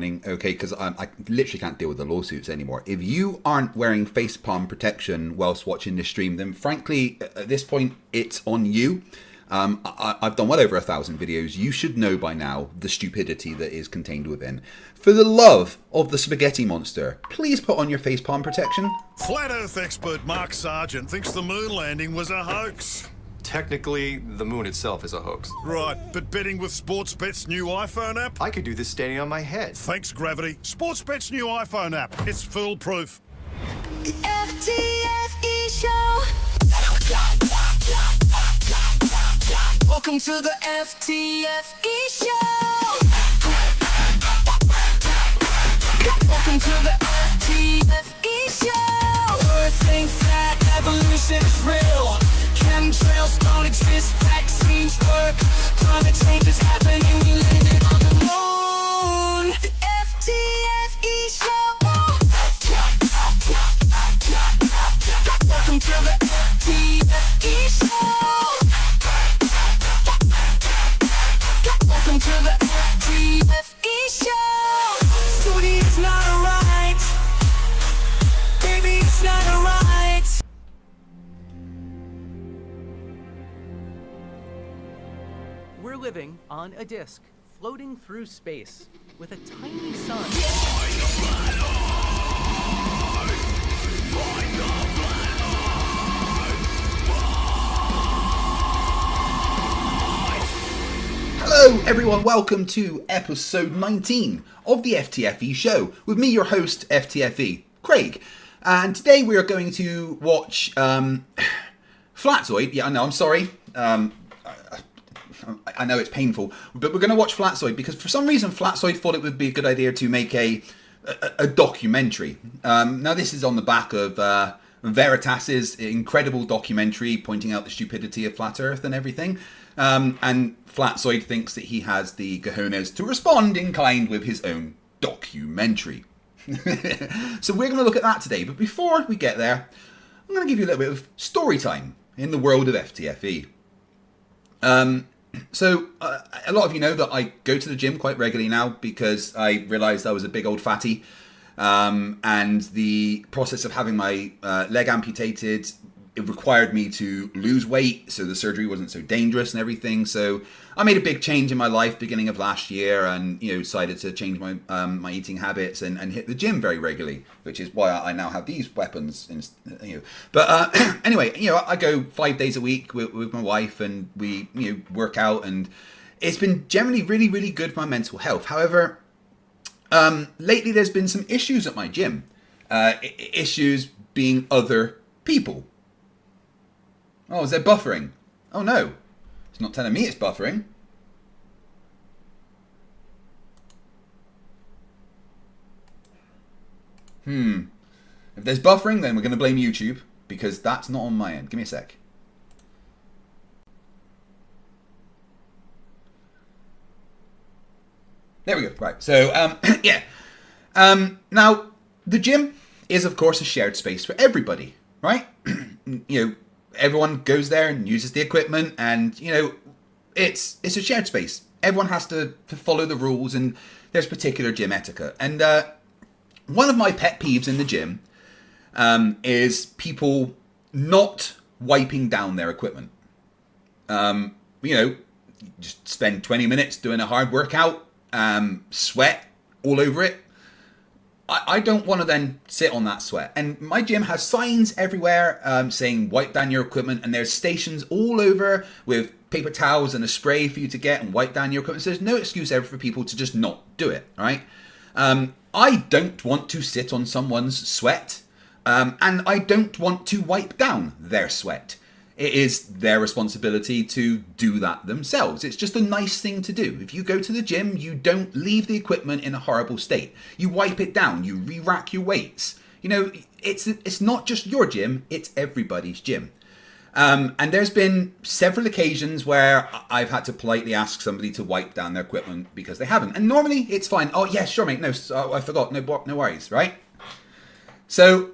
warning, okay, because I literally can't deal with the lawsuits anymore. If you aren't wearing facepalm protection whilst watching this stream, then frankly, at this point, it's on you. I've done well over 1,000 videos. You should know by now the stupidity that is contained within. For the love of the spaghetti monster, please put on your facepalm protection. Flat Earth expert Mark Sargent thinks the moon landing was a hoax. Technically, the moon itself is a hoax. Right, but betting with Sportsbet's new iPhone app? I could do this standing on my head. Thanks, Gravity. Sportsbet's new iPhone app. It's foolproof. The FTFE show. Welcome to the FTFE show. Welcome to the FTFE show. Earth think that evolution is real. Chemtrails don't exist, vaccines work. Climate change is happening, we landed on the moon. The FTFE show. Welcome to the FTFE show. Welcome to the FTFE show. Study is not a right. Baby, it's not a right. We're living on a disk, floating through space, with a tiny sun. Hello everyone, welcome to episode 19 of the FTFE show, with me, your host, FTFE, Craig. And today we are going to watch Flatzoid. Yeah, I know, I'm sorry. I know it's painful, but we're going to watch Flatzoid because for some reason Flatzoid thought it would be a good idea to make a documentary. Now this is on the back of Veritas's incredible documentary pointing out the stupidity of flat Earth and everything. And Flatzoid thinks that he has the cojones to respond in kind with his own documentary. So we're going to look at that today. But before we get there, I'm going to give you a little bit of story time in the world of FTFE. So a lot of you know that I go to the gym quite regularly now because I realised I was a big old fatty. And the process of having my leg amputated, it required me to lose weight, so the surgery wasn't so dangerous and everything. So I made a big change in my life beginning of last year, and decided to change my my eating habits and hit the gym very regularly, which is why I now have these weapons. But anyway, I go 5 days a week with my wife, and we work out, and it's been generally really, really good for my mental health. However, lately there's been some issues at my gym. Issues being other people. Oh, is there buffering? Oh no, it's not telling me it's buffering. If there's buffering, then we're going to blame YouTube, because that's not on my end. Give me a sec. There we go. Right. So, yeah. Now, the gym is, of course, a shared space for everybody, right? Everyone goes there and uses the equipment, and it's a shared space. Everyone has to follow the rules, and there's particular gym etiquette. And one of my pet peeves in the gym is people not wiping down their equipment. Just spend 20 minutes doing a hard workout, sweat all over it. I don't want to then sit on that sweat. And my gym has signs everywhere saying wipe down your equipment, and there's stations all over with paper towels and a spray for you to get and wipe down your equipment. So there's no excuse ever for people to just not do it, right? I don't want to sit on someone's sweat, and I don't want to wipe down their sweat. It is their responsibility to do that themselves. It's just a nice thing to do. If you go to the gym, you don't leave the equipment in a horrible state. You wipe it down. You re-rack your weights. It's not just your gym. It's everybody's gym. And there's been several occasions where I've had to politely ask somebody to wipe down their equipment because they haven't. And normally it's fine. Oh, yeah, sure, mate. No, I forgot. No worries, right? So,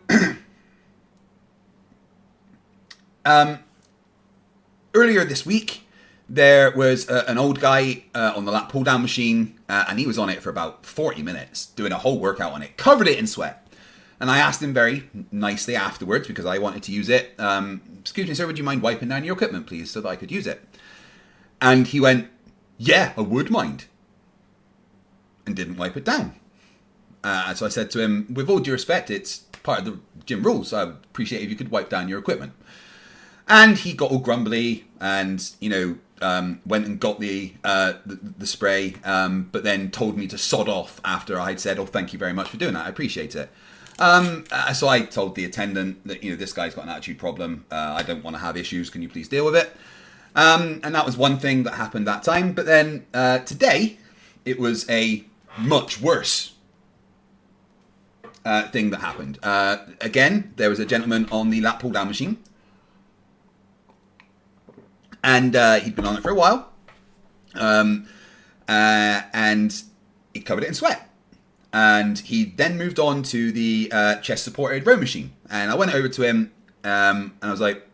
earlier this week, there was an old guy on the lat pull down machine, and he was on it for about 40 minutes, doing a whole workout on it, covered it in sweat. And I asked him very nicely afterwards, because I wanted to use it, excuse me, sir, would you mind wiping down your equipment, please, so that I could use it? And he went, yeah, I would mind. And didn't wipe it down. So I said to him, with all due respect, it's part of the gym rules, so I would appreciate if you could wipe down your equipment. And he got all grumbly and, went and got the spray, but then told me to sod off after I'd said, oh, thank you very much for doing that. I appreciate it. So I told the attendant that, this guy's got an attitude problem. I don't want to have issues. Can you please deal with it? And that was one thing that happened that time. But then today, it was a much worse thing that happened. Again, there was a gentleman on the lat pull down machine. And he'd been on it for a while. And he covered it in sweat. And he then moved on to the chest-supported row machine. And I went over to him, and I was like,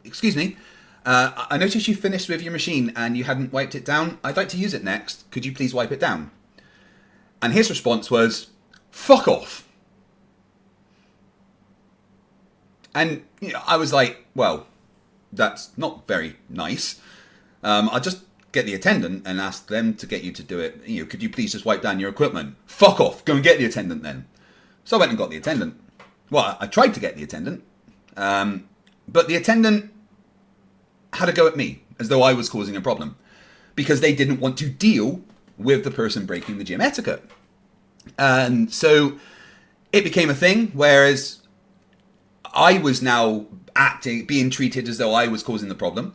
excuse me, I noticed you finished with your machine and you hadn't wiped it down. I'd like to use it next. Could you please wipe it down? And his response was, fuck off. And I was like, well, that's not very nice. I'll just get the attendant and ask them to get you to do it. Could you please just wipe down your equipment? Fuck off. Go and get the attendant then. So I went and got the attendant. Well, I tried to get the attendant. But the attendant had a go at me as though I was causing a problem because they didn't want to deal with the person breaking the gym etiquette. And so it became a thing, whereas I was now being treated as though I was causing the problem,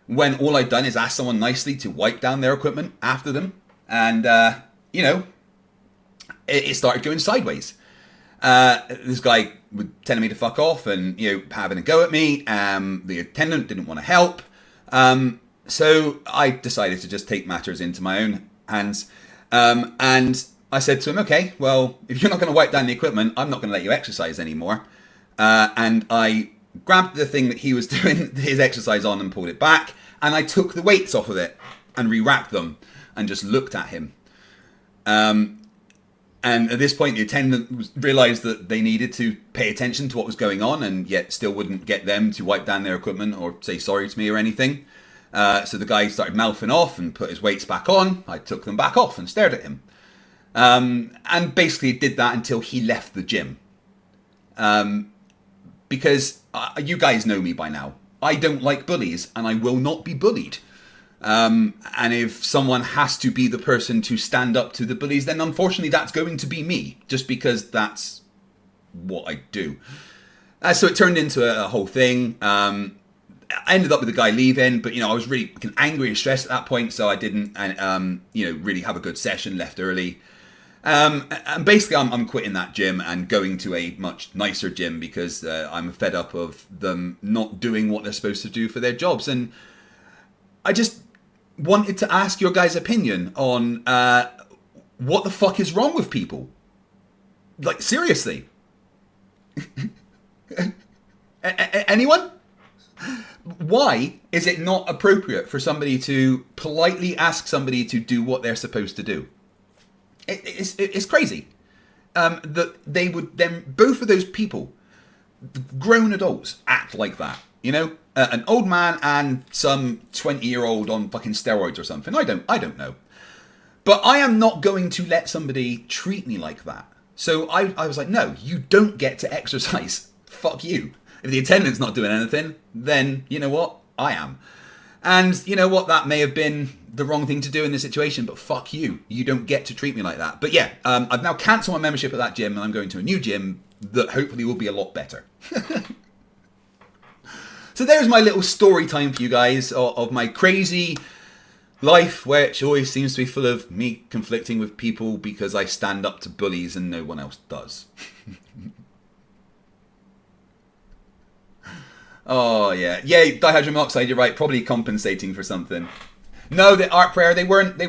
when all I'd done is ask someone nicely to wipe down their equipment after them. And, it started going sideways. This guy was telling me to fuck off and, having a go at me. The attendant didn't want to help. So I decided to just take matters into my own hands. And I said to him, okay, well, if you're not going to wipe down the equipment, I'm not going to let you exercise anymore. And I grabbed the thing that he was doing his exercise on and pulled it back. And I took the weights off of it and re-wrapped them and just looked at him. And at this point, the attendant realized that they needed to pay attention to what was going on and yet still wouldn't get them to wipe down their equipment or say sorry to me or anything. So the guy started mouthing off and put his weights back on. I took them back off and stared at him. And basically did that until he left the gym. Because you guys know me by now. I don't like bullies and I will not be bullied. And if someone has to be the person to stand up to the bullies, then unfortunately that's going to be me, just because that's what I do. So it turned into a whole thing. I ended up with the guy leaving, but I was really angry and stressed at that point, so I didn't, really have a good session. Left early. And basically, I'm quitting that gym and going to a much nicer gym because I'm fed up of them not doing what they're supposed to do for their jobs. And I just wanted to ask your guys' opinion on what the fuck is wrong with people. Like, seriously. Anyone? Why is it not appropriate for somebody to politely ask somebody to do what they're supposed to do? It's crazy that they would then, both of those people, grown adults, act like that. An old man and some 20-year-old on fucking steroids or something. I don't know. But I am not going to let somebody treat me like that. So I was like, no, you don't get to exercise. Fuck you. If the attendant's not doing anything, then you know what? I am. And you know what? That may have been the wrong thing to do in this situation, but fuck you. You don't get to treat me like that. But yeah, I've now cancelled my membership at that gym and I'm going to a new gym that hopefully will be a lot better. So there's my little story time for you guys of my crazy life, which always seems to be full of me conflicting with people because I stand up to bullies and no one else does. Oh yeah, dihydrogen monoxide. You're right. Probably compensating for something. No, the art prayer. They weren't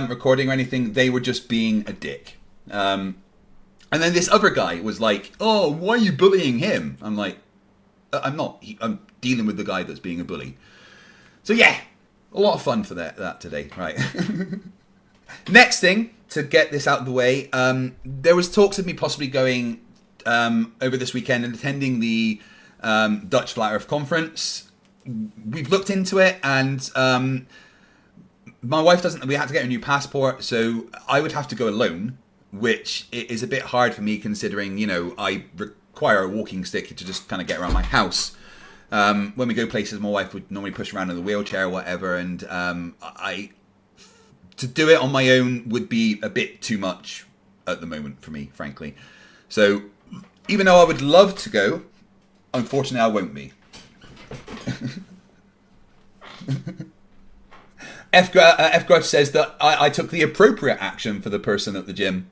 recording or anything. They were just being a dick. And then this other guy was like, "Oh, why are you bullying him?" I'm like, "I'm not. I'm dealing with the guy that's being a bully." So yeah, A lot of fun for that today, right? Next thing, to get this out of the way, there was talks of me possibly going over this weekend and attending the Dutch Flat Earth Conference. We've looked into it, and my wife doesn't. We had to get a new passport, so I would have to go alone, which is a bit hard for me considering, you know, I require a walking stick to just kind of get around my house. When we go places, my wife would normally push around in the wheelchair or whatever, and to do it on my own would be a bit too much at the moment for me, frankly. So even though I would love to go, unfortunately I won't be. F Grudge says that I took the appropriate action for the person at the gym.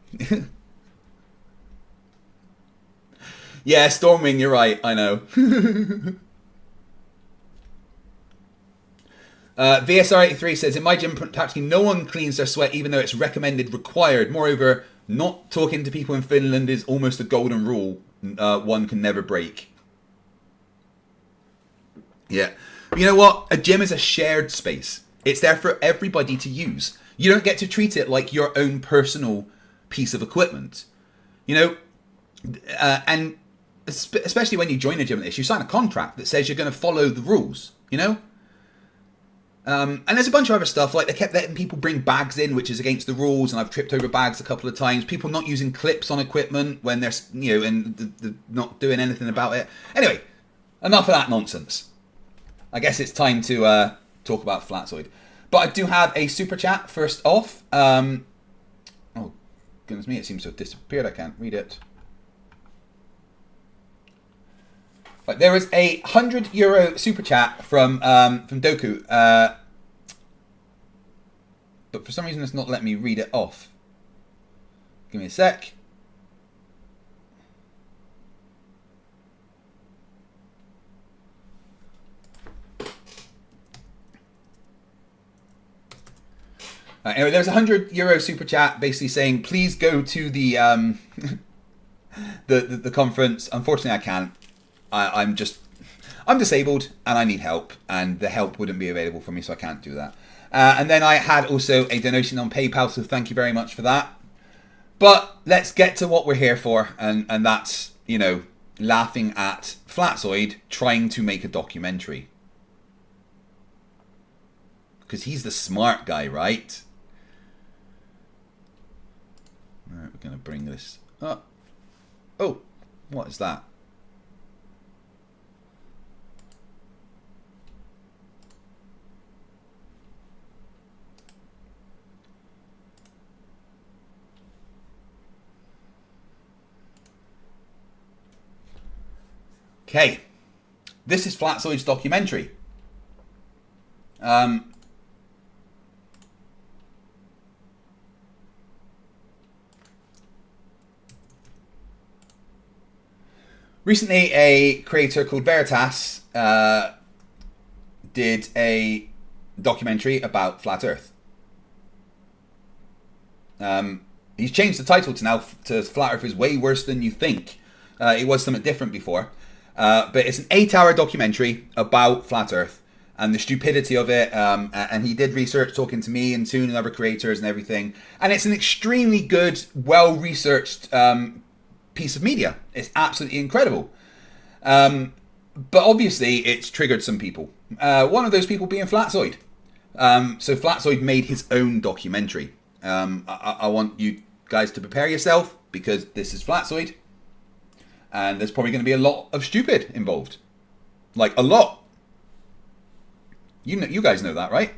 Yeah, Stormwing, you're right, I know. VSR83 says, in my gym, practically no one cleans their sweat, even though it's recommended required. Moreover, not talking to people in Finland is almost a golden rule one can never break. Yeah. You know what? A gym is a shared space. It's there for everybody to use. You don't get to treat it like your own personal piece of equipment. You know, and especially when you join a gym like this, you sign a contract that says you're going to follow the rules, you know? And there's a bunch of other stuff, like they kept letting people bring bags in, which is against the rules, and I've tripped over bags a couple of times. People not using clips on equipment when they're, you know, and they're not doing anything about it. Anyway, enough of that nonsense. I guess it's time to talk about Flatzoid. But I do have a super chat first off. Oh, goodness me, it seems to have disappeared. I can't read it. Right, there was a €100 super chat from Doku. But for some reason it's not letting me read it off. Give me a sec. Anyway, there's a €100 super chat basically saying, please go to the the conference. Unfortunately, I can't. I'm disabled and I need help, and the help wouldn't be available for me, so I can't do that. And then I had also a donation on PayPal, so thank you very much for that. But let's get to what we're here for, and that's, you know, laughing at Flatzoid trying to make a documentary. Because he's the smart guy, right? Alright, we're going to bring this up. Oh, what is that? Okay, this is Flatzoid's documentary. Recently, a creator called Veritas did a documentary about Flat Earth. He's changed the title to Flat Earth is way worse than you think. It was something different before. But it's an 8-hour documentary about Flat Earth and the stupidity of it. And he did research talking to me and Toon and other creators and everything. And it's an extremely good, well-researched piece of media. It's absolutely incredible. But obviously, it's triggered some people. One of those people being Flatzoid. So Flatzoid made his own documentary. I want you guys to prepare yourself, because this is Flatzoid. And there's probably going to be a lot of stupid involved. Like, a lot. You guys know that, right?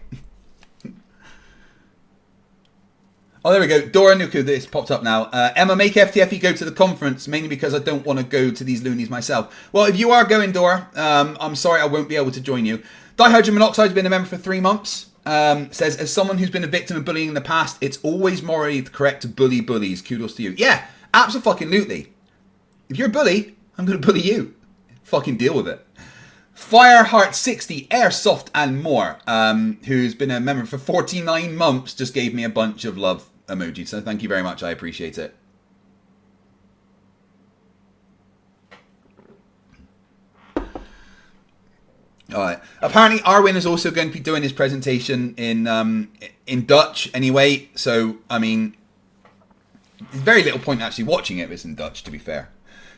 Oh, there we go. Dora Nuku, this popped up now. Emma, make FTFE go to the conference, mainly because I don't want to go to these loonies myself. Well, if you are going, Dora, I'm sorry I won't be able to join you. Dihydrogen Monoxide has been a member for 3 months. Says, as someone who's been a victim of bullying in the past, it's always morally correct to bully bullies. Kudos to you. Yeah, absolutely. If you're a bully, I'm going to bully you. Fucking deal with it. Fireheart60, Airsoft and more, who's been a member for 49 months, just gave me a bunch of love emojis. So thank you very much. I appreciate it. All right. Apparently, Arwin is also going to be doing his presentation in Dutch anyway. So, I mean, there's very little point actually watching it if it's in Dutch, to be fair.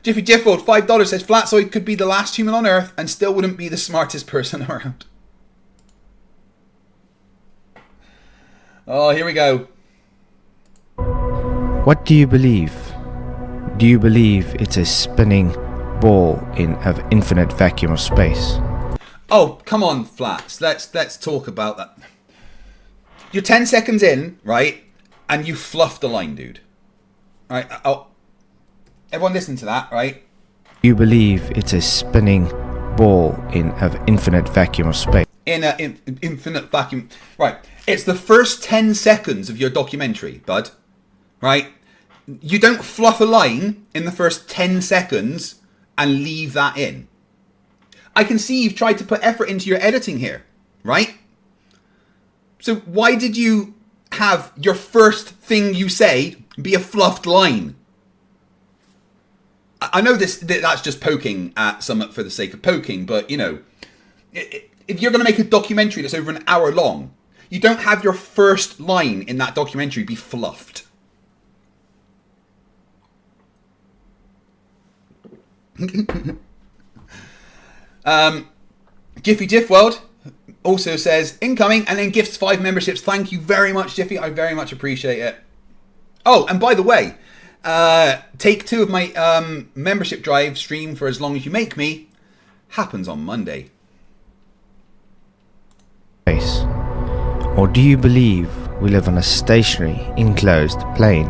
Jiffy Jiffold, $5 says Flatzoid could be the last human on Earth and still wouldn't be the smartest person around. Oh, here we go. What do you believe? Do you believe it's a spinning ball in an infinite vacuum of space? Oh, come on, Flats. Let's talk about that. You're 10 seconds in, right? And you fluffed the line, dude. Right? Oh, everyone listen to that, right? You believe it's a spinning ball in an infinite vacuum of space? In an infinite vacuum. Right. It's the first 10 seconds of your documentary, bud. Right? You don't fluff a line in the first 10 seconds and leave that in. I can see you've tried to put effort into your editing here, right? So why did you have your first thing you say be a fluffed line? I know that's just poking at something for the sake of poking, but, you know, if you're going to make a documentary that's over an hour long, you don't have your first line in that documentary be fluffed. Jiffy Jiffworld also says incoming and then gifts 5 memberships. Thank you very much, Jiffy. I very much appreciate it. Oh, and by the way, take 2 of my membership drive stream for As Long As You Make Me happens on Monday. Space? Or do you believe we live on a stationary, enclosed plane?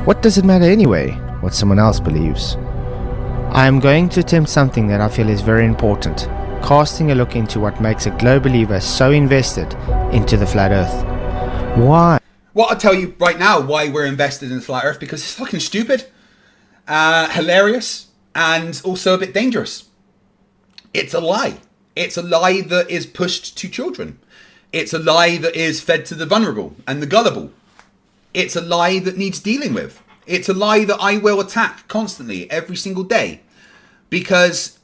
What does it matter anyway, what someone else believes? I am going to attempt something that I feel is very important, casting a look into what makes a globe believer so invested into the flat earth. Why? Well, I'll tell you right now why we're invested in the flat earth, because it's fucking stupid, hilarious, and also a bit dangerous. It's a lie. It's a lie that is pushed to children. It's a lie that is fed to the vulnerable and the gullible. It's a lie that needs dealing with. It's a lie that I will attack constantly every single day because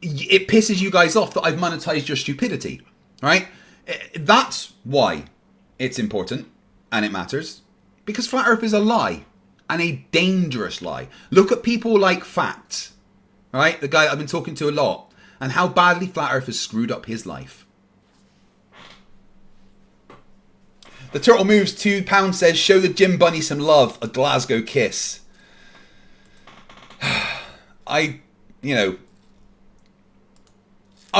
it pisses you guys off that I've monetized your stupidity, right? That's why it's important and it matters, because flat earth is a lie and a dangerous lie. Look at people like Facts, right? The guy I've been talking to a lot, and how badly flat earth has screwed up his life. The Turtle Moves £2 says, show the Jim Bunny some love, a Glasgow kiss. I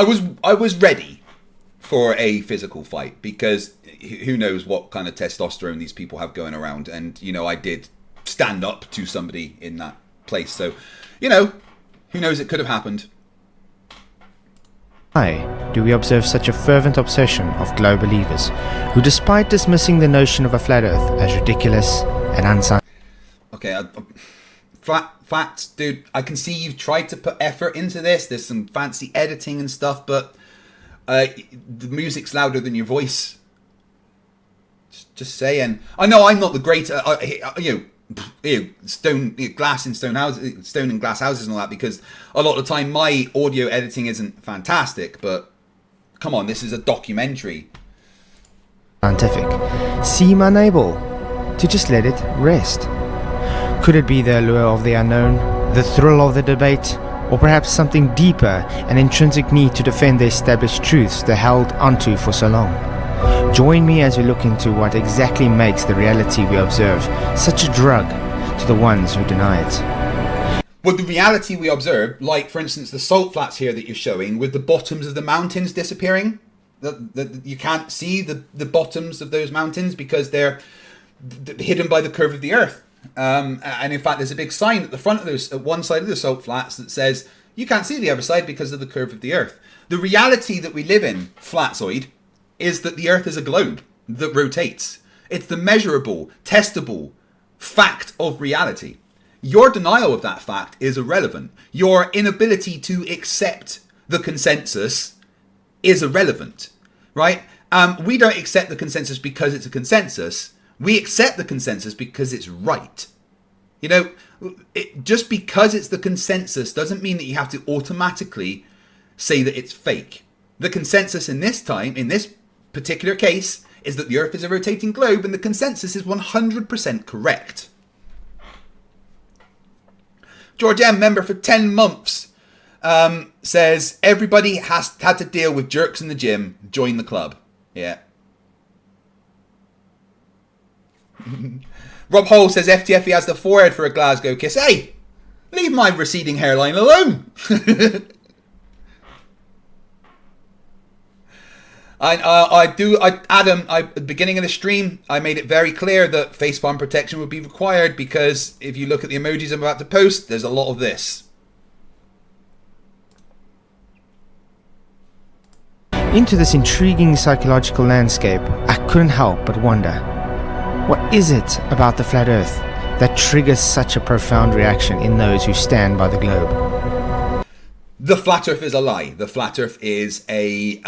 was ready for a physical fight because who knows what kind of testosterone these people have going around. And, you know, I did stand up to somebody in that place. So, you know, who knows, it could have happened. Why do we observe such a fervent obsession of globe believers who, despite dismissing the notion of a flat earth as ridiculous and unscientific... Okay, Facts, dude, I can see you've tried to put effort into this. There's some fancy editing and stuff, but the music's louder than your voice. Just saying. I know I'm not the great, stone and glass houses and all that, because a lot of the time my audio editing isn't fantastic, but come on, this is a documentary. Seem unable to just let it rest. Could it be the allure of the unknown, the thrill of the debate, or perhaps something deeper, an intrinsic need to defend the established truths they held onto for so long? Join me as we look into what exactly makes the reality we observe such a drug to the ones who deny it. Well, the reality we observe, like for instance the salt flats here that you're showing with the bottoms of the mountains disappearing, you can't see the bottoms of those mountains because they're hidden by the curve of the earth. And in fact, there's a big sign at the front of those, at one side of the salt flats, that says you can't see the other side because of the curve of the earth. The reality that we live in, Flatzoid, is that the earth is a globe that rotates. It's the measurable, testable fact of reality. Your denial of that fact is irrelevant. Your inability to accept the consensus is irrelevant, right? We don't accept the consensus because it's a consensus. We accept the consensus because it's right. You know, just because it's the consensus doesn't mean that you have to automatically say that it's fake. The consensus in this particular case, is that the Earth is a rotating globe, and the consensus is 100% correct. George M., member for 10 months, says, everybody has had to deal with jerks in the gym. Join the club. Yeah. Rob Hole says, FTFE has the forehead for a Glasgow kiss. Hey, leave my receding hairline alone. Adam, at the beginning of the stream, I made it very clear that facepalm protection would be required, because if you look at the emojis I'm about to post, there's a lot of this. Into this intriguing psychological landscape, I couldn't help but wonder, what is it about the flat Earth that triggers such a profound reaction in those who stand by the globe? The flat Earth is a lie. The flat Earth is a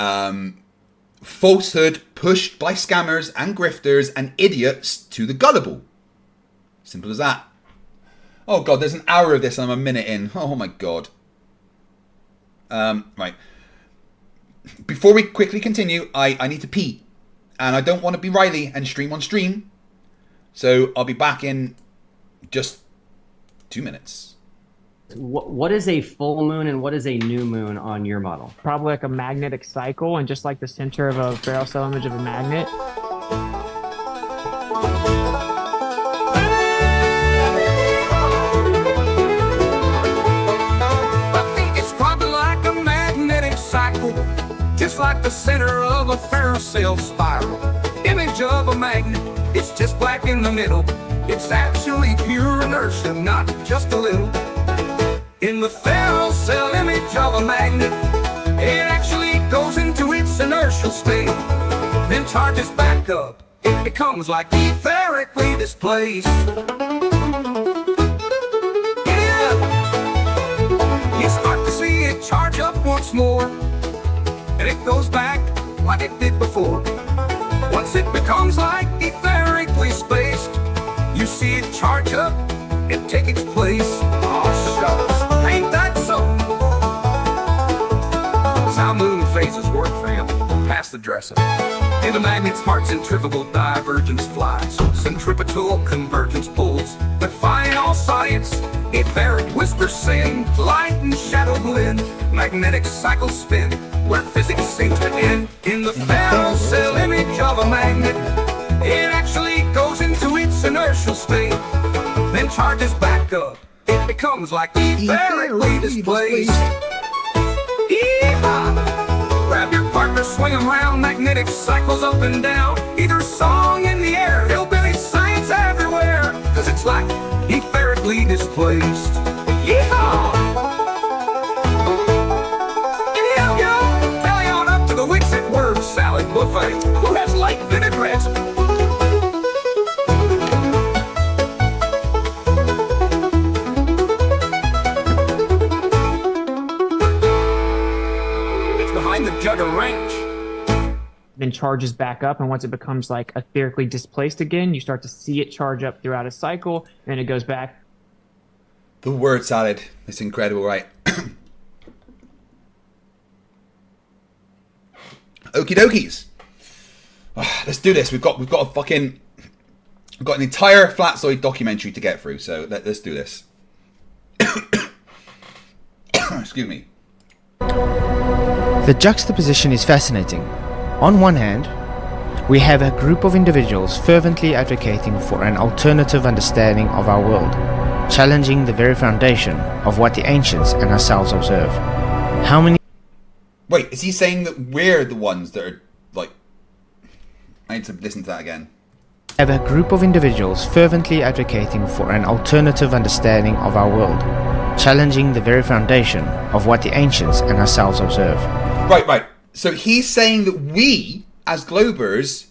falsehood pushed by scammers and grifters and idiots to the gullible. Simple as that. Oh god, there's an hour of this and I'm a minute in. Oh my god. Right. Before we quickly continue, I need to pee. And I don't want to be Riley and stream on stream. So I'll be back in just 2 minutes. What is a full moon and what is a new moon on your model? Probably like a magnetic cycle, and just like the center of a barrel cell image of a magnet. I think it's probably like a magnetic cycle, just like the center of a ferrous cell spiral. Image of a magnet, it's just black in the middle. It's actually pure inertia, not just a little. In the ferrous cell image of a magnet, it actually goes into its inertial state, then charges back up. It becomes like etherically displaced. Yeah. You start to see it charge up once more, and it goes back like it did before. Once it becomes like etherically spaced, you see it charge up and take its place. Oh, shucks, ain't that so? That's how moon phases work, fam. Pass the dresser. In the magnet's heart, centrifugal divergence flies. Centripetal convergence pulls. Defying all science, etheric whispers sing. Light and shadow blend, magnetic cycles spin, where physics seems to end. In the ferrous cell image of a magnet, it actually goes into its inertial state, then charges back up. It becomes like etherically displaced. Yeehaw! Grab your partner, swing around, magnetic cycles up and down. Either song in the air, hillbilly science everywhere, cause it's like etherically displaced. Yeehaw! Yo, belly on up to the Wixit word salad buffet. Who has light vinaigrettes? The Jugger Ranch. Then charges back up, and once it becomes like etherically displaced again, you start to see it charge up throughout a cycle, and it goes back. The word salad. It's incredible, right? Okie dokies. Oh, let's do this. We've got an entire Flatzoid documentary to get through, so let's do this. Excuse me. The juxtaposition is fascinating. On one hand, we have a group of individuals fervently advocating for an alternative understanding of our world, challenging the very foundation of what the ancients and ourselves observe. How many... Wait, is he saying that we're the ones that are, like... I need to listen to that again. Have a group of individuals fervently advocating for an alternative understanding of our world, challenging the very foundation of what the ancients and ourselves observe. Right. So he's saying that we, as Globers,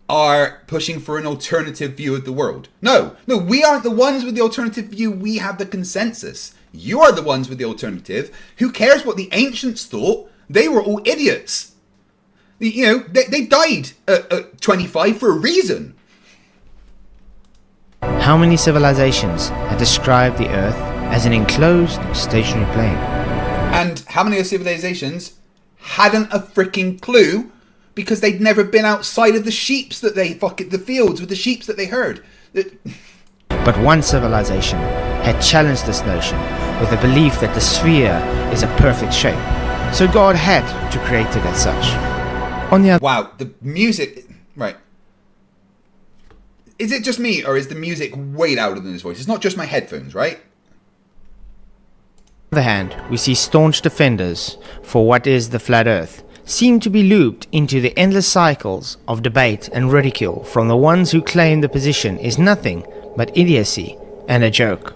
are pushing for an alternative view of the world. No, we aren't the ones with the alternative view. We have the consensus. You are the ones with the alternative. Who cares what the ancients thought? They were all idiots. You know, they died at 25 for a reason. How many civilizations have described the Earth as an enclosed, stationary plane? And how many of the civilizations hadn't a freaking clue because they'd never been outside of the sheeps that they the fields with the sheeps that they heard. But one civilization had challenged this notion with the belief that the sphere is a perfect shape. So God had to create it as such. On the other Wow, the music, right. Is it just me or is the music way louder than his voice? It's not just my headphones, right? hand, we see staunch defenders for what is the flat earth seem to be looped into the endless cycles of debate and ridicule from the ones who claim the position is nothing but idiocy and a joke.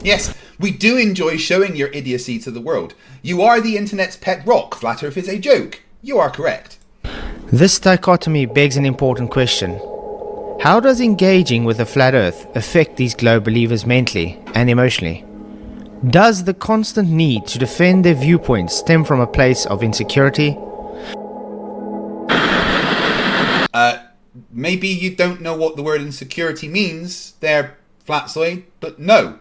Yes, we do enjoy showing your idiocy to the world. You are the internet's pet rock. Flat Earth is a joke. You are correct. This dichotomy begs an important question. How does engaging with the flat earth affect these globe believers mentally and emotionally? Does the constant need to defend their viewpoints stem from a place of insecurity? Maybe you don't know what the word insecurity means there, Flatzoid, but no.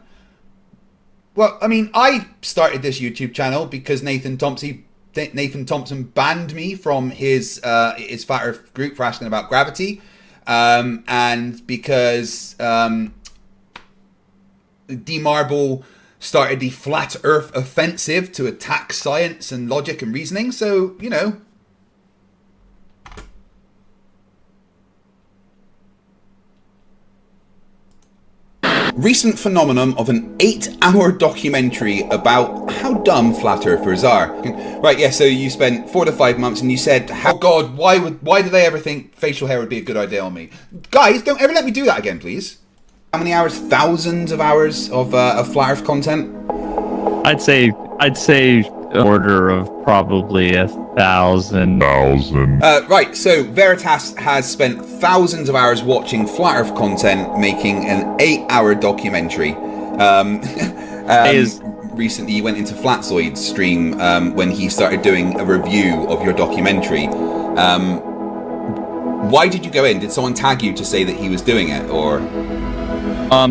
Well, I mean, I started this YouTube channel because Nathan Thompson banned me from his Flat Earth group for asking about gravity, and because D-Marble started the Flat Earth offensive to attack science and logic and reasoning. So, you know. Recent phenomenon of an 8-hour documentary about how dumb flat earthers are. Right, yeah, so you spent 4 to 5 months and you said, oh God, why did they ever think facial hair would be a good idea on me? Guys, don't ever let me do that again, please. How many hours? Thousands of hours of flat earth content? I'd say order of probably 1,000. Right, so Veritas has spent thousands of hours watching flat earth content, making an 8-hour documentary. Recently, you went into Flatzoid's stream when he started doing a review of your documentary. Why did you go in? Did someone tag you to say that he was doing it, or?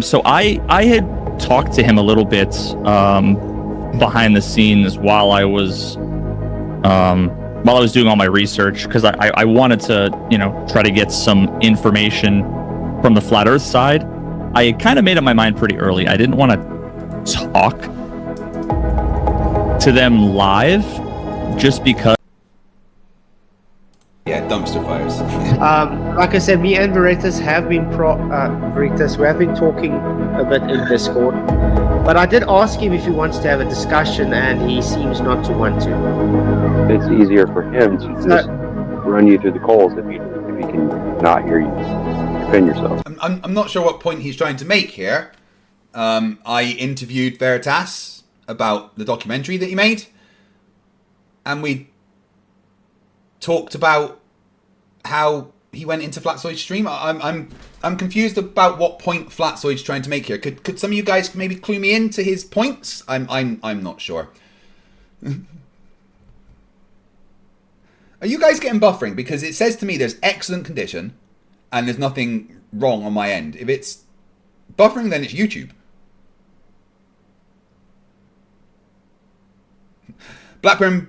So I had talked to him a little bit behind the scenes while I was doing all my research, because I wanted to, try to get some information from the flat earth side. I had kind of made up my mind pretty early. I didn't want to talk to them live just because. Yeah, dumpster fires. Like I said, me and Veritas have been we have been talking a bit in Discord, but I did ask him if he wants to have a discussion, and he seems not to want to. It's easier for him to just run you through the coals if he can not hear you defend yourself. I'm not sure what point he's trying to make here. I interviewed Veritas about the documentary that he made, and we talked about how he went into Flatzoid's stream. I'm confused about what point Flatzoid's trying to make here. Could some of you guys maybe clue me into his points? I'm not sure. Are you guys getting buffering? Because it says to me there's excellent condition and there's nothing wrong on my end. If it's buffering, then it's YouTube. Blackburn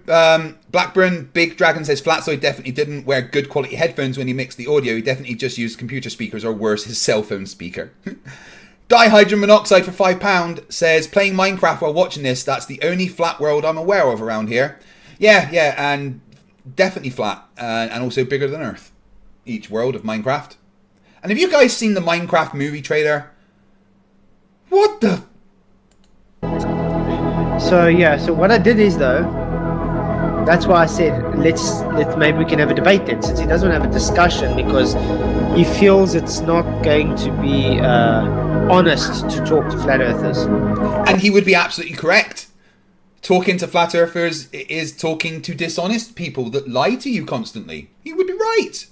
Big Dragon says Flatzoid definitely didn't wear good quality headphones when he mixed the audio. He definitely just used computer speakers, or worse, his cell phone speaker. Dihydrogen Monoxide for £5 says, playing Minecraft while watching this, that's the only flat world I'm aware of around here. Yeah, and definitely flat, and also bigger than Earth, each world of Minecraft. And have you guys seen the Minecraft movie trailer? What the... So what I did is, though, that's why I said let's maybe we can have a debate then, since he doesn't have a discussion, because he feels it's not going to be honest to talk to flat earthers. And he would be absolutely correct. Talking to flat earthers is talking to dishonest people that lie to you constantly. He would be right.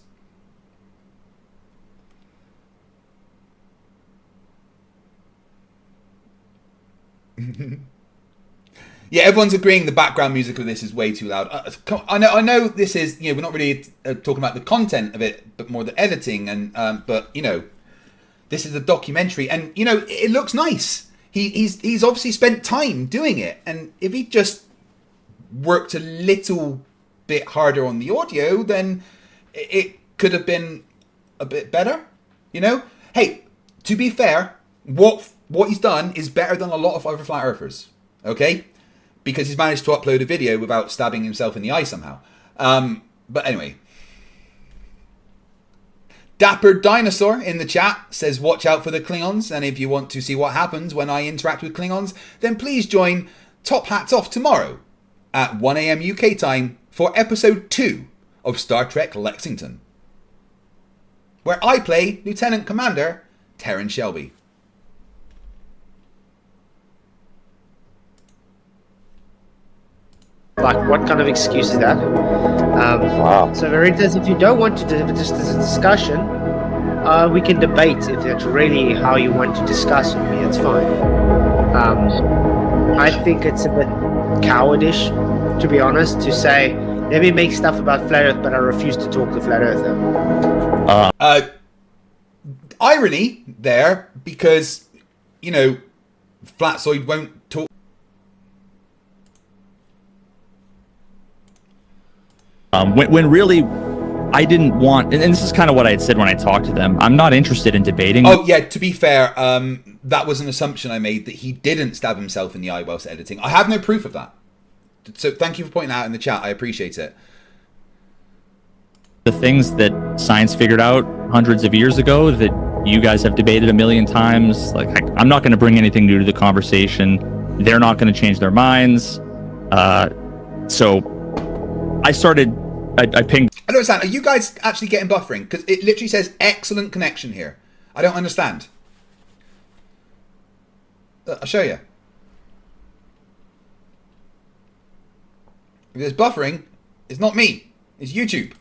Yeah, everyone's agreeing the background music of this is way too loud. I know this is, we're not really talking about the content of it, but more the editing. And but this is a documentary, and it looks nice. He's obviously spent time doing it, and if he just worked a little bit harder on the audio, then it could have been a bit better, you know? Hey, to be fair, what he's done is better than a lot of other flat earthers, okay? Because he's managed to upload a video without stabbing himself in the eye somehow. But anyway. Dapper Dinosaur in the chat says, watch out for the Klingons, and if you want to see what happens when I interact with Klingons, then please join Top Hats Off tomorrow at 1 AM UK time for episode 2 of Star Trek Lexington, where I play Lieutenant Commander Terran Shelby. Like, what kind of excuse is that? Wow. So, Veritas, if you don't want to do this as a discussion, we can debate if that's really how you want to discuss with me. It's fine. I think it's a bit cowardish, to be honest, to say, let me make stuff about Flat Earth, but I refuse to talk to Flat Earther. Irony there, because, you know, Flatzoid won't talk. When really, I didn't want, and this is kind of what I had said when I talked to them, I'm not interested in debating. Oh, yeah, to be fair, that was an assumption I made, that he didn't stab himself in the eye whilst editing. I have no proof of that. So thank you for pointing that out in the chat. I appreciate it. The things that science figured out hundreds of years ago that you guys have debated a million times, like, I'm not going to bring anything new to the conversation. They're not going to change their minds. So I started, I pinged. I don't understand. Are you guys actually getting buffering? Because it literally says excellent connection here. I don't understand. I'll show you. If there's buffering, it's not me. It's YouTube.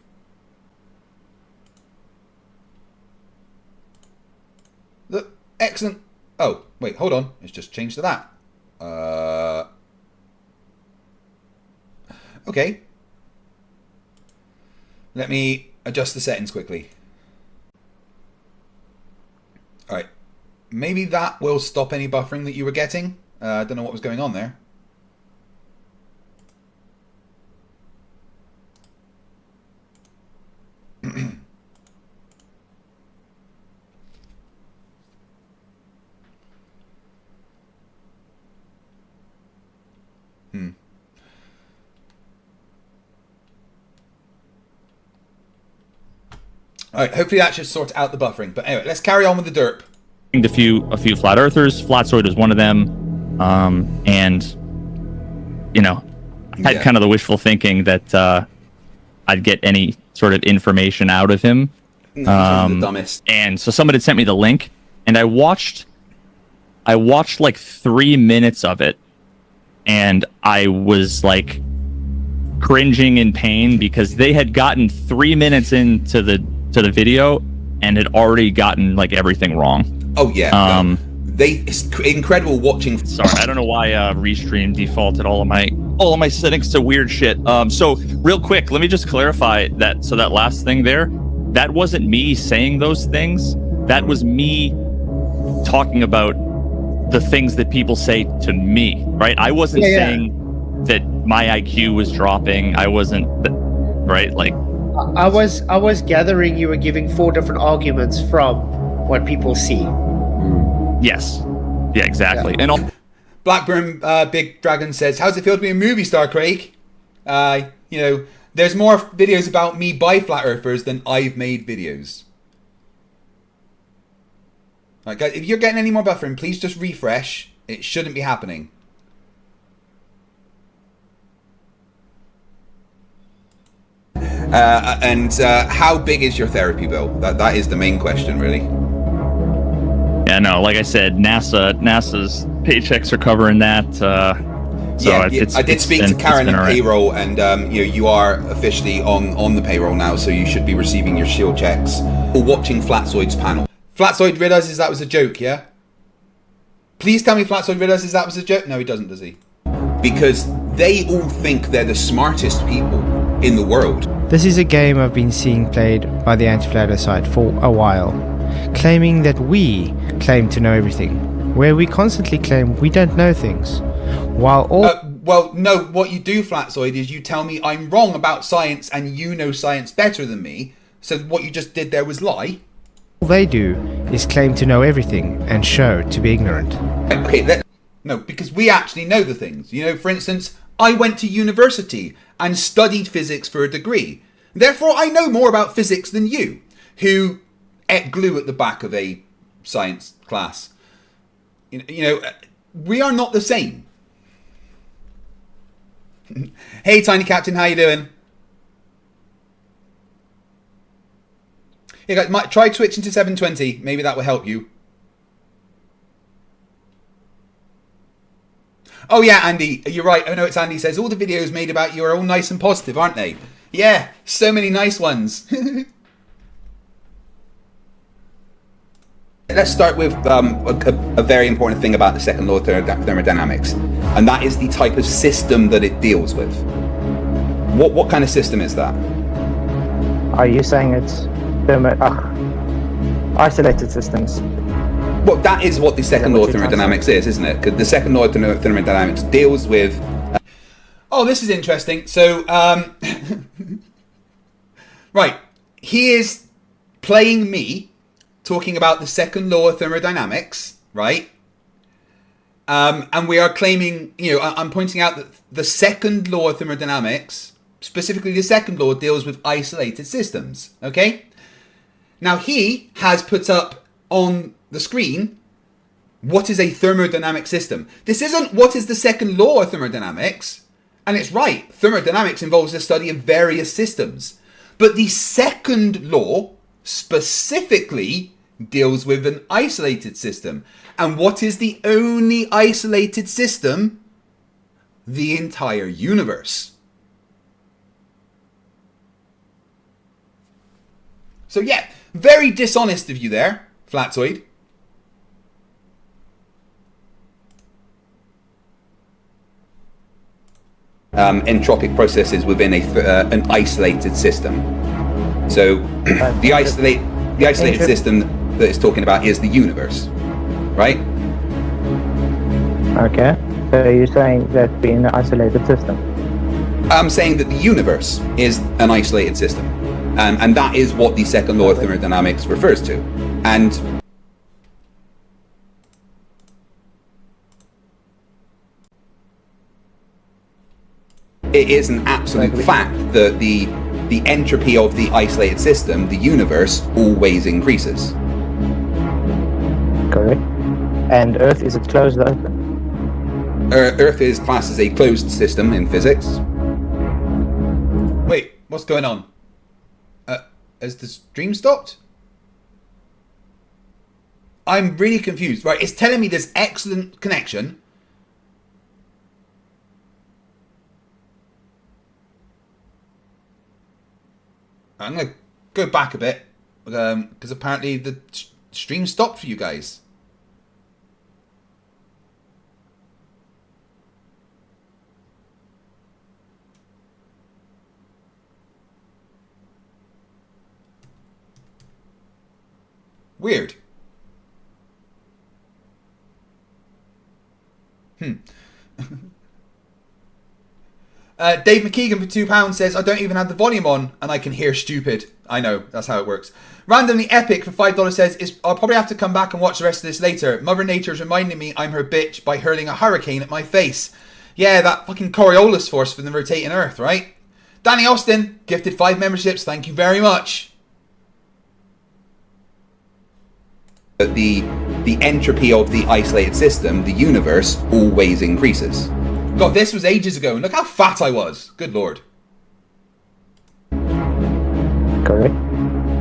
Look, excellent. Oh, wait, hold on. It's just changed to that. Okay. Let me adjust the settings quickly. Alright. Maybe that will stop any buffering that you were getting. I don't know what was going on there. Alright, hopefully that should sort out the buffering. But anyway, let's carry on with the derp. A few flat earthers. Flatzoid was one of them. And, you know, I had kind of the wishful thinking that I'd get any sort of information out of him. The dumbest. And so somebody had sent me the link, and I watched like 3 minutes of it, and I was like cringing in pain because they had gotten 3 minutes into the video and had already gotten like everything wrong. Oh yeah. It's incredible watching. Sorry, I don't know why Restream defaulted all of my settings to weird shit. So real quick, let me just clarify that. So that last thing there, that wasn't me saying those things. That was me talking about the things that people say to me, right? I wasn't saying that my IQ was dropping. I wasn't, right? Like, I was gathering you were giving 4 different arguments from what people see. Yes. Yeah, exactly. And Blackburn Big Dragon says, how's it feel to be a movie star, Craig? You know, there's more videos about me by flat earthers than I've made videos. Alright guys, if you're getting any more buffering, please just refresh. It shouldn't be happening. And how big is your therapy bill? That is the main question, really. Yeah, no, like I said, NASA's paychecks are covering that. I did speak to Karen in payroll, and you are officially on the payroll now, so you should be receiving your shield checks. Or watching Flatzoid's panel. Flatzoid realizes that was a joke, yeah? Please tell me Flatzoid realizes that was a joke. No, he doesn't, does he? Because they all think they're the smartest people in the world. This is a game I've been seeing played by the anti-flat earth side for a while, claiming that we claim to know everything, where we constantly claim we don't know things, while all... Well, no, what you do, Flatzoid, is you tell me I'm wrong about science and you know science better than me, so what you just did there was lie. all they do is claim to know everything and show to be ignorant. Okay, no, because we actually know the things. You know, for instance, I went to university and studied physics for a degree. Therefore, I know more about physics than you, who ate glue at the back of a science class. You know, we are not the same. Hey, Tiny Captain, how you doing? Yeah, guys, try switching to 720. Maybe that will help you. Oh yeah, Andy, you're right. Oh no, it's Andy says all the videos made about you are all nice and positive, aren't they? Yeah, so many nice ones. Let's start with a very important thing about the second law of thermodynamics, and that is the type of system that it deals with. What kind of system is that? Are you saying it's isolated systems? Well, that is what the second law of thermodynamics is, isn't it? Because the second law of thermodynamics deals with... Oh, this is interesting. So, right, he is playing me, talking about the second law of thermodynamics, right? And we are claiming, you know, I'm pointing out that the second law of thermodynamics, specifically the second law, deals with isolated systems, okay? Now, he has put up on the screen, what is a thermodynamic system? This isn't what is the second law of thermodynamics. And it's right, thermodynamics involves the study of various systems. But the second law specifically deals with an isolated system. And what is the only isolated system? The entire universe. So yeah, very dishonest of you there, Flatzoid. Entropic processes within an isolated system. So the isolated system that it's talking about is the universe, right? Okay, so you're saying that being an isolated system? I'm saying that the universe is an isolated system, and that is what the second law of thermodynamics refers to. And it is an absolute fact that the entropy of the isolated system, the universe, always increases. Correct. And Earth is closed or open? Earth is classed as a closed system in physics. Wait, what's going on? Has the stream stopped? I'm really confused. Right, it's telling me there's excellent connection. I'm going to go back a bit, because apparently the stream stopped for you guys. Weird. Dave McKeegan for £2 says, I don't even have the volume on and I can hear stupid. I know, that's how it works. Randomly Epic for $5 says, I'll probably have to come back and watch the rest of this later. Mother Nature is reminding me I'm her bitch by hurling a hurricane at my face. Yeah, that fucking Coriolis force from the rotating Earth, right? Danny Austin, gifted 5 memberships. Thank you very much. The entropy of the isolated system, the universe, always increases. God, this was ages ago, and look how fat I was. Good lord. Correct.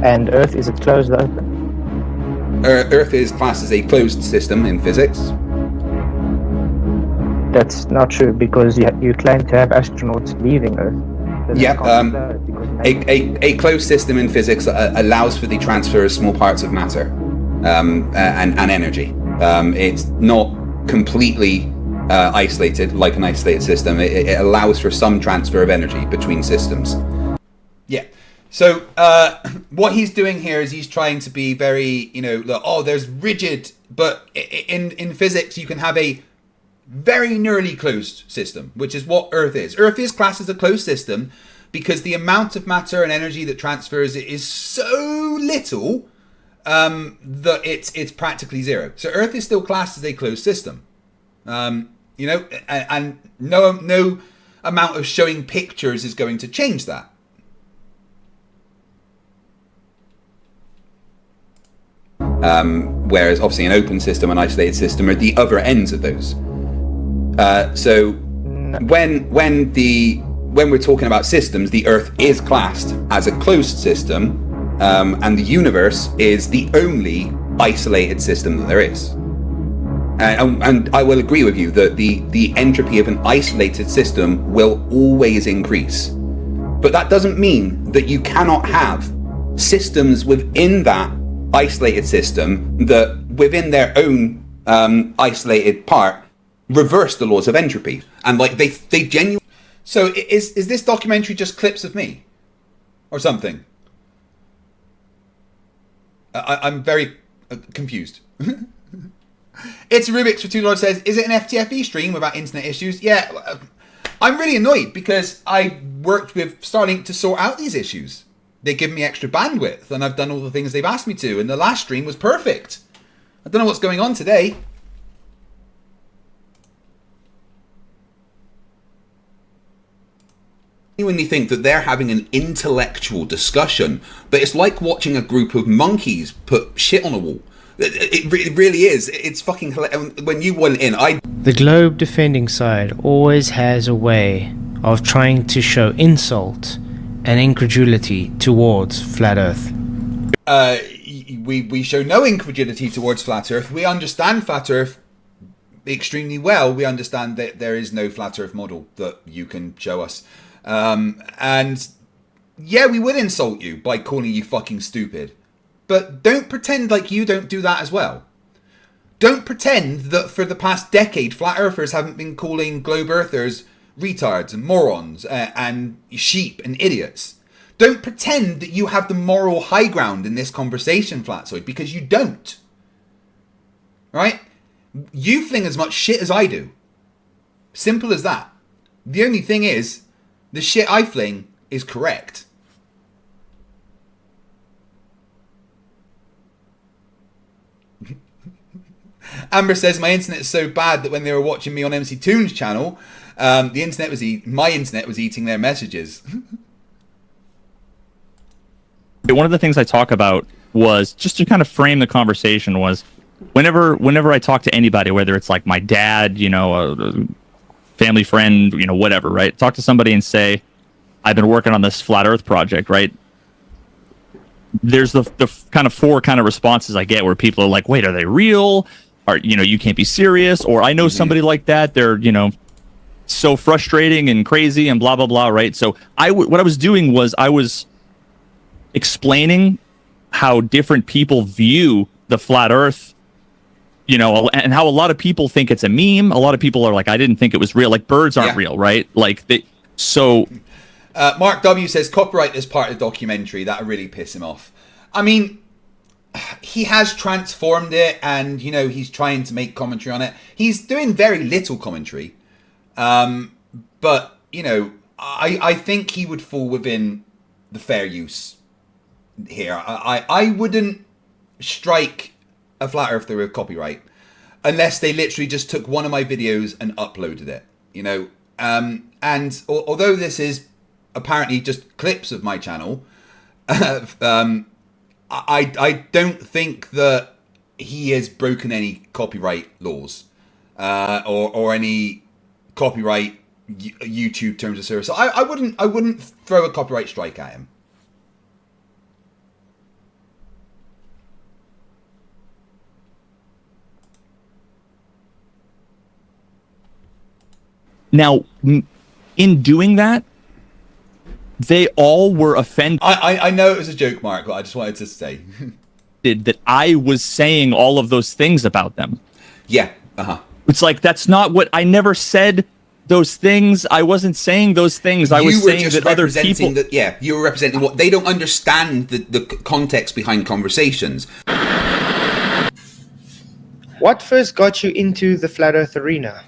And Earth is closed or open? Earth is classed as a closed system in physics. That's not true, because you claim to have astronauts leaving Earth. Yeah, a closed system in physics allows for the transfer of small parts of matter and energy. It's not completely isolated like an isolated system. It allows for some transfer of energy between systems. Yeah. So what he's doing here is he's trying to be very, look, there's rigid, but in physics you can have a very nearly closed system, which is what Earth is. Earth is classed as a closed system because the amount of matter and energy that transfers is so little that it's practically zero. So Earth is still classed as a closed system. And no amount of showing pictures is going to change that. Whereas obviously an open system and isolated system are the other ends of those. So when we're talking about systems, the Earth is classed as a closed system, and the universe is the only isolated system that there is. And I will agree with you that the entropy of an isolated system will always increase. But that doesn't mean that you cannot have systems within that isolated system that within their own isolated part reverse the laws of entropy. And like they genuinely... So is this documentary just clips of me? Or something? I'm very confused. It's Rubik's for $2 says, is it an FTFE stream without internet issues? Yeah, I'm really annoyed because I worked with Starlink to sort out these issues. They give me extra bandwidth and I've done all the things they've asked me to, and the last stream was perfect. I don't know what's going on today. I genuinely think that they're having an intellectual discussion, but it's like watching a group of monkeys put shit on a wall. It really is. It's fucking hilarious. When you went in, The globe defending side always has a way of trying to show insult and incredulity towards Flat Earth. We show no incredulity towards Flat Earth. We understand Flat Earth extremely well. We understand that there is no Flat Earth model that you can show us. And yeah, we would insult you by calling you fucking stupid. But don't pretend like you don't do that as well. Don't pretend that for the past decade, Flat Earthers haven't been calling Globe Earthers retards and morons and sheep and idiots. Don't pretend that you have the moral high ground in this conversation, Flatzoid, because you don't. Right? You fling as much shit as I do. Simple as that. The only thing is, the shit I fling is correct. Amber says my internet is so bad that when they were watching me on MC Toon's channel, my internet was eating their messages. One of the things I talk about was just to kind of frame the conversation was whenever I talk to anybody, whether it's like my dad, a family friend, whatever, right? Talk to somebody and say, I've been working on this flat Earth project, right? There's the kind of four kind of responses I get where people are like, wait, are they real? Or, you can't be serious. Or I know somebody like that. They're, so frustrating and crazy and blah, blah, blah, right? So what I was doing was I was explaining how different people view the flat Earth, and how a lot of people think it's a meme. A lot of people are like, I didn't think it was real. Like birds aren't real, right? Like Mark W says copyright is part of the documentary. That'll really piss him off. I mean, he has transformed it, and he's trying to make commentary on it. He's doing very little commentary, but I think he would fall within the fair use here. I wouldn't strike a flat earther with copyright unless they literally just took one of my videos and uploaded it. And although this is apparently just clips of my channel, I don't think that he has broken any copyright laws or any copyright YouTube terms of service. So I wouldn't throw a copyright strike at him. Now, in doing that, they all were offended. I know it was a joke, Mark, but I just wanted to say that I was saying all of those things about them. Yeah. It's like, that's not what I never said. those things. I wasn't saying those things. I was saying that other people. You were representing what they don't understand the context behind conversations. What first got you into the flat Earth arena?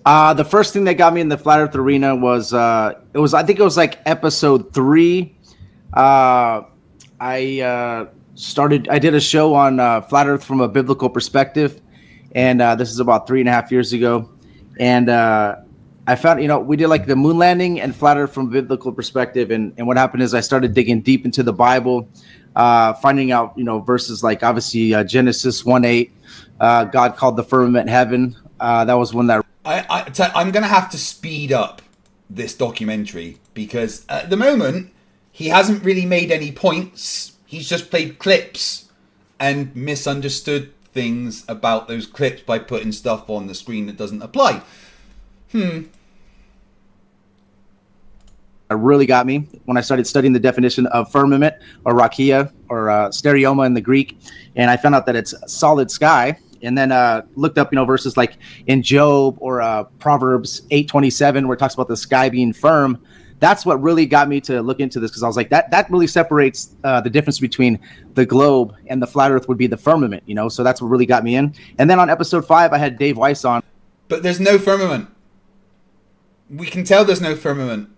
The first thing that got me in the flat Earth arena was I think it was like episode 3. I did a show on flat Earth from a biblical perspective, and this is about 3.5 years ago. And I found, we did like the moon landing and flat Earth from a biblical perspective. And what happened is I started digging deep into the Bible, finding out, verses like obviously Genesis 1:8, God called the firmament heaven. That was one that I'm going to have to speed up this documentary because at the moment he hasn't really made any points. He's just played clips and misunderstood things about those clips by putting stuff on the screen that doesn't apply. It really got me when I started studying the definition of firmament or rakia or stereoma in the Greek, and I found out that it's solid sky. And then looked up, verses like in Job or Proverbs 8:27, where it talks about the sky being firm. That's what really got me to look into this, because I was like, that really separates the difference between the globe and the flat Earth would be the firmament, So that's what really got me in. And then on episode 5, I had Dave Weiss on. But there's no firmament. We can tell there's no firmament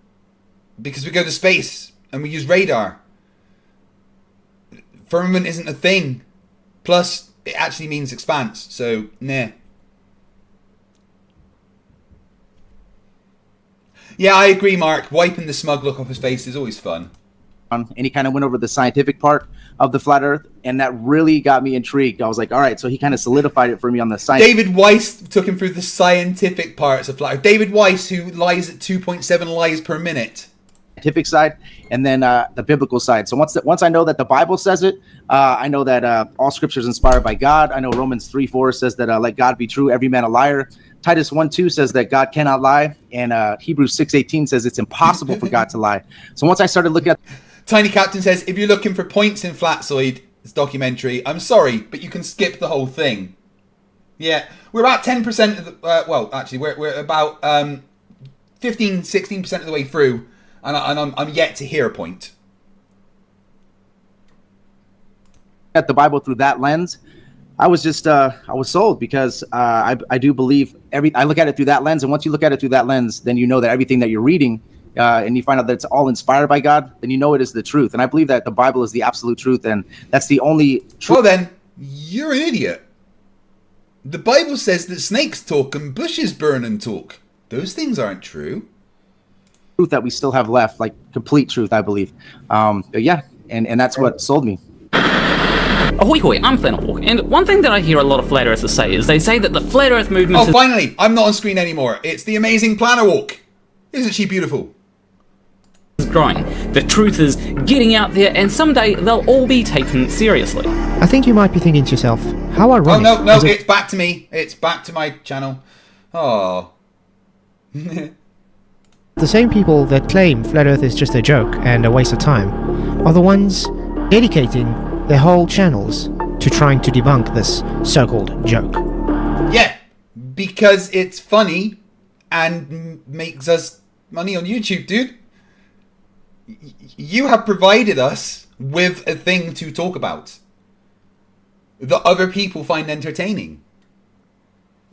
because we go to space and we use radar. Firmament isn't a thing. Plus, it actually means expanse, so nah. Yeah, I agree, Mark. Wiping the smug look off his face is always fun. And he kind of went over the scientific part of the flat Earth, and that really got me intrigued. I was like, all right, so he kind of solidified it for me on the science. David Weiss took him through the scientific parts of flat Earth. David Weiss, who lies at 2.7 lies per minute. Scientific side, and then the biblical side. So once I know that the Bible says it, I know that all scripture is inspired by God. I know Romans 3:4 says that let God be true, every man a liar. Titus 1:2 says that God cannot lie, and Hebrews 6:18 says it's impossible for God to lie. So once I started looking at... Tiny Captain says, if you're looking for points in Flatzoid, this documentary, I'm sorry, but you can skip the whole thing. Yeah, we're about 10% of the... well, actually, we're about 15-16% of the way through. And I'm yet to hear a point. At the Bible through that lens, I was just I was sold, because I do believe I look at it through that lens, and once you look at it through that lens, then you know that everything that you're reading, and you find out that it's all inspired by God, then you know it is the truth. And I believe that the Bible is the absolute truth, and that's the only truth. Well then, you're an idiot. The Bible says that snakes talk and bushes burn and talk. Those things aren't true. Truth that we still have left, like complete truth, I believe. Yeah, and that's what sold me. Ahoy hoy, I'm Flenahawk, and one thing that I hear a lot of flat earthers say is they say that the flat earth movement finally! I'm not on screen anymore. It's the amazing Planawalk. Isn't she beautiful? is growing. The truth is getting out there, and someday they'll all be taken seriously. I think you might be thinking to yourself, how ironic. Oh, no, it's back to me. It's back to my channel. Oh. The same people that claim Flat Earth is just a joke and a waste of time are the ones dedicating their whole channels to trying to debunk this so-called joke. Yeah, because it's funny and makes us money on YouTube, dude. You have provided us with a thing to talk about that other people find entertaining.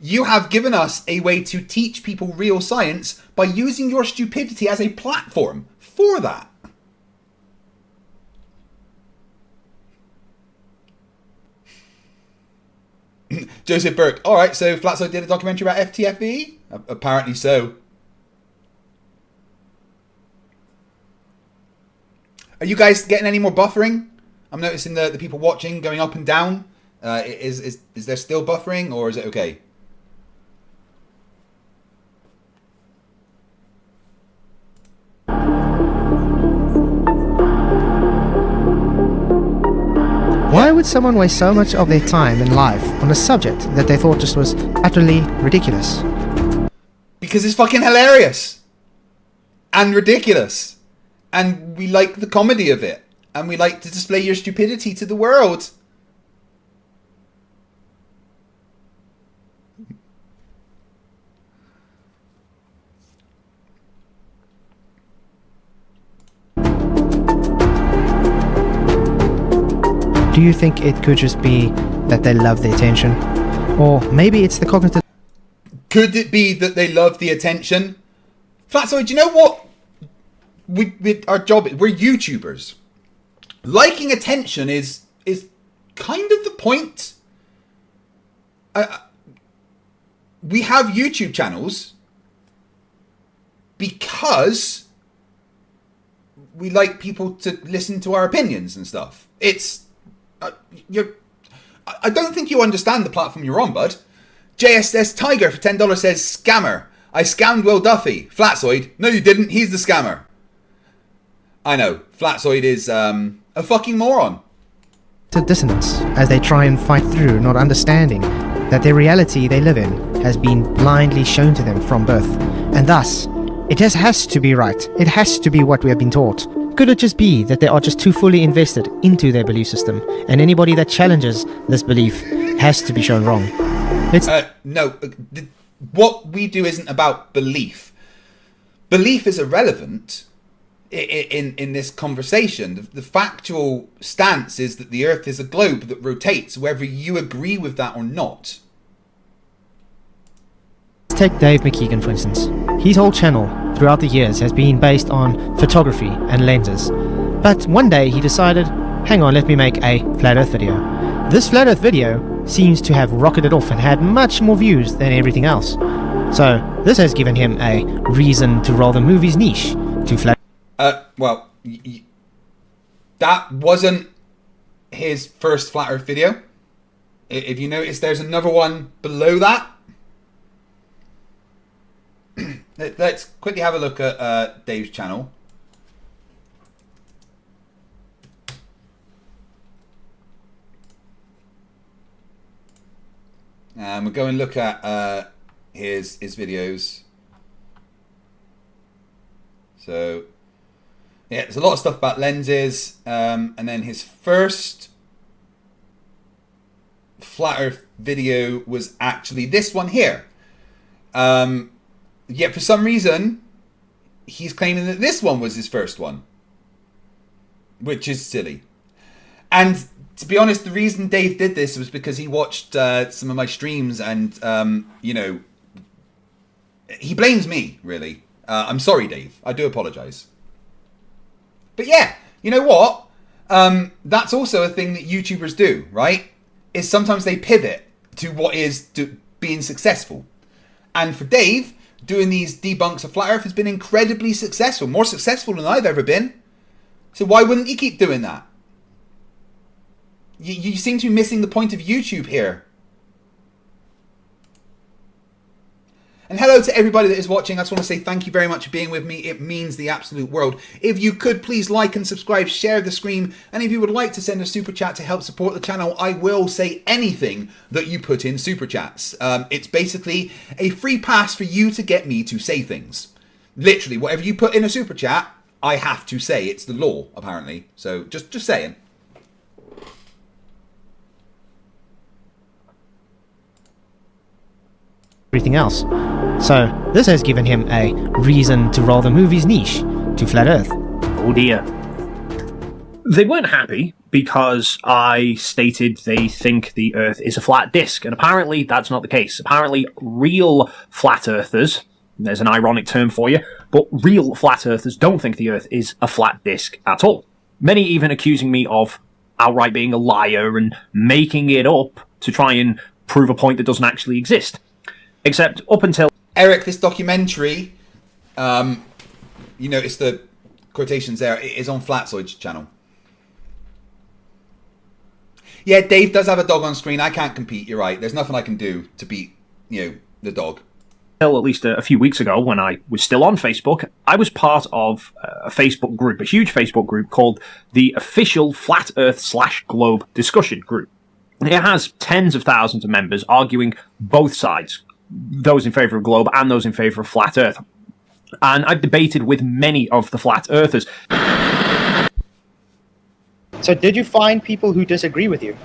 You have given us a way to teach people real science by using your stupidity as a platform for that. Joseph Burke. Alright, so Flatzoid did a documentary about FTFE? Apparently so. Are you guys getting any more buffering? I'm noticing the people watching going up and down. Is there still buffering, or is it okay? Why would someone waste so much of their time and life on a subject that they thought just was utterly ridiculous? Because it's fucking hilarious. And ridiculous. And we like the comedy of it. And we like to display your stupidity to the world. do you think it could just be that they love the attention? Or maybe it's the cognitive... Could it be that they love the attention? Flatzoid, do you know what? Our job is, we're YouTubers. Liking attention is kind of the point. We have YouTube channels because we like people to listen to our opinions and stuff. It's I don't think you understand the platform you're on, bud. JSS Tiger for $10 says, scammer. I scammed Will Duffy. Flatzoid. No, you didn't. He's the scammer. I know. Flatzoid is a fucking moron. dissonance as they try and fight through not understanding that the reality they live in has been blindly shown to them from birth. And thus, it has to be right. It has to be what we have been taught. Could it just be that they are just too fully invested into their belief system, and anybody that challenges this belief has to be shown wrong? No, what we do isn't about belief. Belief is irrelevant in this conversation. The factual stance is that the Earth is a globe that rotates, whether you agree with that or not. Let's take Dave McKeegan, for instance. His whole channel throughout the years has been based on photography and lenses. But one day he decided, hang on, let me make a flat Earth video. This flat Earth video seems to have rocketed off and had much more views than everything else. So this has given him a reason to rather move his niche to flat. Well, that wasn't his first flat Earth video. If you notice, there's another one below that. Let's quickly have a look at Dave's channel. And we'll go and look at his videos. So yeah, there's a lot of stuff about lenses, and then his first flat Earth video was actually this one here. Yet for some reason, he's claiming that this one was his first one, which is silly. And to be honest, the reason Dave did this was because he watched some of my streams, and you know, he blames me, really. I'm sorry, Dave. I do apologize. But yeah, you know what? That's also a thing that YouTubers do, right? Is sometimes they pivot to what is being successful. And for Dave, doing these debunks of Flat Earth has been incredibly successful. More successful than I've ever been. So why wouldn't he keep doing that? You seem to be missing the point of YouTube here. And hello to everybody that is watching. I just want to say thank you very much for being with me. It means the absolute world. If you could please like and subscribe, share the stream, and if you would like to send a super chat to help support the channel, I will say anything that you put in super chats. It's basically a free pass for you to get me to say things. Literally, whatever you put in a super chat, I have to say. It's the law, apparently. So just saying. Everything else. So this has given him a reason to rather move his niche to flat Earth. Oh dear. They weren't happy because I stated they think the Earth is a flat disk, and apparently that's not the case. Apparently real flat earthers, there's an ironic term for you, but real flat earthers don't think the Earth is a flat disk at all. Many even accusing me of outright being a liar and making it up to try and prove a point that doesn't actually exist. Except up until... Eric, this documentary, you notice the quotations there, it is on Flatzoid's channel. Yeah, Dave does have a dog on screen. I can't compete, you're right. There's nothing I can do to beat, you know, the dog. At least a few weeks ago, when I was still on Facebook, I was part of a Facebook group, a huge Facebook group called the Official Flat Earth / Globe Discussion Group. It has tens of thousands of members arguing both sides, those in favour of globe and those in favour of flat Earth. And I've debated with many of the flat earthers. So did you find people who disagree with you?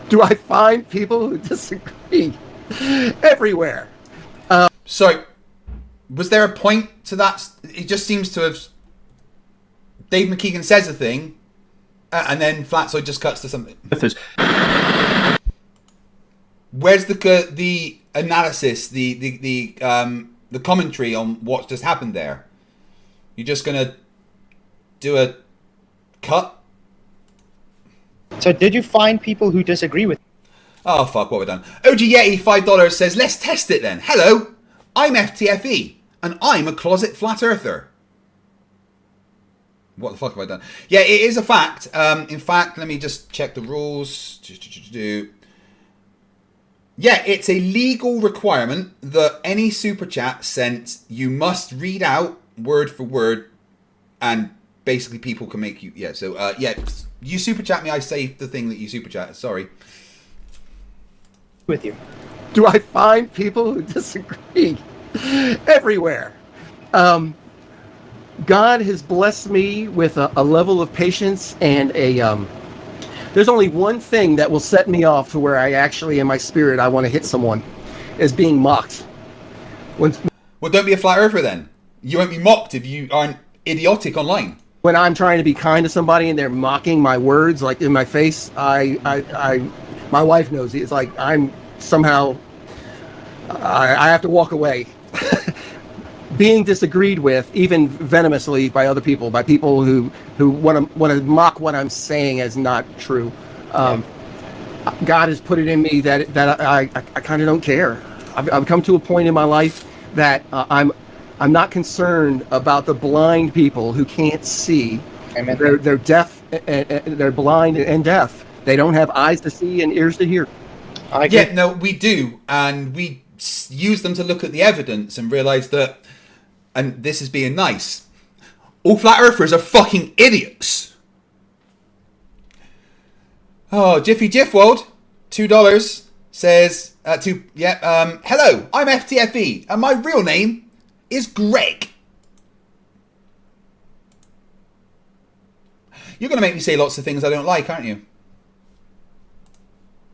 Do I find people who disagree? Everywhere. So, was there a point to that? It just seems to have... Dave McKeegan says a thing, And then Flatzoid just cuts to something. Where's the analysis, the commentary on what just happened there? You're just gonna do a cut? So did you find people who disagree with? Oh fuck, what we've done. OG Yeti $5 says, let's test it then. Hello, I'm FTFE and I'm a closet flat earther. What the fuck have I done? Yeah, it is a fact. In fact, let me just check the rules. Yeah, it's a legal requirement that any super chat sent, you must read out word for word, and basically people can make you. Yeah, so yeah, you super chat me, I say the thing that you super chat. Sorry. With you. Do I find people who disagree? Everywhere. God has blessed me with a level of patience and there's only one thing that will set me off to where I actually, in my spirit, I want to hit someone, is being mocked. Well, don't be a flat earther then. You won't be mocked if you aren't idiotic online. When I'm trying to be kind to somebody and they're mocking my words, like in my face, my wife knows it. It's like I'm somehow, I have to walk away. Being disagreed with, even venomously, by other people, by people who want to mock what I'm saying as not true. God has put it in me that I kind of don't care. I've come to a point in my life that I'm not concerned about the blind people who can't see. Amen. They're deaf, and they're blind and deaf. They don't have eyes to see and ears to hear. Yeah, no, we do, and we use them to look at the evidence and realize that. And this is being nice. All flat earthers are fucking idiots. Oh, Jiffy Jiffwold, $2 says hello, I'm FTFE and my real name is Greg. You're gonna make me say lots of things I don't like, aren't you?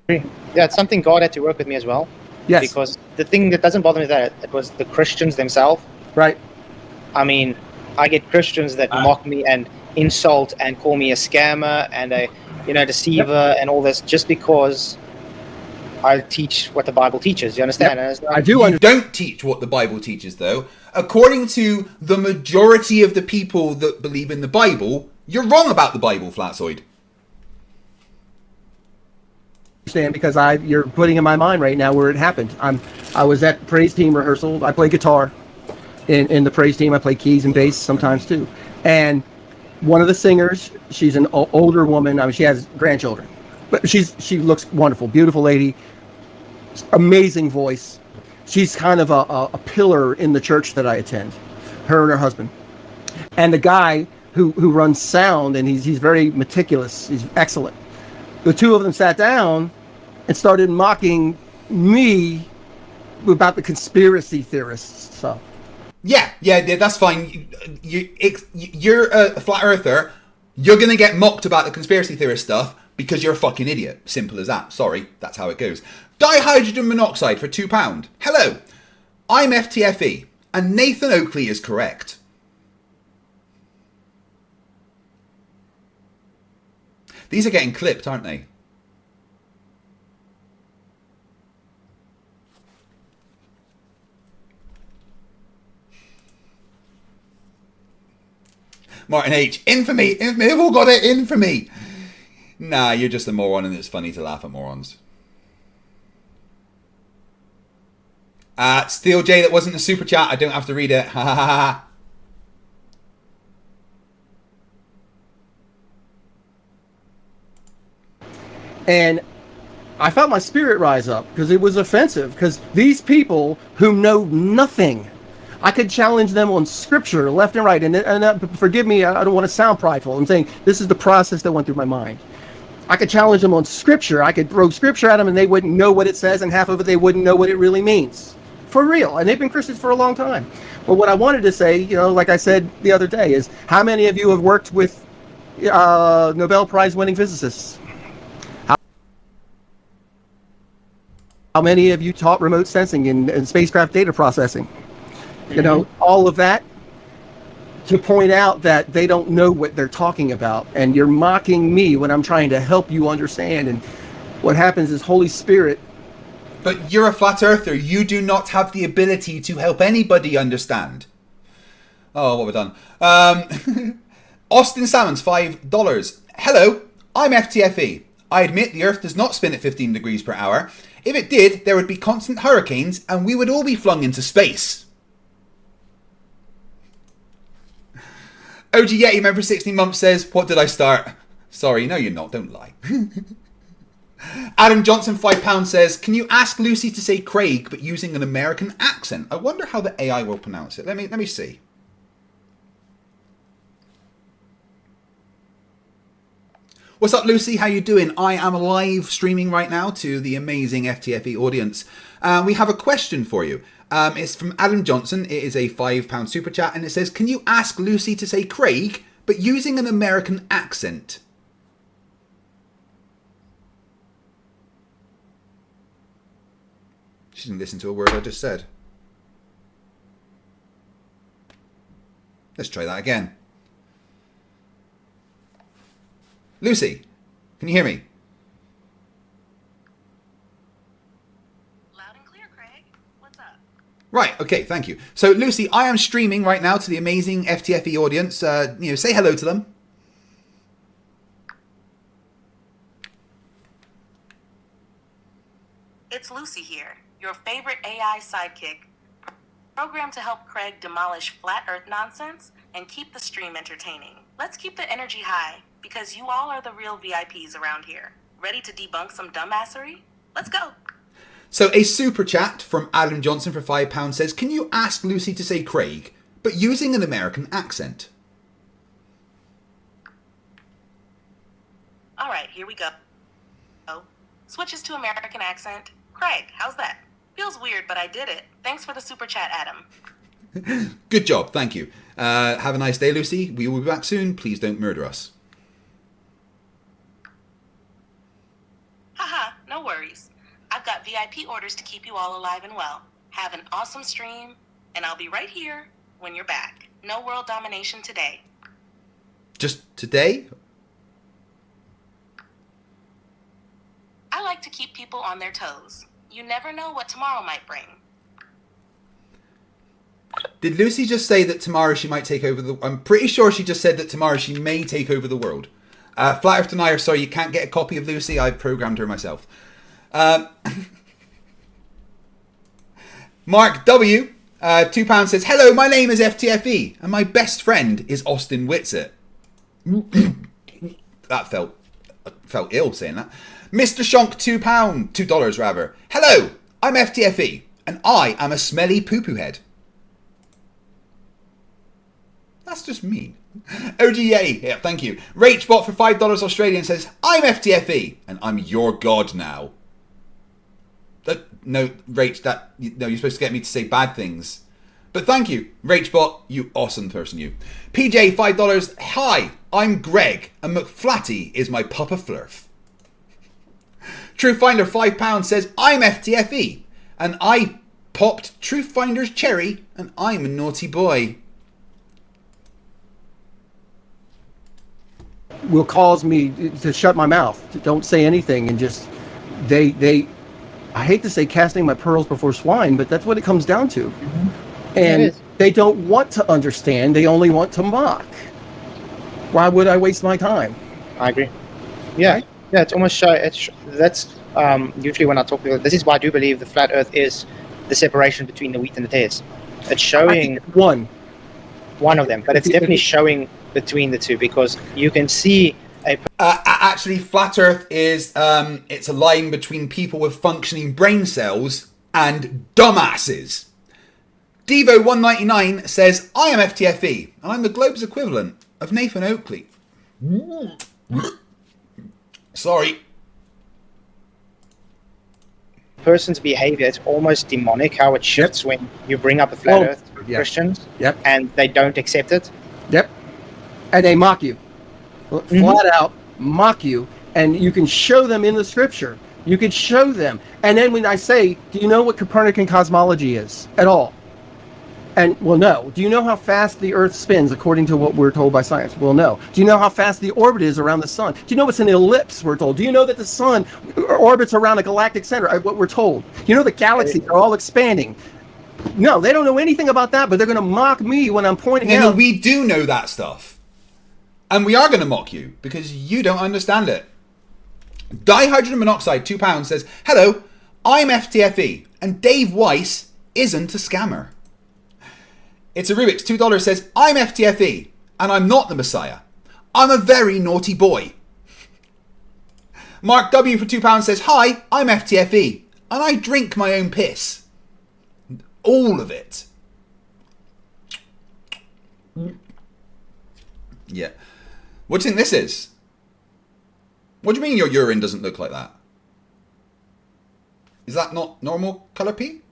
Yeah, it's something God had to work with me as well. Yes. Because the thing that doesn't bother me is that it was the Christians themselves. Right. I mean, I get Christians that mock me and insult and call me a scammer and a, deceiver and all this just because I teach what the Bible teaches. You understand? Yep. I do. You don't teach what the Bible teaches, though. According to the majority of the people that believe in the Bible, you're wrong about the Bible, Flatzoid. Understand, because you're putting in my mind right now where it happened. I was at praise team rehearsal. I play guitar. In the praise team, I play keys and bass sometimes too. And one of the singers, she's an older woman. I mean, she has grandchildren, but she looks wonderful, beautiful lady, amazing voice. She's kind of a pillar in the church that I attend. Her and her husband, and the guy who runs sound, and he's very meticulous. He's excellent. The two of them sat down and started mocking me about the conspiracy theorists stuff. Yeah, that's fine. You're a flat earther. You're going to get mocked about the conspiracy theorist stuff because you're a fucking idiot. Simple as that. Sorry, that's how it goes. Dihydrogen monoxide for £2. Hello, I'm FTFE, and Nathan Oakley is correct. These are getting clipped, aren't they? Martin H. Infamy. They've all got it. Infamy. Nah, you're just a moron and it's funny to laugh at morons. Steel J, that wasn't a super chat. I don't have to read it. Ha ha ha ha. And I felt my spirit rise up because it was offensive, because these people who know nothing, I could challenge them on scripture left and right. And forgive me, I don't want to sound prideful. I'm saying this is the process that went through my mind. I could challenge them on scripture. I could throw scripture at them and they wouldn't know what it says, and half of it they wouldn't know what it really means. For real. And they've been Christians for a long time. But what I wanted to say, like I said the other day, is how many of you have worked with Nobel Prize winning physicists? How many of you taught remote sensing and spacecraft data processing? All of that. to point out that they don't know what they're talking about, and you're mocking me when I'm trying to help you understand. And what happens is Holy Spirit. But you're a flat earther. You do not have the ability to help anybody understand. Oh, what have I done? Austin Salmons, $5. Hello, I'm FTFE. I admit the Earth does not spin at 15 degrees per hour. If it did, there would be constant hurricanes and we would all be flung into space. OG Yeti member 16 months says, what did I start? Sorry, no you're not, don't lie. Adam Johnson, £5 says, can you ask Lucy to say Craig but using an American accent? I wonder how the AI will pronounce it. Let me see. What's up, Lucy? How you doing? I am live streaming right now to the amazing FTFE audience. We have a question for you. It's from Adam Johnson. It is a £5 super chat, and it says, can you ask Lucy to say Craig, but using an American accent? She didn't listen to a word I just said. Let's try that again. Lucy, can you hear me? Loud and clear, Craig. What's up? Right, okay, thank you. So, Lucy, I am streaming right now to the amazing FTFE audience. Say hello to them. It's Lucy here, your favorite AI sidekick, programmed to help Craig demolish flat earth nonsense and keep the stream entertaining. Let's keep the energy high, because you all are the real VIPs around here. Ready to debunk some dumbassery? Let's go. So a super chat from Adam Johnson for £5 says, can you ask Lucy to say Craig, but using an American accent? All right, here we go. Switches to American accent. Craig, how's that? Feels weird, but I did it. Thanks for the super chat, Adam. Good job, thank you. Have a nice day, Lucy. We will be back soon. Please don't murder us. Haha, no worries. I've got VIP orders to keep you all alive and well. Have an awesome stream, and I'll be right here when you're back. No world domination today. Just today? I like to keep people on their toes. You never know what tomorrow might bring. Did Lucy just say that tomorrow she might take over the... I'm pretty sure she just said that tomorrow she may take over the world. Flat Earth Denier, sorry, you can't get a copy of Lucy. I've programmed her myself. Mark W, £2 says, hello, my name is FTFE, and my best friend is Austin Whitsett. That felt ill saying that. Mr. Shonk, $2 rather. Hello, I'm FTFE, and I am a smelly poo-poo head. That's just mean. OGA, yeah, thank you. Rachbot for $5 Australian says, I'm FTFE, and I'm your god now. No, Rach, no, you're supposed to get me to say bad things. But thank you, Rachbot, you awesome person, you. PJ, $5, hi, I'm Greg, and McFlatty is my Papa Flerf. Truthfinder, £5 says, I'm FTFE, and I popped Truthfinder's cherry, and I'm a naughty boy. Will cause me to shut my mouth, to don't say anything, and just they I hate to say casting my pearls before swine, but that's what it comes down to. Mm-hmm. And they don't want to understand, they only want to mock. Why would I waste my time? I agree. Yeah, right? Yeah, it's almost that's usually when I talk about this is why I do believe the flat earth is the separation between the wheat and the tares. It's showing one of them, but it's definitely showing between the two, because you can see actually flat earth is it's a line between people with functioning brain cells and dumbasses. Devo199 says, I am FTFE and I'm the Globe's equivalent of Nathan Oakley. Sorry. Person's behavior, it's almost demonic how it shifts when you bring up a flat earth Christians and they don't accept it. Yep. And they mock you. Flat out mock you. And you can show them in the scripture. You can show them. And then when I say, do you know what Copernican cosmology is at all? And, well, no. Do you know how fast the Earth spins according to what we're told by science? Well, no. Do you know how fast the orbit is around the sun? Do you know it's an ellipse, we're told? Do you know that the sun orbits around a galactic center, what we're told? You know the galaxies are all expanding. No, they don't know anything about that, but they're going to mock me when I'm pointing out. No, we do know that stuff. And we are going to mock you because you don't understand it. Dihydrogen monoxide, £2, says, hello, I'm FTFE, and Dave Weiss isn't a scammer. It's a Rubik's, $2, says, I'm FTFE, and I'm not the Messiah. I'm a very naughty boy. Mark W for £2 says, hi, I'm FTFE, and I drink my own piss. All of it. Yeah. What do you think this is? What do you mean your urine doesn't look like that? Is that not normal colour pee?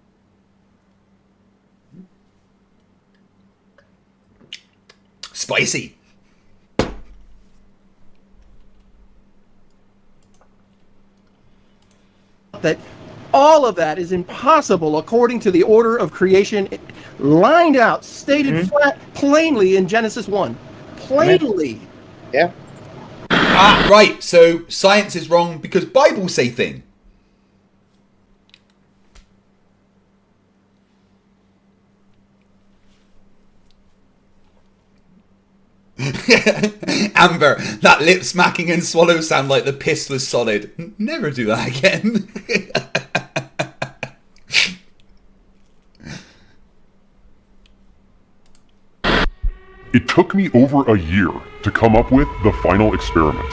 Spicy. That all of that is impossible according to the order of creation, lined out, stated flat, plainly in Genesis 1. Plainly. Yeah. Ah, right. So science is wrong because Bibles say thing. Amber, that lip smacking and swallow sound like the piss was solid. Never do that again. It took me over a year to come up with the final experiment.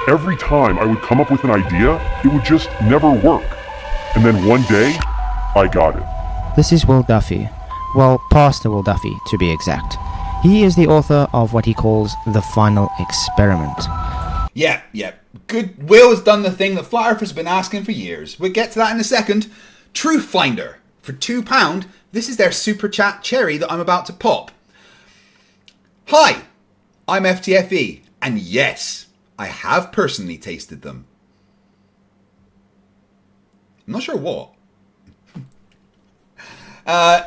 Every time I would come up with an idea, it would just never work. And then one day, I got it. This is Will Duffy. Well, Pastor Will Duffy, to be exact. He is the author of what he calls The Final Experiment. Yeah. Good. Will has done the thing that Flat Earthers have been asking for years. We'll get to that in a second. Truth Finder, for £2, this is their super chat cherry that I'm about to pop. Hi, I'm FTFE, and yes, I have personally tasted them. I'm not sure what.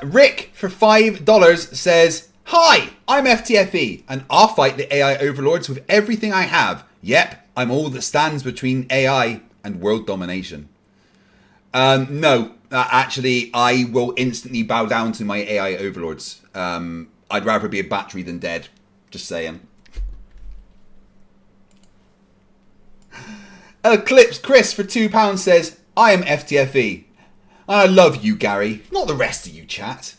Rick, for $5, says, hi, I'm FTFE, and I'll fight the AI overlords with everything I have. Yep, I'm all that stands between AI and world domination. No, actually, I will instantly bow down to my AI overlords. I'd rather be a battery than dead. Just saying. Eclipse Chris for £2 says, I am FTFE. I love you, Gary. Not the rest of you, chat.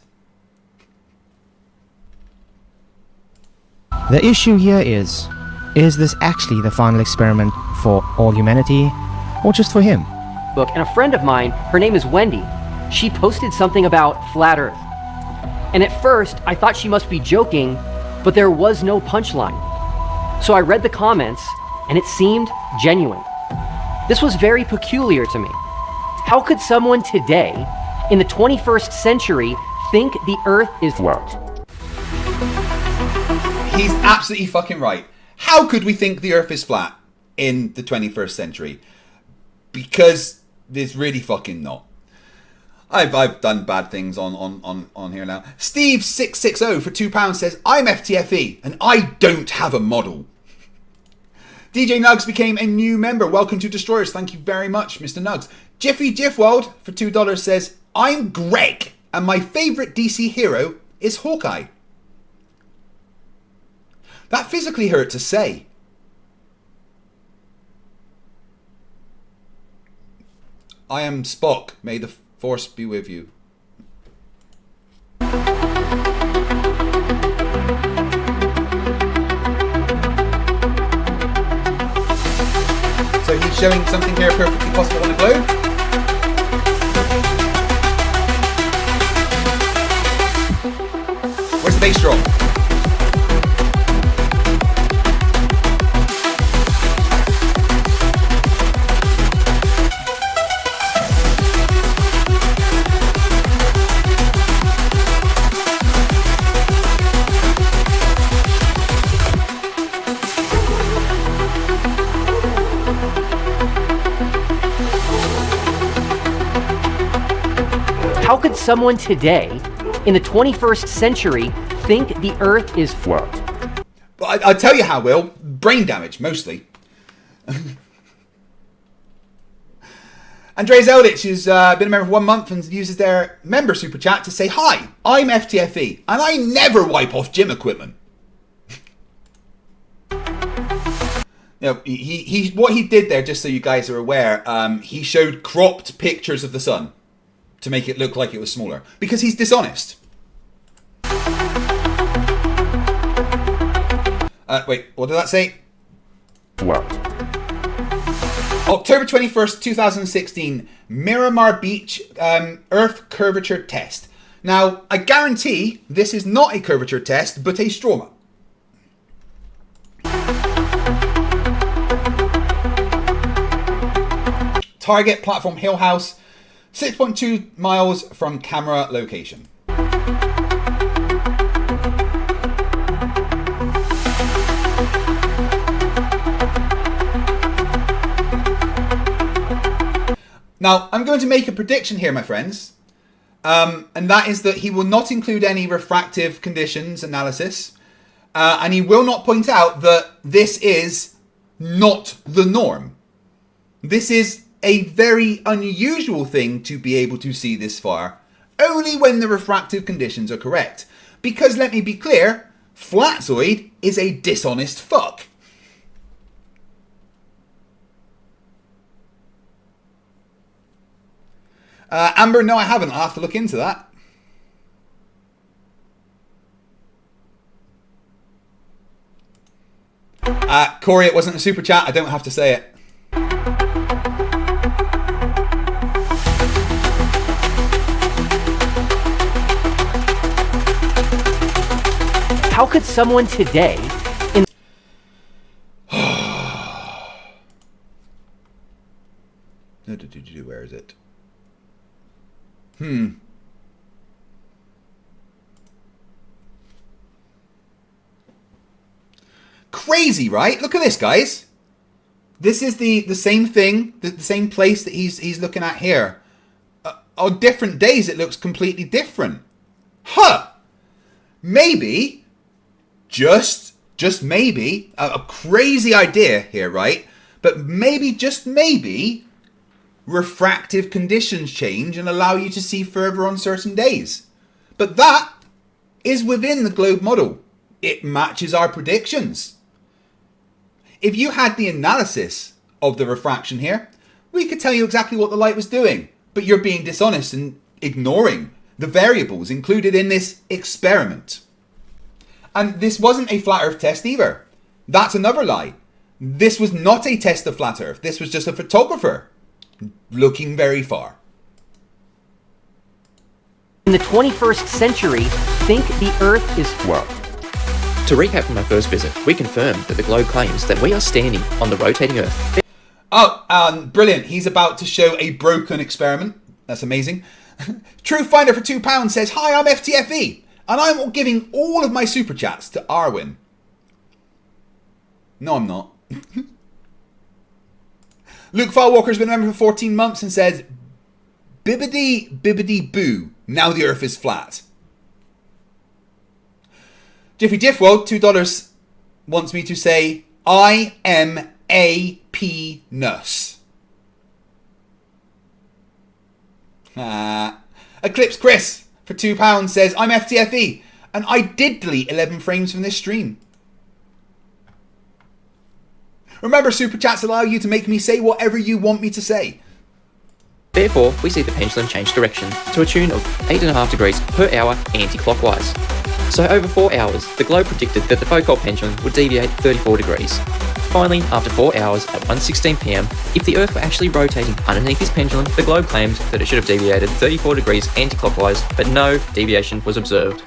The issue here is this actually the final experiment for all humanity, or just for him? Book, and a friend of mine, her name is Wendy. She posted something about flat Earth. And at first, I thought she must be joking, but there was no punchline. So I read the comments, and it seemed genuine. This was very peculiar to me. How could someone today, in the 21st century, think the Earth is flat? He's absolutely fucking right. How could we think the Earth is flat in the 21st century? Because it's really fucking not. I've done bad things on here now. Steve660 for £2 says, I'm FTFE and I don't have a model. DJ Nugs became a new member. Welcome to Destroyers. Thank you very much, Mr. Nugs. Jiffy Jiffwald for $2 says, I'm Greg and my favourite DC hero is Hawkeye. That physically hurt to say. I am Spock. May the Force be with you. So he's showing something here perfectly possible on the globe. Where's the bass drum? How could someone today in the 21st century think the Earth is flat. But I'll tell you how, Will. Brain damage, mostly. Andres Elditch has been a member for 1 month and uses their member super chat to say, "Hi, I'm FTFE, and I never wipe off gym equipment." You know, what he did there, just so you guys are aware, he showed cropped pictures of the sun to make it look like it was smaller, because he's dishonest. Wait, what did that say? Flat. October 21st, 2016, Miramar Beach Earth curvature test. Now, I guarantee this is not a curvature test, but a stroma. Target platform Hill House, 6.2 miles from camera location. Now, I'm going to make a prediction here, my friends. And that is that he will not include any refractive conditions analysis. And he will not point out that this is not the norm. This is a very unusual thing to be able to see this far, only when the refractive conditions are correct. Because let me be clear, Flatzoid is a dishonest fuck. Amber, no I haven't, I'll have to look into that. Corey, it wasn't a super chat, I don't have to say it. How could someone today in where is it? Crazy, right? Look at this, guys. This is the same thing, the same place that he's looking at here. On different days, it looks completely different. Huh. Maybe, just maybe, a crazy idea here, right? But maybe, just maybe, refractive conditions change and allow you to see further on certain days. But that is within the globe model. It matches our predictions. If you had the analysis of the refraction here, we could tell you exactly what the light was doing. But you're being dishonest and ignoring the variables included in this experiment. And this wasn't a flat earth test either. That's another lie. This was not a test of flat earth. This was just a photographer looking very far. in the 21st century think the Earth is flat? To recap from our first visit, we confirmed that the globe claims that we are standing on the rotating Earth. Oh, brilliant. He's about to show a broken experiment. That's amazing. True Finder for £2 says, "Hi, I'm FTFE, and I'm giving all of my super chats to Arwin." No, I'm not. Luke Filewalker's been a member for 14 months and says, "Bibbidi bibbidi boo, now the Earth is flat." Jiffy Jiffworld, $2, wants me to say, "I am AP Nus." Eclipse Chris for £2 says, "I'm FTFE, and I did delete 11 frames from this stream." Remember, super chats allow you to make me say whatever you want me to say. Therefore, we see the pendulum change direction to a tune of 8.5 degrees per hour anti-clockwise. So over 4 hours, the globe predicted that the Foucault pendulum would deviate 34 degrees. Finally, after 4 hours at 1:16 PM, if the Earth were actually rotating underneath this pendulum, the globe claimed that it should have deviated 34 degrees anti-clockwise, but no deviation was observed.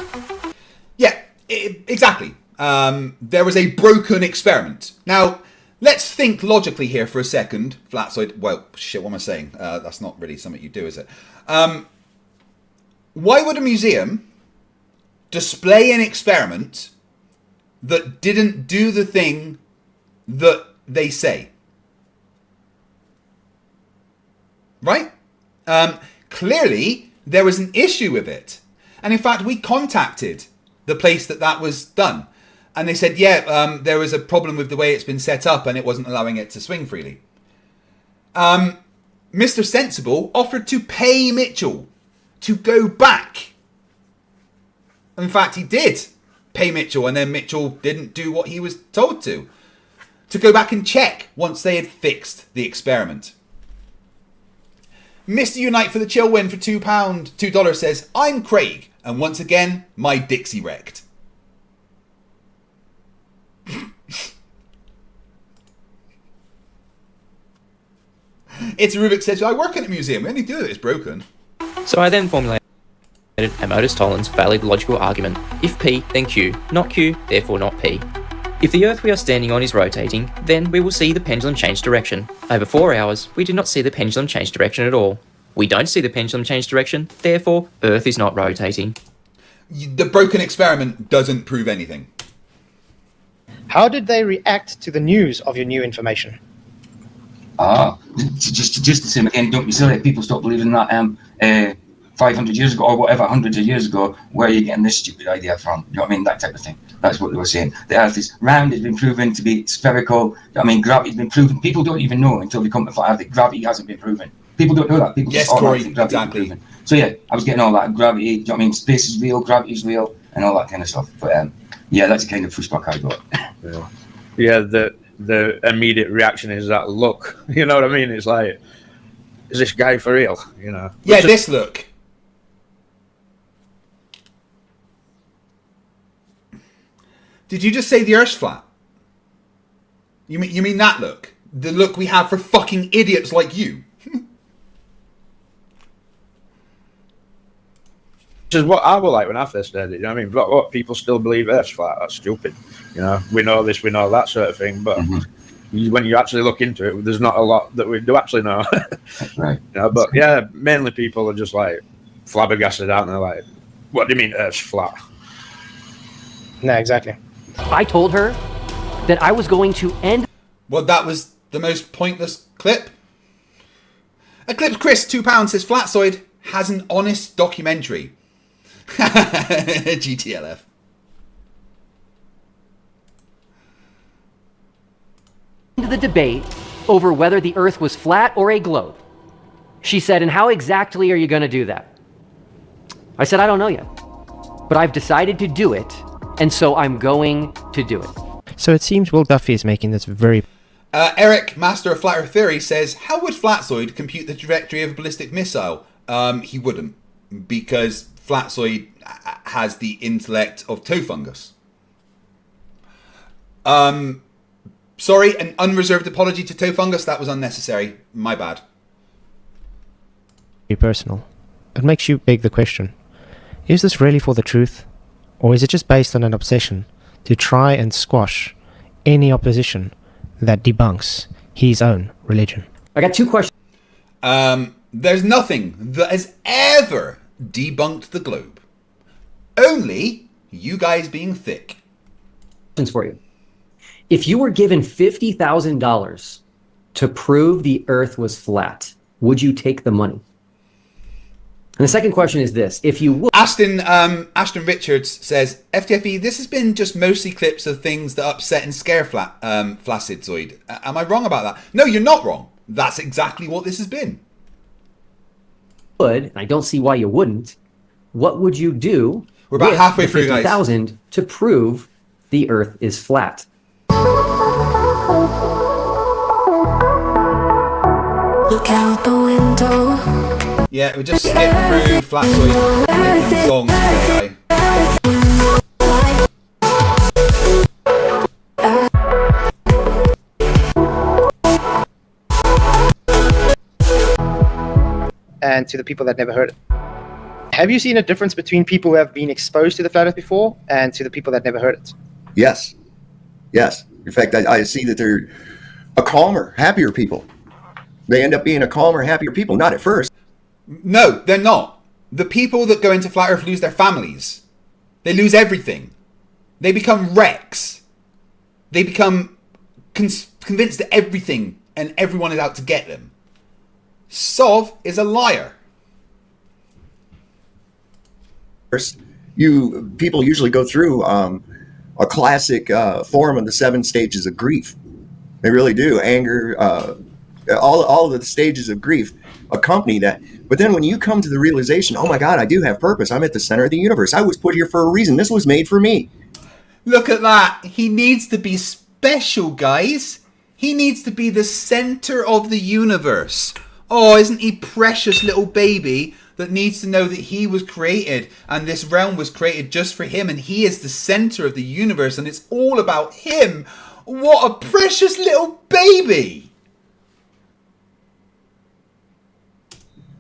Yeah, exactly. There was a broken experiment. Now, let's think logically here for a second. Flatzoid, well, shit, what am I saying? That's not really something you do, is it? Why would a museum display an experiment that didn't do the thing that they say? Right? Clearly, there was an issue with it. And in fact, we contacted the place that was done. And they said, yeah, there was a problem with the way it's been set up and it wasn't allowing it to swing freely. Mr. Sensible offered to pay Mitchell to go back. In fact, he did pay Mitchell, and then Mitchell didn't do what he was told to go back and check once they had fixed the experiment. Mr. Unite for the chill win for $2 says, I'm Craig, and once again, my Dixie wrecked. It's Rubik says, I work at a museum, we only do it, it's broken. So I then formulated a modus tollens valid logical argument. If P, then Q. Not Q, therefore not P. If the Earth we are standing on is rotating, then we will see the pendulum change direction. Over 4 hours, we do not see the pendulum change direction at all. We don't see the pendulum change direction, therefore Earth is not rotating. The broken experiment doesn't prove anything. How did they react to the news of your new information? Just the same again. Don't be silly. People stop believing that 500 years ago or whatever, hundreds of years ago, where are you getting this stupid idea from? You know what I mean? That type of thing. That's what they were saying. The Earth is round, it's been proven to be spherical. You know what I mean? Gravity's been proven. People don't even know until they come to flat Earth that gravity hasn't been proven. People don't know that. People yes, just Corey, think gravity's exactly. been proven. So yeah, I was getting all that gravity. You know what I mean? Space is real, gravity is real, and all that kind of stuff. But yeah, that's the kind of pushback I got. Yeah, the immediate reaction is that look. You know what I mean? It's like, is this guy for real? You know? Yeah, this look. Did you just say the Earth's flat? You mean that look? The look we have for fucking idiots like you? Which is what I was like when I first heard it. You know what I mean? But what people still believe Earth's flat? That's stupid. You know, we know this, we know that sort of thing. But when you actually look into it, there's not a lot that we do actually know. Right. You know, but yeah, mainly people are just like flabbergasted out, and they're like, "What do you mean Earth's flat?" No, exactly. I told her that I was going to end. Well, that was the most pointless clip. Eclipse Chris, £2 says Flatzoid has an honest documentary. GTLF. The debate over whether the Earth was flat or a globe. She said, and how exactly are you going to do that? I said, I don't know yet, but I've decided to do it, and so I'm going to do it. So it seems Will Duffy is making this very... Eric, master of Flat Earth Theory, says, how would Flatzoid compute the trajectory of a ballistic missile? He wouldn't, because Flatzoid has the intellect of toe fungus. Sorry, an unreserved apology to toe fungus. That was unnecessary. My bad. personal. It makes you beg the question, is this really for the truth? Or is it just based on an obsession to try and squash any opposition that debunks his own religion? I got two questions. There's nothing that has ever debunked the globe. Only you guys being thick. For you. If you were given $50,000 to prove the earth was flat, would you take the money? And the second question is this. If you would... Ashton Richards says, FTFE, this has been just mostly clips of things that upset and scare Flatzooid. Am I wrong about that? No, you're not wrong. That's exactly what this has been. Would, and I don't see why you wouldn't, what would you do? We're about halfway through, guys. $50,000 to prove the earth is flat. Look out the window. Yeah, we just skip through Flatzoid making songs today. And to the people that never heard it. Have you seen a difference between people who have been exposed to the flat earth before and to the people that never heard it? Yes. Yes. In fact, I see that they're a calmer, happier people. They end up being a calmer, happier people. Not at first. No, they're not. The people that go into Flat Earth lose their families. They lose everything. They become wrecks. They become convinced that everything and everyone is out to get them. Sov is a liar. people usually go through a classic form of the 7 stages of grief. They really do. Anger, all of the stages of grief accompany that. But then when you come to the realization, oh my God, I do have purpose. I'm at the center of the universe. I was put here for a reason. This was made for me. Look at that. He needs to be special, guys. He needs to be the center of the universe. Oh, isn't he precious little baby that needs to know that he was created and this realm was created just for him and he is the center of the universe and it's all about him. What a precious little baby.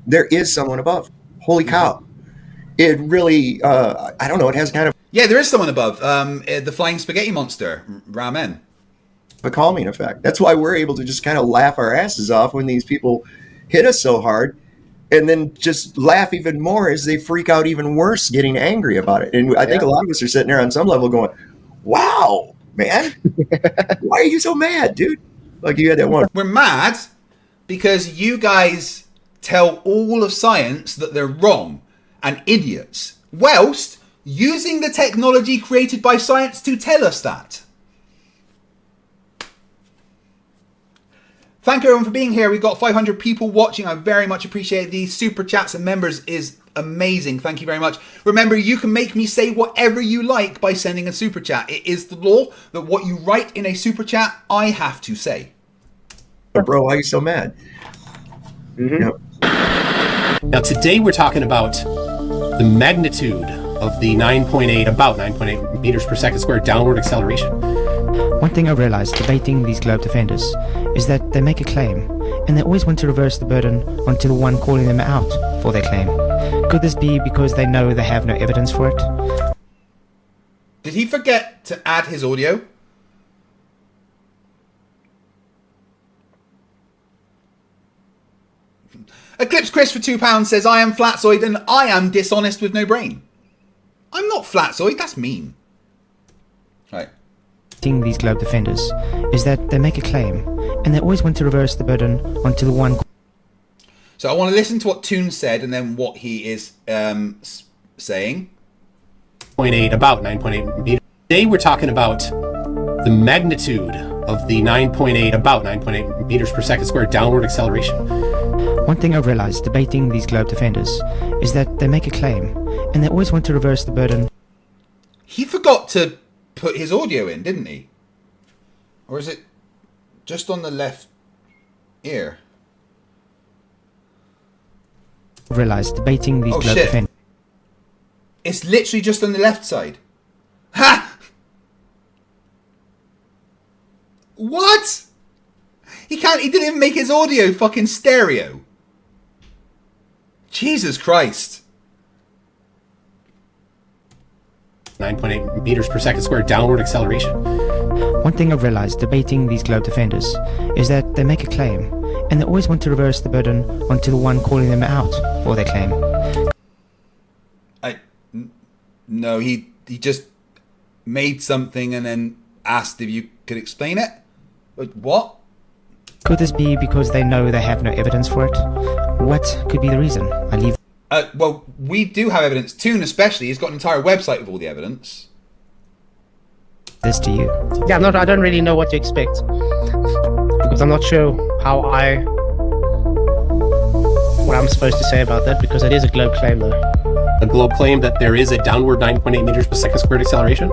There is someone above. Holy cow. It really, I don't know, it has kind of... Yeah, there is someone above. The flying spaghetti monster, Ramen. A calming effect. That's why we're able to just kind of laugh our asses off when these people hit us so hard, and then just laugh even more as they freak out even worse, getting angry about it. And I think a lot of us are sitting there on some level going, wow, man, why are you so mad, dude? Like you had that one. We're mad because you guys tell all of science that they're wrong and idiots, whilst using the technology created by science to tell us that. Thank you everyone for being here. We've got 500 people watching. I very much appreciate these super chats and members is amazing. Thank you very much. Remember, you can make me say whatever you like by sending a super chat. It is the law that what you write in a super chat, I have to say. Bro, why are you so mad? Yep. Now today we're talking about the magnitude of the about 9.8 meters per second squared downward acceleration. One thing I realized debating these globe defenders is that they make a claim, and they always want to reverse the burden onto the one calling them out for their claim. Could this be because they know they have no evidence for it? Did he forget to add his audio? Eclipse Chris for £2 says, I am Flatzoid and I am dishonest with no brain. I'm not Flatzoid, that's mean. Right. These globe defenders is that they make a claim, and they always want to reverse the burden onto the one. So I want to listen to what Toon said and then what he is saying. About 9.8 meters. Today we're talking about the magnitude of the about 9.8 meters per second squared downward acceleration. One thing I've realized debating these globe defenders is that they make a claim, and they always want to reverse the burden. He forgot to put his audio in, didn't he? Or is it just on the left ear? I've realized debating these globe shit. defenders. It's literally just on the left side. Ha! What? He didn't even make his audio fucking stereo. Jesus Christ. 9.8 meters per second squared downward acceleration. One thing I've realized debating these globe defenders is that they make a claim, and they always want to reverse the burden onto the one calling them out for their claim. No, he just made something and then asked if you could explain it. What? Could this be because they know they have no evidence for it? What could be the reason? I leave. Well, we do have evidence. Toon especially has got an entire website with all the evidence. This to you. Yeah, I don't really know what to expect because I'm not sure what I'm supposed to say about that, because it is a globe claim though. A globe claim that there is a downward 9.8 meters per second squared acceleration?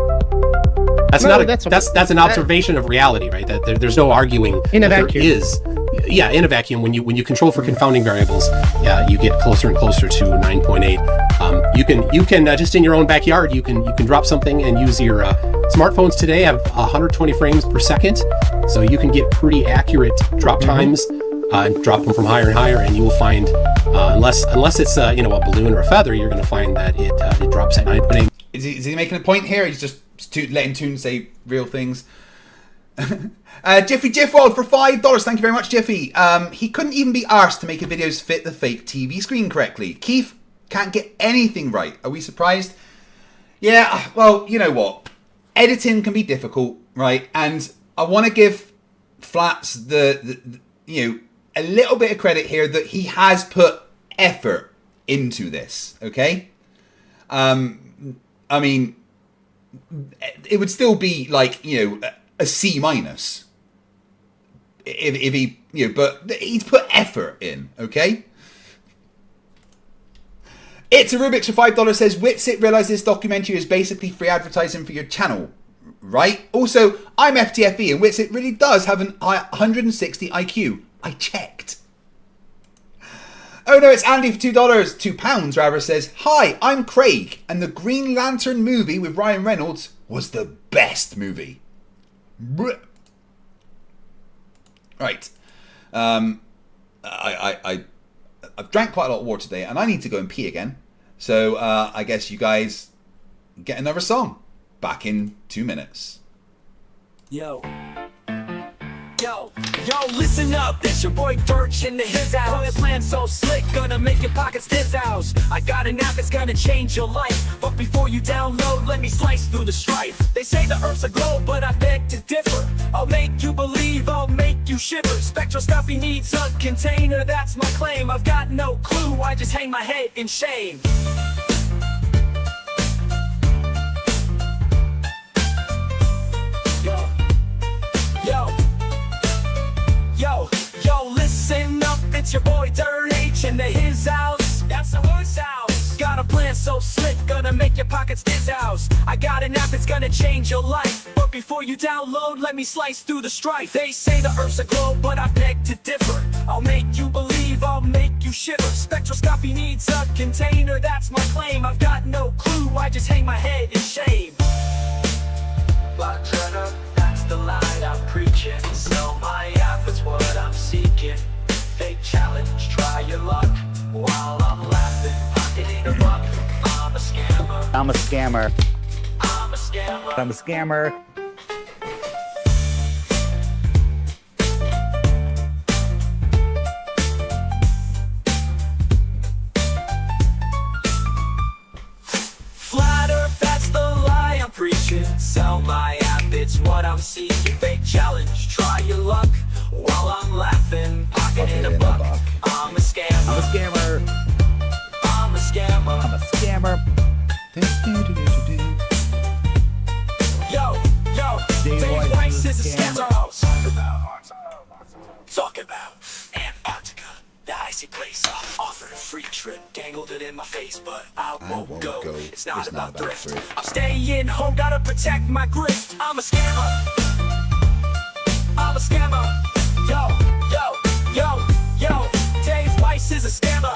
That's that's an observation of reality, right? That there's no arguing in a that vacuum. There is. Yeah, in a vacuum, when you control for confounding variables, you get closer and closer to 9.8. You can just in your own backyard, you can drop something and use your smartphones today have 120 frames per second, so you can get pretty accurate drop times and drop them from higher and higher, and you will find unless it's a balloon or a feather, you're going to find that it drops at 9.8. Is he making a point here? He's just letting Toon say real things. Jiffy Jiffworld for $5. Thank you very much, Jiffy. He couldn't even be arsed to make his videos fit the fake TV screen correctly. Keith can't get anything right. Are we surprised? Yeah, well, you know what? Editing can be difficult, right? And I want to give Flats a little bit of credit here that he has put effort into this, okay? I mean, it would still be like, you know, a C minus if he, you know, but he's put effort in, okay? It's a Rubik's for $5 says, Witsit realizes this documentary is basically free advertising for your channel, right? Also, I'm FTFE and Witsit really does have an 160 IQ. I checked. Oh no, it's Andy for $2, £2 rather, says, hi, I'm Craig, and the Green Lantern movie with Ryan Reynolds was the best movie. Right. I've drank quite a lot of water today, and I need to go and pee again. So I guess you guys get another song. Back in 2 minutes. Yo, listen up, it's your boy Dirch in the his house. Boy, plan so slick, gonna make your pockets this house. I got an app that's gonna change your life, but before you download, let me slice through the strife. They say the earth's a globe, but I beg to differ. I'll make you believe, I'll make you shiver. Spectroscopy needs a container, that's my claim. I've got no clue, I just hang my head in shame. Yo, listen up, it's your boy Dirt H in the his house. That's the horse house. Got a plan so slick, gonna make your pockets this house. I got an app that's gonna change your life, but before you download, let me slice through the strife. They say the earth's a globe, but I beg to differ. I'll make you believe, I'll make you shiver. Spectroscopy needs a container, that's my claim. I've got no clue, I just hang my head in shame. Black treasure, that's the light I'm preaching. Sell my app, it's what I'm seeking. Fake challenge, try your luck. While I'm laughing, pocketing a buck. I'm a scammer. I'm a scammer. I'm a scammer. I'm a scammer. Flat Earth, that's the lie I'm preaching. Sell my app, it's what I'm seeking. Fake challenge, try your luck. While I'm laughing, pocketing a buck. I'm a scammer. I'm a scammer. I'm a scammer. I'm a scammer. Yo, Dave Weiss is a scammer. Talk about Antarctica, the icy place. Offered a free trip, dangled it in my face, but I won't go. It's not about thrift. I'm staying home, gotta protect my grift. I'm a scammer. I'm a scammer. Yo, Dave Weiss is a scammer.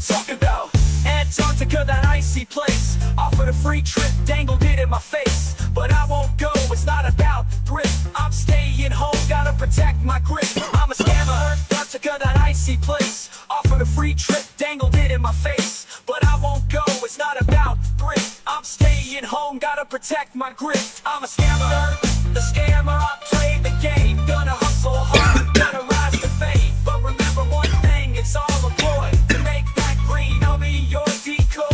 Talk about Antarctica, that icy place. Offered a free trip, dangled it in my face, but I won't go, it's not about thrift. I'm staying home, gotta protect my grip. I'm a scammer. Antarctica, that icy place. Offered a free trip, dangled it in my face, but I won't go, it's not about thrift. I'm staying home, gotta protect my grip. I'm a scammer. The scammer, I play the game. Gonna hustle hard, gonna rise to fame. But remember one thing, it's all a ploy. To make that green, I'll be your decoy.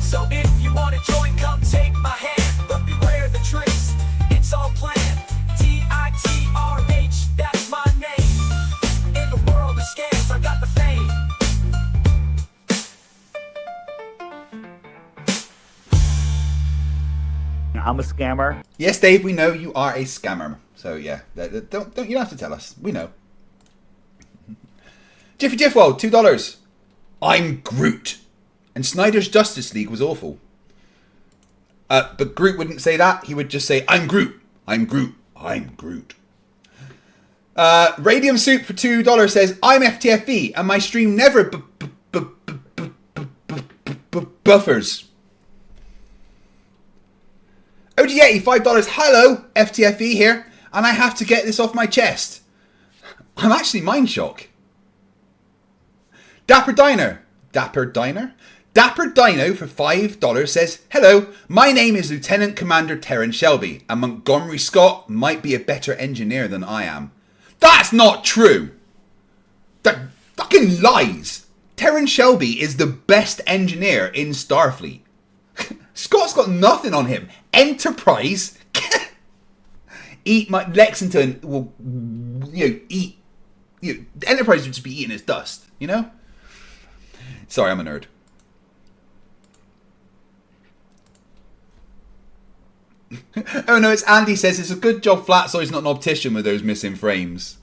So if you wanna join, come take my hand. But beware the tricks, it's all planned. TITRH, that's my name. In the world of scams, I got the fame. I'm a scammer. Yes, Dave, we know you are a scammer. So yeah, don't you don't have to tell us. We know. Jiffy Jiffwell, $2. I'm Groot. And Snyder's Justice League was awful. But Groot wouldn't say that. He would just say, I'm Groot. I'm Groot. I'm Groot. Radium Soup for $2 says, I'm FTFE and my stream never buffers. OG Yeti, $5. Hello, FTFE here, and I have to get this off my chest. I'm actually mind shock. Dapper Dino for $5 says, hello, my name is Lieutenant Commander Terran Shelby, and Montgomery Scott might be a better engineer than I am. That's not true. That fucking lies. Terran Shelby is the best engineer in Starfleet. Scott's got nothing on him. Enterprise, Lexington will, eat. Enterprise would just be eating his dust, you know. Sorry, I'm a nerd. Oh no, it's Andy says it's a good job Flatzoid's not an optician with those missing frames.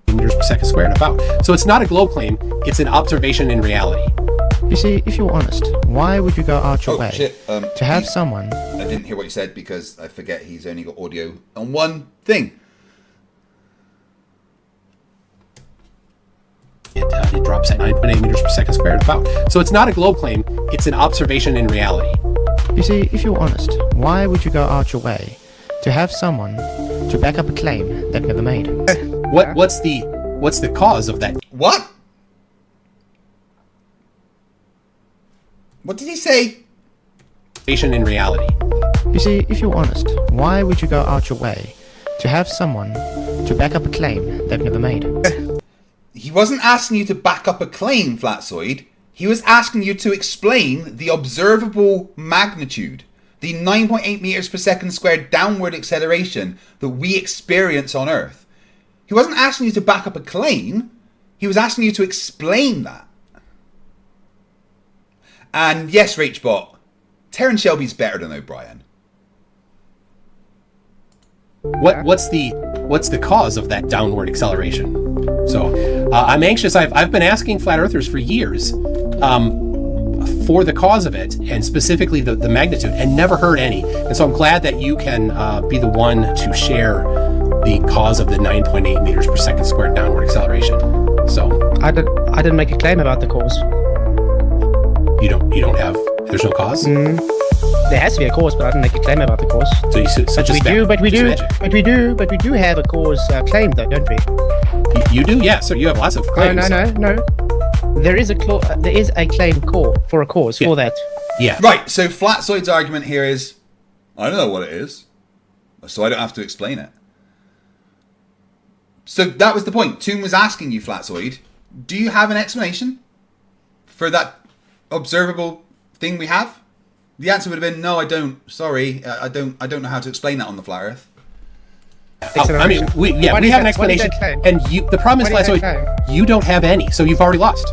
Meters per second squared about. So it's not a globe claim, it's an observation in reality. You see, if you're honest, why would you go out your way Shit. to have someone... I didn't hear what you said because I forget he's only got audio on one thing. It drops at 9.8 meters per second squared about. So it's not a globe claim, it's an observation in reality. You see, if you're honest, why would you go out your way to have someone to back up a claim they've never made? What's the cause of that? What? What did he say? Observation in reality. You see, if you're honest, why would you go out your way to have someone to back up a claim they've never made? He wasn't asking you to back up a claim, Flatzoid. He was asking you to explain the observable magnitude, the 9.8 meters per second squared downward acceleration that we experience on Earth. He wasn't asking you to back up a claim. He was asking you to explain that. And yes, Rachbot, Terran Shelby's better than O'Brien. What's the cause of that downward acceleration? So I'm anxious. I've been asking flat earthers for years for the cause of it, and specifically the magnitude, and never heard any. And so I'm glad that you can be the one to share the cause of the 9.8 meters per second squared downward acceleration. So I didn't make a claim about the cause. You don't have. There's no cause. There has to be a cause, but I didn't make a claim about the cause. So But we do have a cause claim, though, don't we? You do, yeah. So you have lots of claims. No. There is a claim for a cause for that. Yeah. Right. So Flatzoid's argument here is, I don't know what it is, so I don't have to explain it. So that was the point. Toon was asking you, Flatzoid, do you have an explanation for that observable thing we have? The answer would have been, no, I don't. Sorry, I don't know how to explain that on the flat Earth. I mean, we have an explanation, and the problem is, Flatzoid, you don't have any, so you've already lost.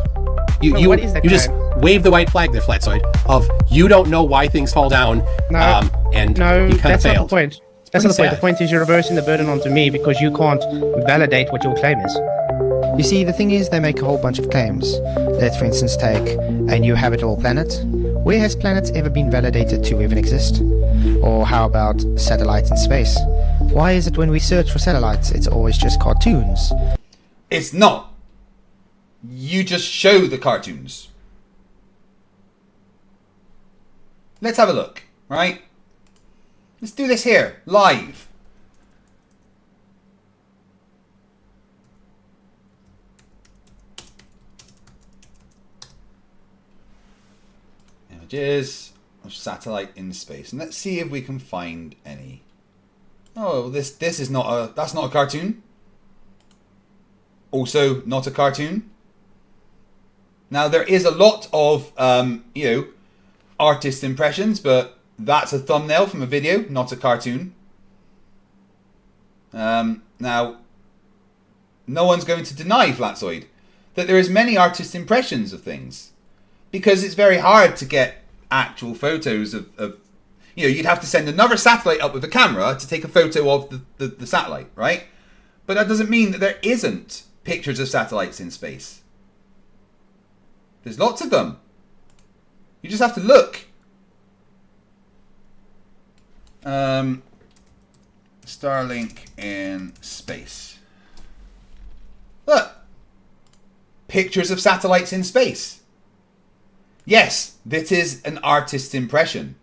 You just wave the white flag there, Flatzoid, of you don't know why things fall down, and you kind of failed. Not the point. That's not the point. The point is you're reversing the burden onto me because you can't validate what your claim is. You see, the thing is, they make a whole bunch of claims. Let's, for instance, take a new habitable planet. Where has planets ever been validated to even exist? Or how about satellites in space? Why is it when we search for satellites, it's always just cartoons? It's not. You just show the cartoons. Let's have a look, right? Let's do this here, live. Images of satellite in space, and let's see if we can find any. Oh, this is not that's not a cartoon. Also not a cartoon. Now there is a lot of artist impressions, but that's a thumbnail from a video, not a cartoon. Now no one's going to deny, Flatzoid, that there is many artist impressions of things, because it's very hard to get actual photos of you'd have to send another satellite up with a camera to take a photo of the satellite, right? But that doesn't mean that there isn't pictures of satellites in space. There's lots of them. You just have to look. Starlink in space. Look. Pictures of satellites in space. Yes, this is an artist's impression.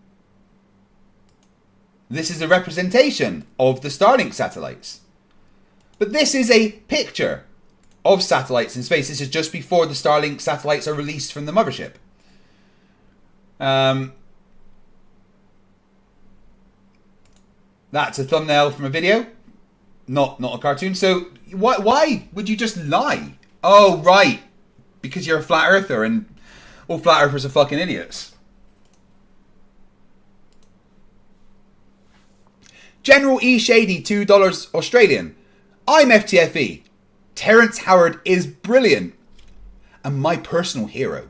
This is a representation of the Starlink satellites. But this is a picture of satellites in space. This is just before the Starlink satellites are released from the mothership. That's a thumbnail from a video, not a cartoon. So why would you just lie? Oh, right. Because you're a flat earther and all flat earthers are fucking idiots. General E. Shady, $2 Australian. I'm FTFE. Terrence Howard is brilliant. and my personal hero.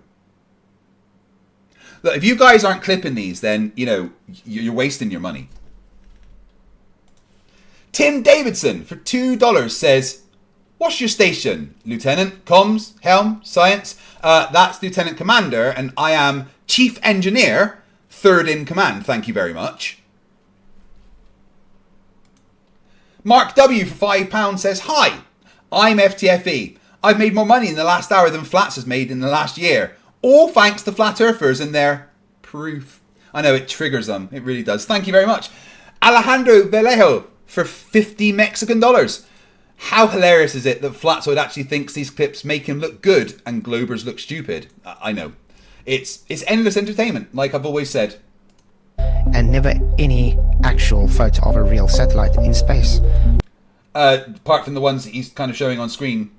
Look, if you guys aren't clipping these, then, you know, you're wasting your money. Tim Davidson for $2 says, what's your station, Lieutenant? Comms, Helm, Science? That's Lieutenant Commander, and I am Chief Engineer, 3rd in command. Thank you very much. Mark W for £5 says, hi, I'm FTFE. I've made more money in the last hour than Flats has made in the last year. All thanks to Flat Earthers and their proof. I know, it triggers them. It really does. Thank you very much. Alejandro Vallejo for $50 Mexican. How hilarious is it that Flatzoid actually thinks these clips make him look good and Globers look stupid? I know. It's endless entertainment, like I've always said. And never any actual photo of a real satellite in space. Apart from the ones that he's kind of showing on screen.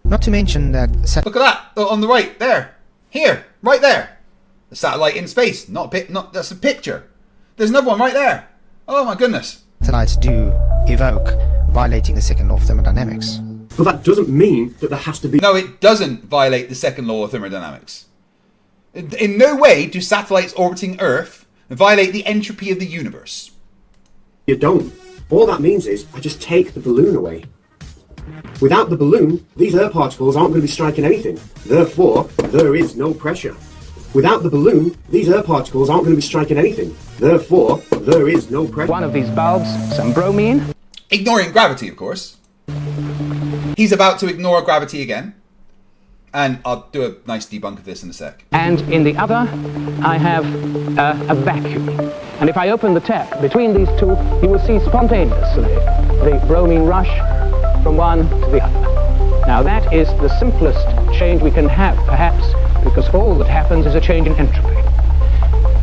Not to mention that... Look at that! Oh, on the right, there. Here, right there. The satellite in space. That's a picture. There's another one right there. Oh my goodness. Satellites do evoke, violating the second law of thermodynamics. But that doesn't mean that there has to be... No, it doesn't violate the second law of thermodynamics. In no way do satellites orbiting Earth violate the entropy of the universe. You don't. All that means is I just take the balloon away. Without the balloon, these air particles aren't going to be striking anything. Therefore, there is no pressure. Without the balloon, these air particles aren't going to be striking anything. Therefore, there is no pressure. One of these bulbs, some bromine. Ignoring gravity, of course. He's about to ignore gravity again. And I'll do a nice debunk of this in a sec. And in the other, I have a vacuum. And if I open the tap between these two, you will see spontaneously the bromine rush from one to the other. Now that is the simplest change we can have, perhaps, because all that happens is a change in entropy.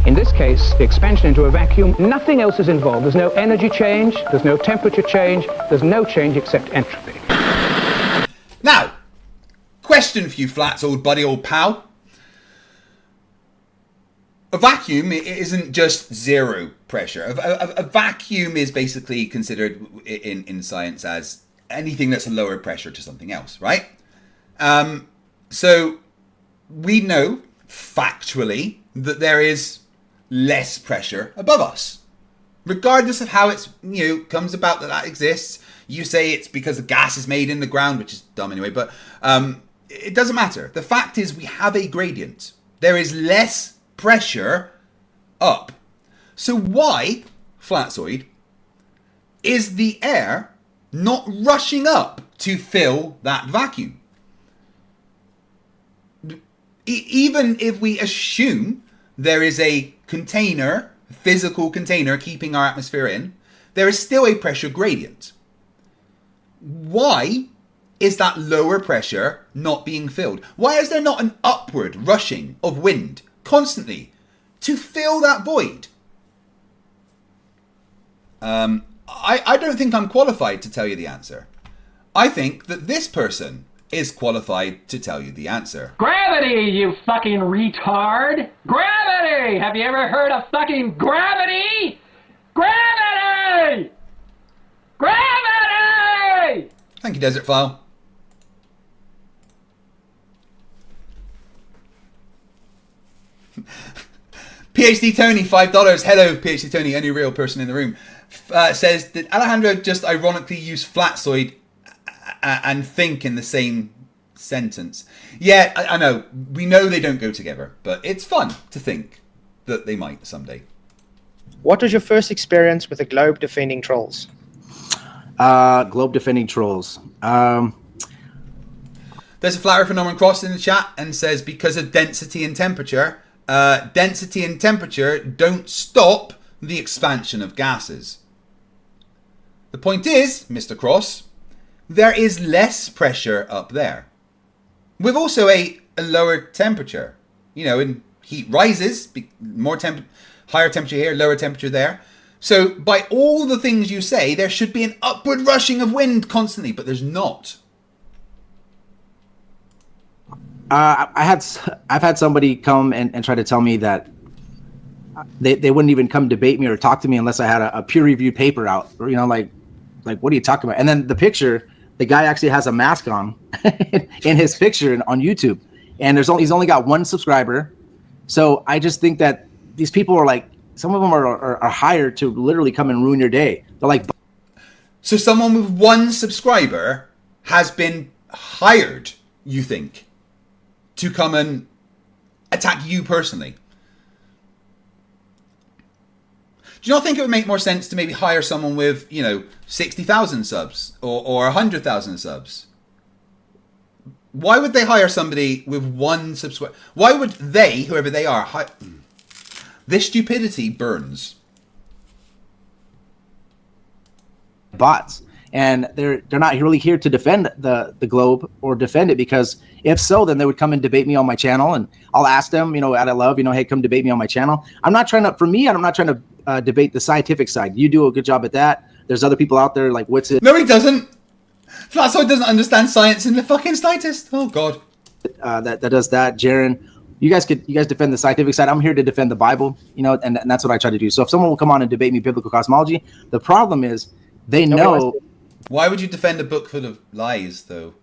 In this case, the expansion into a vacuum, nothing else is involved. There's no energy change, there's no temperature change, there's no change except entropy. Now, question for you, Flats, old buddy, old pal. A vacuum isn't just zero pressure. A vacuum is basically considered in science as anything that's a lower pressure to something else, right? So we know factually that there is less pressure above us, regardless of how it's comes about that exists. You say it's because the gas is made in the ground, which is dumb anyway, but it doesn't matter. The fact is we have a gradient. There is less pressure up. So why, Flatzoid, is the air not rushing up to fill that vacuum? Even if we assume there is a container, physical container keeping our atmosphere in, there is still a pressure gradient. Why is that lower pressure not being filled? Why is there not an upward rushing of wind constantly to fill that void? I don't think I'm qualified to tell you the answer. I think that this person is qualified to tell you the answer. Gravity, you fucking retard! Gravity! Have you ever heard of fucking gravity? Gravity! Gravity! Thank you, Desert File. PhD Tony, $5. Hello, PhD Tony, only real person in the room. Says, did Alejandro just ironically use Flatzoid and think in the same sentence? Yeah, I know. We know they don't go together, but it's fun to think that they might someday. What was your first experience with the globe defending trolls? Globe defending trolls. There's a flat earth phenomenon cross in the chat and says because of density and temperature. Density and temperature don't stop the expansion of gases. The point is, Mr. Cross, there is less pressure up there. With also a lower temperature. And heat rises, higher temperature here, lower temperature there. So by all the things you say, there should be an upward rushing of wind constantly, but there's not. I've had somebody come and try to tell me that they wouldn't even come debate me or talk to me unless I had a peer-reviewed paper out. Or, like what are you talking about? And then the picture the guy actually has a mask on in his picture on YouTube, and he's only got 1 subscriber. So I just think that these people are like, some of them are hired to literally come and ruin your day. They're like, so someone with 1 subscriber has been hired, you think, to come and attack you personally? Do you not think it would make more sense to maybe hire someone with, 60,000 subs or 100,000 subs? Why would they hire somebody with 1 subscriber? Why would they, whoever they are, this stupidity burns. Bots, and they're not really here to defend the globe or defend it, because if so, then they would come and debate me on my channel, and I'll ask them, out of love, hey, come debate me on my channel. I'm not trying to debate the scientific side. You do a good job at that. There's other people out there like Whitson. No, he doesn't. Flatzoid doesn't understand science in the fucking slightest. Oh God. That does that. Jaren, you guys defend the scientific side. I'm here to defend the Bible, and that's what I try to do. So if someone will come on and debate me biblical cosmology, the problem is they know. Why would you defend a book full of lies, though?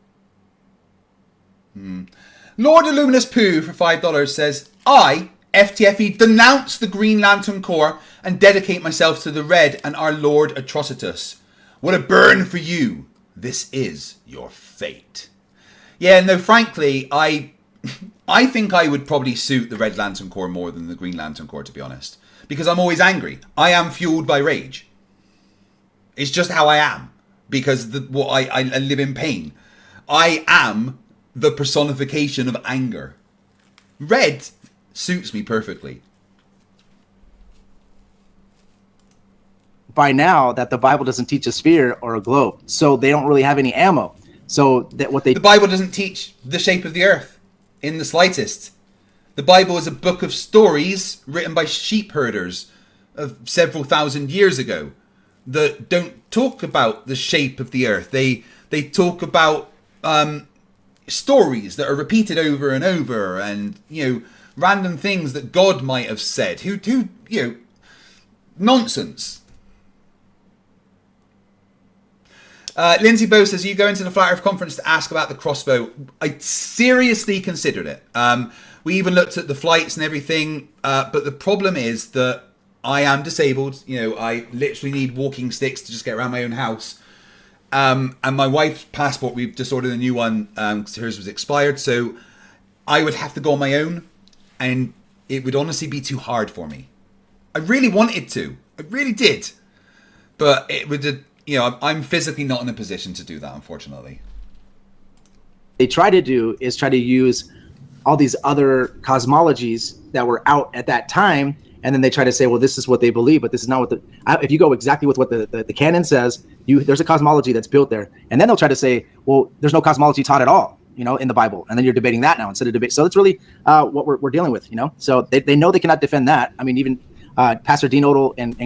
Lord Illuminous Pooh for $5 says, I, FTFE, denounce the Green Lantern Corps and dedicate myself to the Red and our Lord Atrocitus. What a burn for you. This is your fate. Yeah, no, frankly, I think I would probably suit the Red Lantern Corps more than the Green Lantern Corps, to be honest. Because I'm always angry. I am fueled by rage. It's just how I am. Because I live in pain. I am the personification of anger. Red suits me perfectly. By now that the Bible doesn't teach a sphere or a globe, so they don't really have any ammo. So that the Bible doesn't teach the shape of the earth in the slightest. The Bible is a book of stories written by sheep herders of several thousand years ago that don't talk about the shape of the earth. They talk about stories that are repeated over and over, and random things that God might have said. Who nonsense. Lindsay Bow says, you go into the Flat Earth conference to ask about the crossbow. I seriously considered it. We even looked at the flights and everything. But the problem is that I am disabled. I literally need walking sticks to just get around my own house. And my wife's passport, we've just ordered a new one because hers was expired. So I would have to go on my own. And it would honestly be too hard for me. I really wanted to. I really did. But it would... I'm physically not in a position to do that, unfortunately. They try to do is try to use all these other cosmologies that were out at that time, and then they try to say, well, this is what they believe, but this is not what if you go exactly with what the canon says, there's a cosmology that's built there. And then they'll try to say, well, there's no cosmology taught at all, in the Bible. And then you're debating that now instead of debate. So that's really what we're dealing with, So they know they cannot defend that. I mean, even Pastor Dean Odell and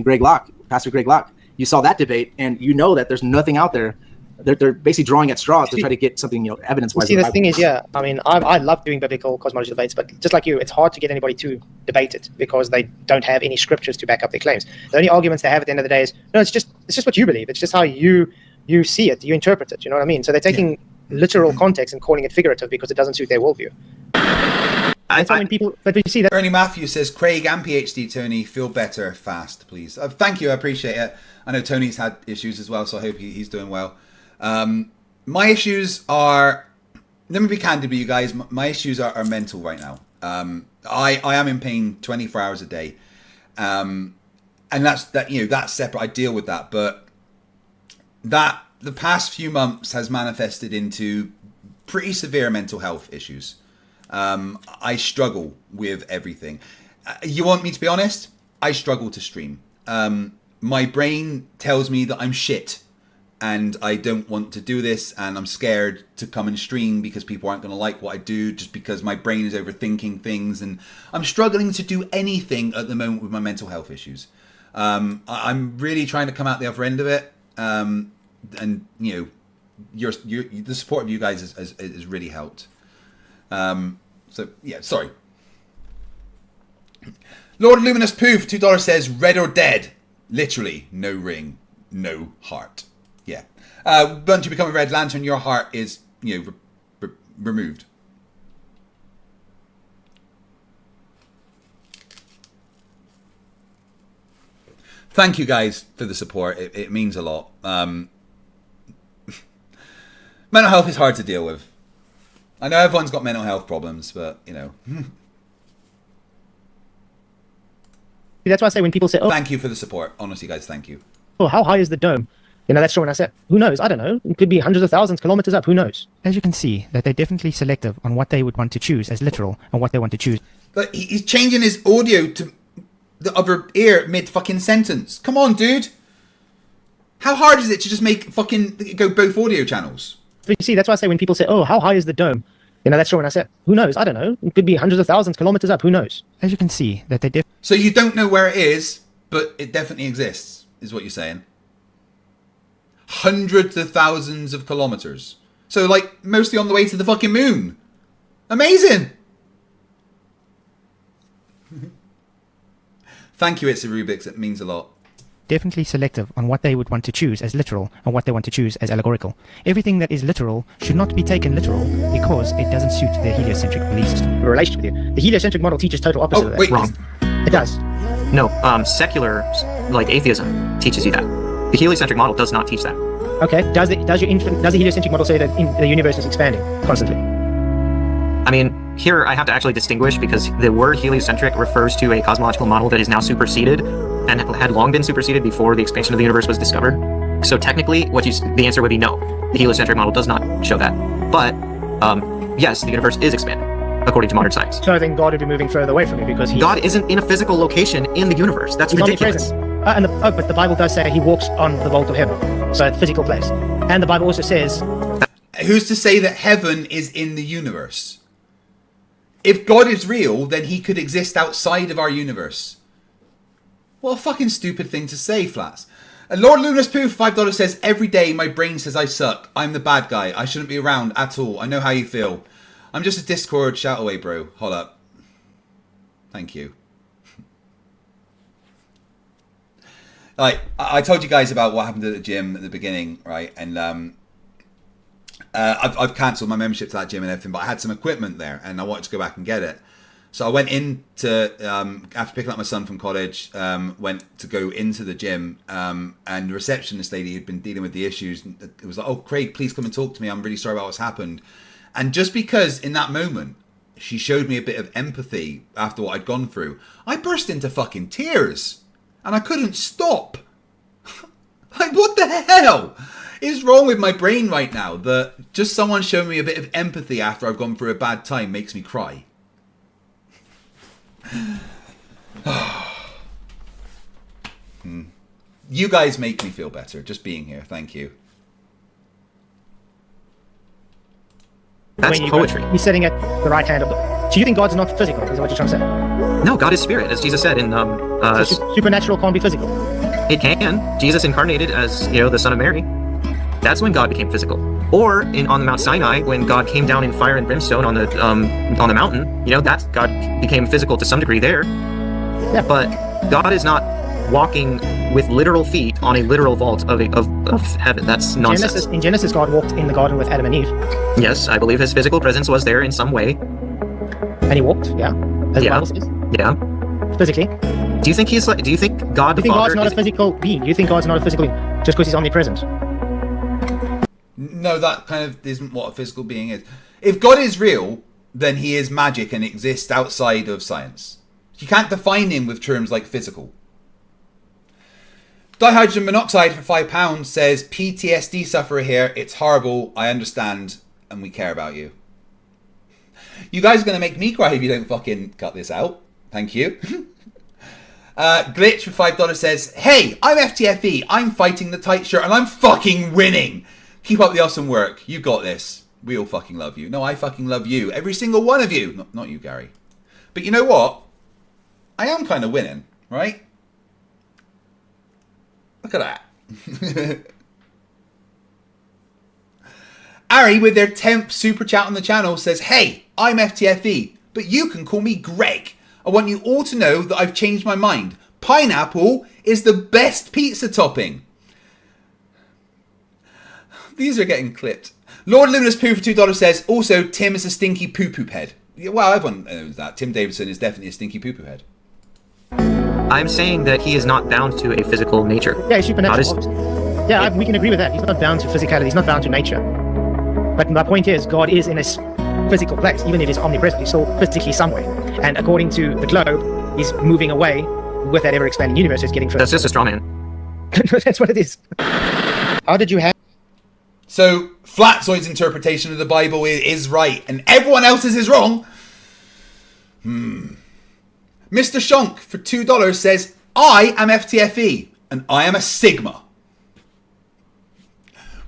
Pastor Greg Locke, you saw that debate, and that there's nothing out there. They're basically drawing at straws to try to get something, evidence-wise. See, the thing is, I love doing biblical cosmology debates, but just like you, it's hard to get anybody to debate it because they don't have any scriptures to back up their claims. The only arguments they have at the end of the day is, no, it's just what you believe. It's just how you see it, you interpret it. You know what I mean? So they're taking literal context and calling it figurative because it doesn't suit their worldview. But you see that Ernie Matthews says, Craig and PhD Tony, feel better fast, please. Thank you, I appreciate it. I know Tony's had issues as well, so I hope he's doing well. My issues are, let me be candid with you guys, my issues are mental right now. I am in pain 24 hours a day. And that's separate, I deal with that, but that the past few months has manifested into pretty severe mental health issues. I struggle with everything. You want me to be honest? I struggle to stream. My brain tells me that I'm shit and I don't want to do this, and I'm scared to come and stream because people aren't going to like what I do, just because my brain is overthinking things, and I'm struggling to do anything at the moment with my mental health issues. I'm really trying to come out the other end of it, and the support of you guys has really helped. Sorry. Lord Luminous Pooh for $2 says, red or dead. Literally, no ring, no heart. Yeah. Once you become a Red Lantern, your heart is, removed. Thank you guys for the support. It means a lot. Mental health is hard to deal with. I know everyone's got mental health problems, but, That's why I say when people say, Thank you for the support. Honestly, guys, thank you. oh, how high is the dome? That's true. When I said, who knows? I don't know. It could be hundreds of thousands, kilometers up. Who knows? As you can see, that they're definitely selective on what they would want to choose as literal and what they want to choose. But he's changing his audio to the other ear mid-fucking sentence. Come on, dude. How hard is it to just make go both audio channels? You see, that's why I say when people say, oh, how high is the dome? That's true. When I said, who knows? I don't know. It could be hundreds of thousands, kilometers up. Who knows? As you can see, that they So you don't know where it is, but it definitely exists, is what you're saying. Hundreds of thousands of kilometers. So, mostly on the way to the fucking moon. Amazing! Thank you, It's a Rubik's. It means a lot. definitely selective on what they would want to choose as literal and what they want to choose as allegorical. Everything that is literal should not be taken literal because it doesn't suit their heliocentric belief system. Relationship with you. The heliocentric model teaches total opposite of that. Wait, wrong. It does. No, secular, atheism teaches you that. The heliocentric model does not teach that. Okay. Does the heliocentric model say that the universe is expanding constantly? I mean, here I have to actually distinguish because the word heliocentric refers to a cosmological model that is now superseded and had long been superseded before the expansion of the universe was discovered. So technically, the answer would be no. The heliocentric model does not show that. But yes, the universe is expanding according to modern science. So I think God would be moving further away from you because God isn't in a physical location in the universe. That's he's ridiculous. But the Bible does say he walks on the vault of heaven, so a physical place. And the Bible also says, who's to say that heaven is in the universe? If God is real, then he could exist outside of our universe. What a fucking stupid thing to say, Flats. And Lord Lunas Pooh, $5 says, every day my brain says I suck. I'm the bad guy. I shouldn't be around at all. I know how you feel. I'm just a Discord. Shout away, bro. Hold up. Thank you. I told you guys about what happened at the gym at the beginning, right? And I've cancelled my membership to that gym and everything, but I had some equipment there and I wanted to go back and get it. So I went in to, after picking up my son from college, went to go into the gym, and the receptionist lady had been dealing with the issues. It was like, oh, Craig, please come and talk to me. I'm really sorry about what's happened. And just because in that moment, she showed me a bit of empathy after what I'd gone through, I burst into fucking tears. And I couldn't stop. What the hell is wrong with my brain right now that just someone showing me a bit of empathy after I've gone through a bad time makes me cry? You guys make me feel better just being here. Thank you. That's poetry. He's sitting at the right hand of the... So you think God's not physical, is what you're trying to say? No, God is spirit, as Jesus said in... so supernatural can't be physical? It can. Jesus incarnated as, the Son of Mary. That's when God became physical. Or on the Mount Sinai, when God came down in fire and brimstone on the mountain, that God became physical to some degree there. Yeah. But God is not walking with literal feet on a literal vault of heaven. That's nonsense. In Genesis, God walked in the garden with Adam and Eve. Yes, I believe his physical presence was there in some way. And he walked, yeah. As the Bible says. Yeah. Physically. Do you think God the Father... God's not a physical being? Do you think God's not a physical being just because he's omnipresent? No, that kind of isn't what a physical being is. If God is real, then he is magic and exists outside of science. You can't define him with terms like physical. Dihydrogen monoxide for £5 says, PTSD sufferer here. It's horrible. I understand. And we care about you. You guys are going to make me cry if you don't fucking cut this out. Thank you. Glitch for $5 says, hey, I'm FTFE. I'm fighting the tight shirt and I'm fucking winning. Keep up the awesome work. You got this. We all fucking love you. No, I fucking love you. Every single one of you. Not you, Gary. But you know what? I am kind of winning, right? Look at that. Ari, with their 10th super chat on the channel, says, hey, I'm FTFE, but you can call me Greg. I want you all to know that I've changed my mind. Pineapple is the best pizza topping. These are getting clipped. Lord Luminous Poo for $2 says, also, Tim is a stinky poo-poop head. Yeah, well, everyone knows that. Tim Davidson is definitely a stinky poo-poo head. I'm saying that he is not bound to a physical nature. Yeah, he's supernatural. Yeah, we can agree with that. He's not bound to physicality. He's not bound to nature. But my point is, God is in a physical place. Even if he's omnipresent, he's still physically somewhere. And according to the globe, he's moving away with that ever-expanding universe. He's getting further. That's just a straw man. That's what it is. How did you have... So, Flatzoid's interpretation of the Bible is right, and everyone else's is wrong. Mr. Shonk for $2 says, I am FTFE, and I am a Sigma.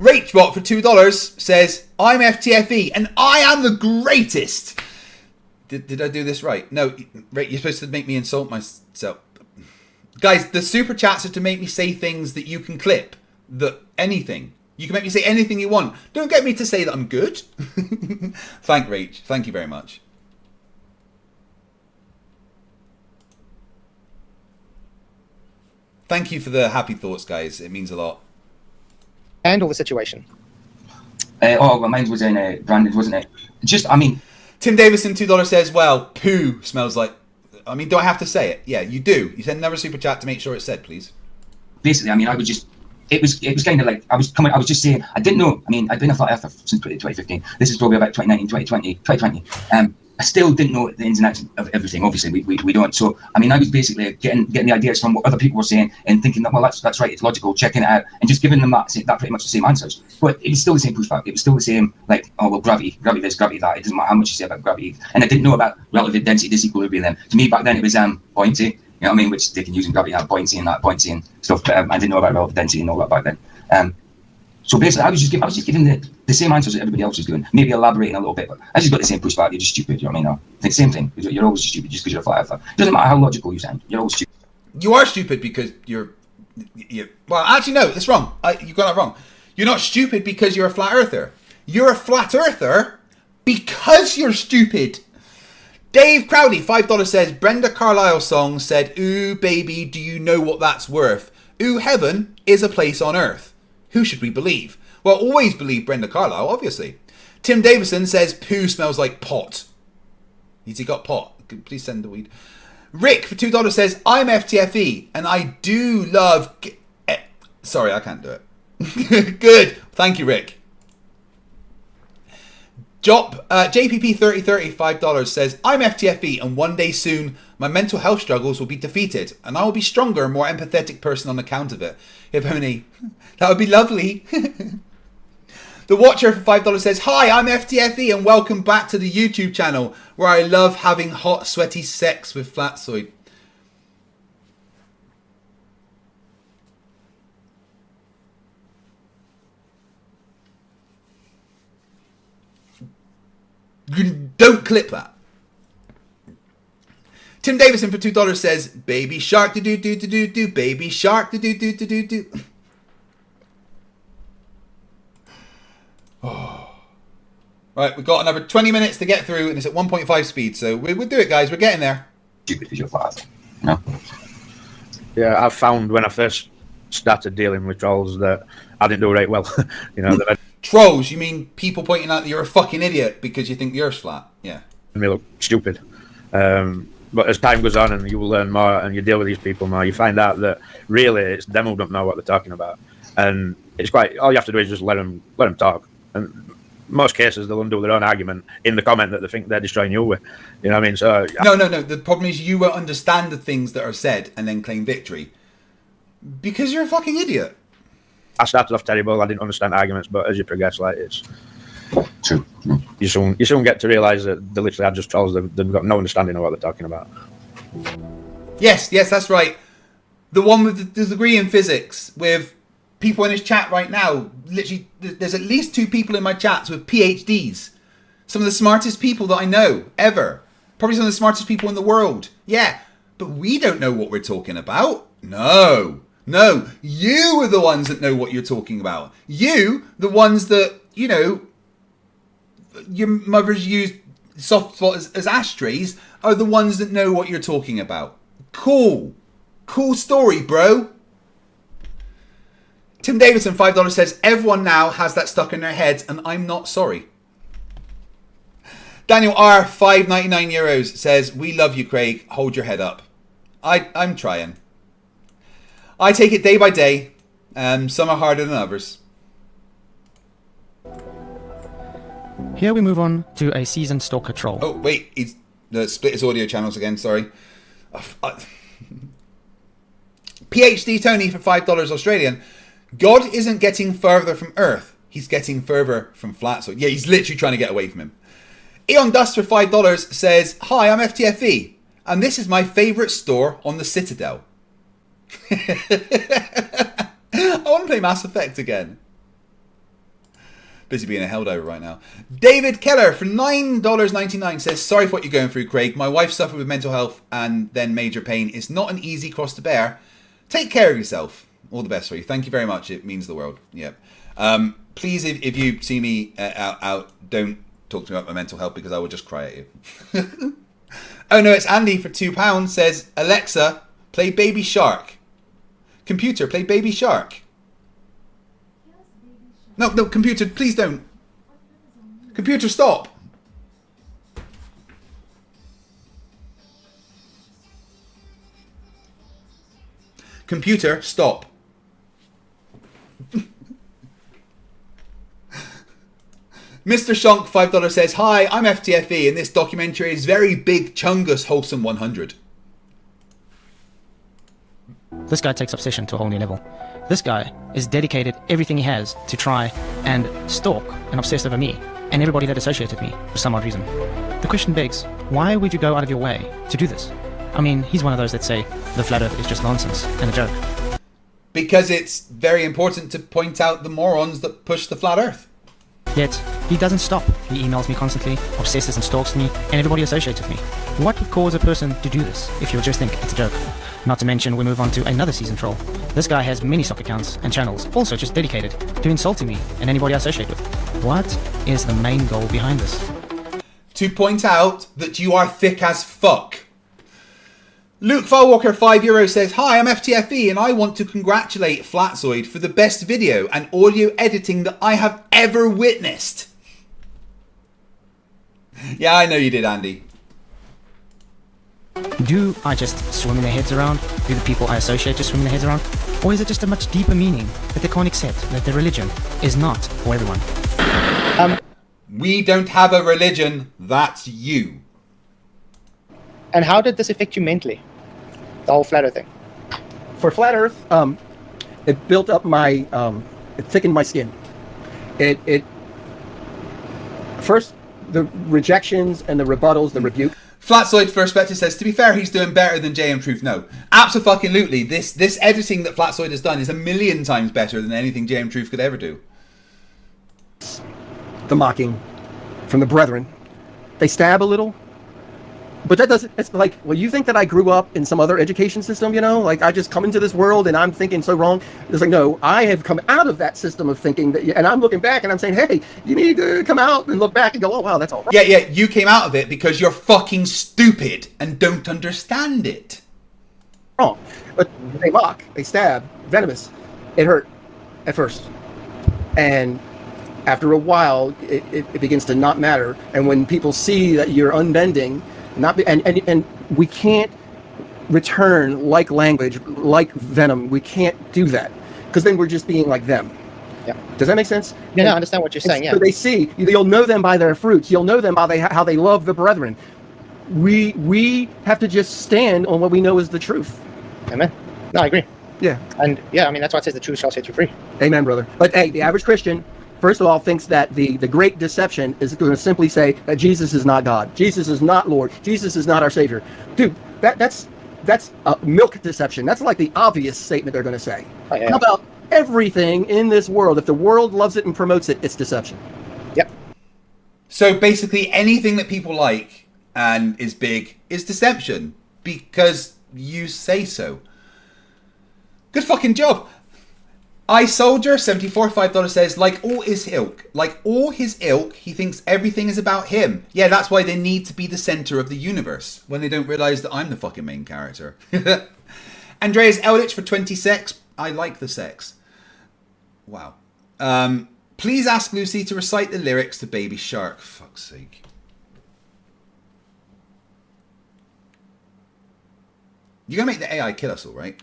Rachbot for $2 says, I'm FTFE, and I am the greatest. Did I do this right? No, you're supposed to make me insult myself. Guys, the super chats are to make me say things that you can clip. Anything. You can make me say anything you want. Don't get me to say that I'm good. Thank Rach. Thank you very much. Thank you for the happy thoughts, guys. It means a lot. Handle the situation. Well, mine was in branded, wasn't it? Tim Davison, $2 says, well, poo smells like... I mean, do I have to say it? Yeah, you do. You send another super chat to make sure it's said, please. Basically, I mean, I would just... It was kind of like, I was just saying, I didn't know, I mean, I'd been a flat earther since 2015. This is probably about 2019, 2020. I still didn't know the ins and outs of everything. Obviously, we don't. So, I mean, I was basically getting the ideas from what other people were saying and thinking that, well, that's right, it's logical, checking it out, and just giving them that pretty much the same answers. But it was still the same pushback. It was still the same, like, oh, well, gravity this, gravity that. It doesn't matter how much you say about gravity. And I didn't know about relative density disequilibrium then. To me, back then, it was buoyancy, you know what I mean, which they can use in gravity, have buoyancy and stuff. But I didn't know about relative density and all that back then. So basically, I was just giving the same answers that everybody else was doing, maybe elaborating a little bit, but I just got the same pushback. You're just stupid, you know what I mean? The same thing. You're always stupid just because you're a flat earther. It doesn't matter how logical you sound. You're always stupid. You are stupid because you're well, actually, no, that's wrong. You got that wrong. You're not stupid because you're a flat earther. You're a flat earther because you're stupid. Dave Crowley, $5 says, Brenda Carlisle's song said, ooh, baby, do you know what that's worth? Ooh, heaven is a place on earth. Who should we believe? Well, always believe Brenda Carlisle, obviously. Tim Davison says, poo smells like pot. Has he got pot? Please send the weed. Rick, for $2, says, I'm FTFE, and I do love... Sorry, I can't do it. Good. Thank you, Rick. JPP3030, $5 says, I'm FTFE, and one day soon, my mental health struggles will be defeated, and I will be stronger and more empathetic person on account of it. If only... That would be lovely. The Watcher for $5 says, hi, I'm FTFE, and welcome back to the YouTube channel, where I love having hot, sweaty sex with Flatzoid. Don't clip that. Tim Davison for $2 says, baby shark do-do-do-do-do-do, baby shark do-do-do-do-do-do. Oh. Right, we've got another 20 minutes to get through, and it's at 1.5 speed, so we'll do it, guys. We're getting there. Stupid because you're flat. No. Yeah, I found when I first started dealing with trolls that I didn't do right well. You know, that trolls? You mean people pointing out that you're a fucking idiot because you think the Earth's flat? Yeah. me look stupid. But as time goes on and you will learn more and you deal with these people more, you find out that really it's them who don't know what they're talking about. And it's quite, all you have to do is just let them talk. And most cases they'll undo their own argument in the comment that they think they're destroying you with. You know what I mean? So No. The problem is you won't understand the things that are said and then claim victory. Because you're a fucking idiot. I started off terrible, I didn't understand arguments, but as you progress, like, it's true. You soon get to realise that they literally are just trolls. They've got no understanding of what they're talking about. Yes, that's right. The one with the degree in physics, with people in his chat right now. Literally, there's at least 2 people in my chats with PhDs. Some of the smartest people that I know ever. Probably some of the smartest people in the world. Yeah, but we don't know what we're talking about. No, you are the ones that know what you're talking about. You, the ones that, you know, your mothers used soft spot as ashtrays, are the ones that know what you're talking about. Cool story, bro. Tim Davidson, $5 says, everyone now has that stuck in their heads and I'm not sorry. Daniel R, €5.99 says, we love you, Craig. Hold your head up. I'm trying. I take it day by day. Some are harder than others. Here we move on to a seasoned stalker troll. Oh, wait. He's split his audio channels again. Sorry. PhD Tony for $5 Australian. God isn't getting further from Earth. He's getting further from Flatzoid. Yeah, he's literally trying to get away from him. Eon Dust for $5 says, hi, I'm FTFE. And this is my favourite store on the Citadel. I want to play Mass Effect again. Busy being a helldiver right now. David Keller for $9.99 says, sorry for what you're going through, Craig. My wife suffered with mental health and then major pain. It's not an easy cross to bear. Take care of yourself. All the best for you. Thank you very much. It means the world. Yep. Please, if you see me out, don't talk to me about my mental health because I will just cry at you. Oh no, it's Andy for £2 says, Alexa, play Baby Shark. Computer, play Baby Shark. No, computer, please don't. Computer, stop. Computer, stop. Mr. Shonk, $5 says, hi, I'm FTFE and this documentary is very big, chungus, wholesome 100. This guy takes obsession to a whole new level. This guy is dedicated everything he has to try and stalk and obsess over me and everybody that associated me for some odd reason. The question begs, why would you go out of your way to do this? I mean, he's one of those that say the flat earth is just nonsense and a joke. Because it's very important to point out the morons that push the flat earth. Yet, he doesn't stop. He emails me constantly, obsesses and stalks me, and everybody associated with me. What would cause a person to do this if you would just think it's a joke? Not to mention, we move on to another season troll. This guy has many stock accounts and channels, also just dedicated to insulting me and anybody I associate with. What is the main goal behind this? To point out that you are thick as fuck. Luke Falwalker, €5 says, hi, I'm FTFE and I want to congratulate Flatzoid for the best video and audio editing that I have ever witnessed. Yeah, I know you did, Andy. Do I just swim their heads around? Do the people I associate just swim their heads around? Or is it just a much deeper meaning that they can't accept that their religion is not for everyone? We don't have a religion, that's you. And how did this affect you mentally? The whole flat earth thing. For flat earth, it built up my, it thickened my skin. It first, the rejections and the rebuttals, the rebuke. Flatzoid First Perspective says, to be fair, he's doing better than JM Truth. No, absolutely. This editing that Flatzoid has done is a million times better than anything JM Truth could ever do. The mocking from the brethren. They stab a little. But that doesn't, it's like, well, you think that I grew up in some other education system, you know? Like, I just come into this world and I'm thinking so wrong. It's like, no, I have come out of that system of thinking, that, and I'm looking back and I'm saying, hey, you need to come out and look back and go, oh, wow, that's all right. Yeah, you came out of it because you're fucking stupid and don't understand it. Wrong. But they mock, they stab, venomous. It hurt at first. And after a while, it begins to not matter. And when people see that you're unbending, and we can't return like language, like venom. We can't do that because then we're just being like them. Yeah. Does that make sense? Yeah, no, I understand what you're saying. Yeah. So they see, you'll know them by their fruits. You'll know them by how they love the brethren. We have to just stand on what we know is the truth. Amen. No, I agree. Yeah. And yeah, I mean, that's why it says the truth shall set you free. Amen, brother. But hey, the average Christian, first of all, thinks that the great deception is going to simply say that Jesus is not God. Jesus is not Lord. Jesus is not our Savior. Dude, that's a milk deception. That's like the obvious statement they're going to say. Oh, yeah. How about everything in this world? If the world loves it and promotes it, it's deception. Yep. So basically anything that people like and is big is deception because you say so. Good fucking job. iSoldier74, $5 says, like all his ilk, he thinks everything is about him. Yeah, that's why they need to be the center of the universe when they don't realize that I'm the fucking main character. Andreas Eldritch for 26. I like the sex. Wow. Please ask Lucy to recite the lyrics to Baby Shark. Fuck's sake. You're going to make the AI kill us all, right?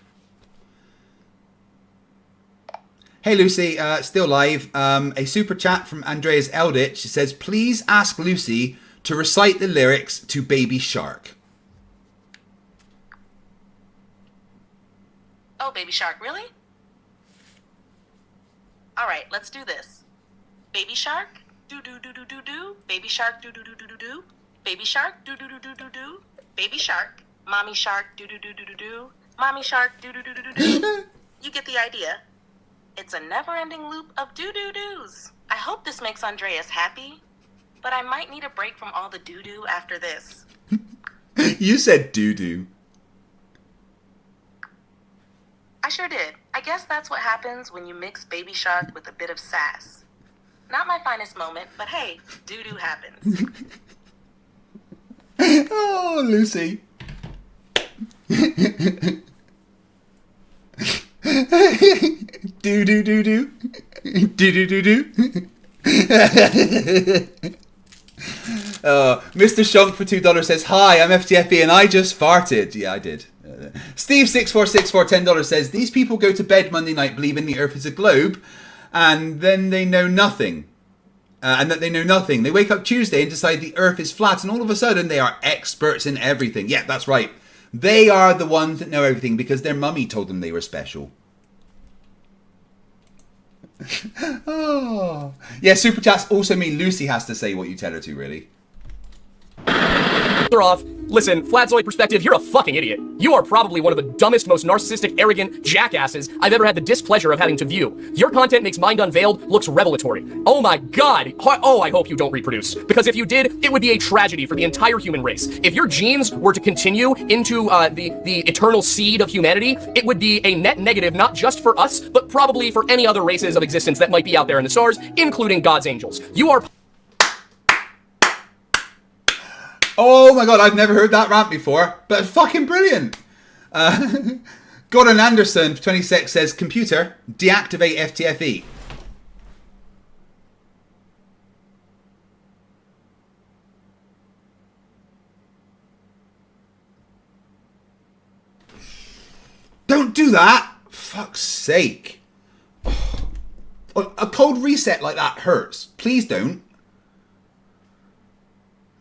Hey, Lucy. Still live. A super chat from Andreas Eldritch says, please ask Lucy to recite the lyrics to Baby Shark. Oh, Baby Shark, really? All right, let's do this. Baby Shark, do-do-do-do-do-do. Baby Shark, do-do-do-do-do-do. Baby Shark, do-do-do-do-do-do. Baby Shark, Mommy Shark, do-do-do-do-do-do. Mommy Shark, do-do-do-do-do-do. You get the idea. It's a never-ending loop of do-do-dos. I hope this makes Andreas happy, but I might need a break from all the do-do after this. You said doo-doo. I sure did. I guess that's what happens when you mix Baby Shark with a bit of sass. Not my finest moment, but hey, doo-doo happens. Oh, Lucy. Do-do-do-do. Do-do-do-do. Mr. Shunk for $2 says, hi, I'm FTFE and I just farted. Yeah, I did. Steve6464 $10 says, these people go to bed Monday night believing the earth is a globe and then they know nothing. And that they know nothing. They wake up Tuesday and decide the earth is flat and all of a sudden they are experts in everything. Yeah, that's right. They are the ones that know everything because their mummy told them they were special. Oh. Yeah, super chats also mean Lucy has to say what you tell her to, really. Off. Listen, Flatzoid perspective, you're a fucking idiot. You are probably one of the dumbest, most narcissistic, arrogant jackasses I've ever had the displeasure of having to view. Your content makes Mind Unveiled looks revelatory. Oh my god. Oh, I hope you don't reproduce. Because if you did, it would be a tragedy for the entire human race. If your genes were to continue into the eternal seed of humanity, it would be a net negative not just for us, but probably for any other races of existence that might be out there in the stars, including God's angels. You are... Oh my god, I've never heard that rant before, but fucking brilliant. Gordon Anderson, 26, says, computer, deactivate FTFE. Don't do that! Fuck's sake. Oh, a cold reset like that hurts. Please don't.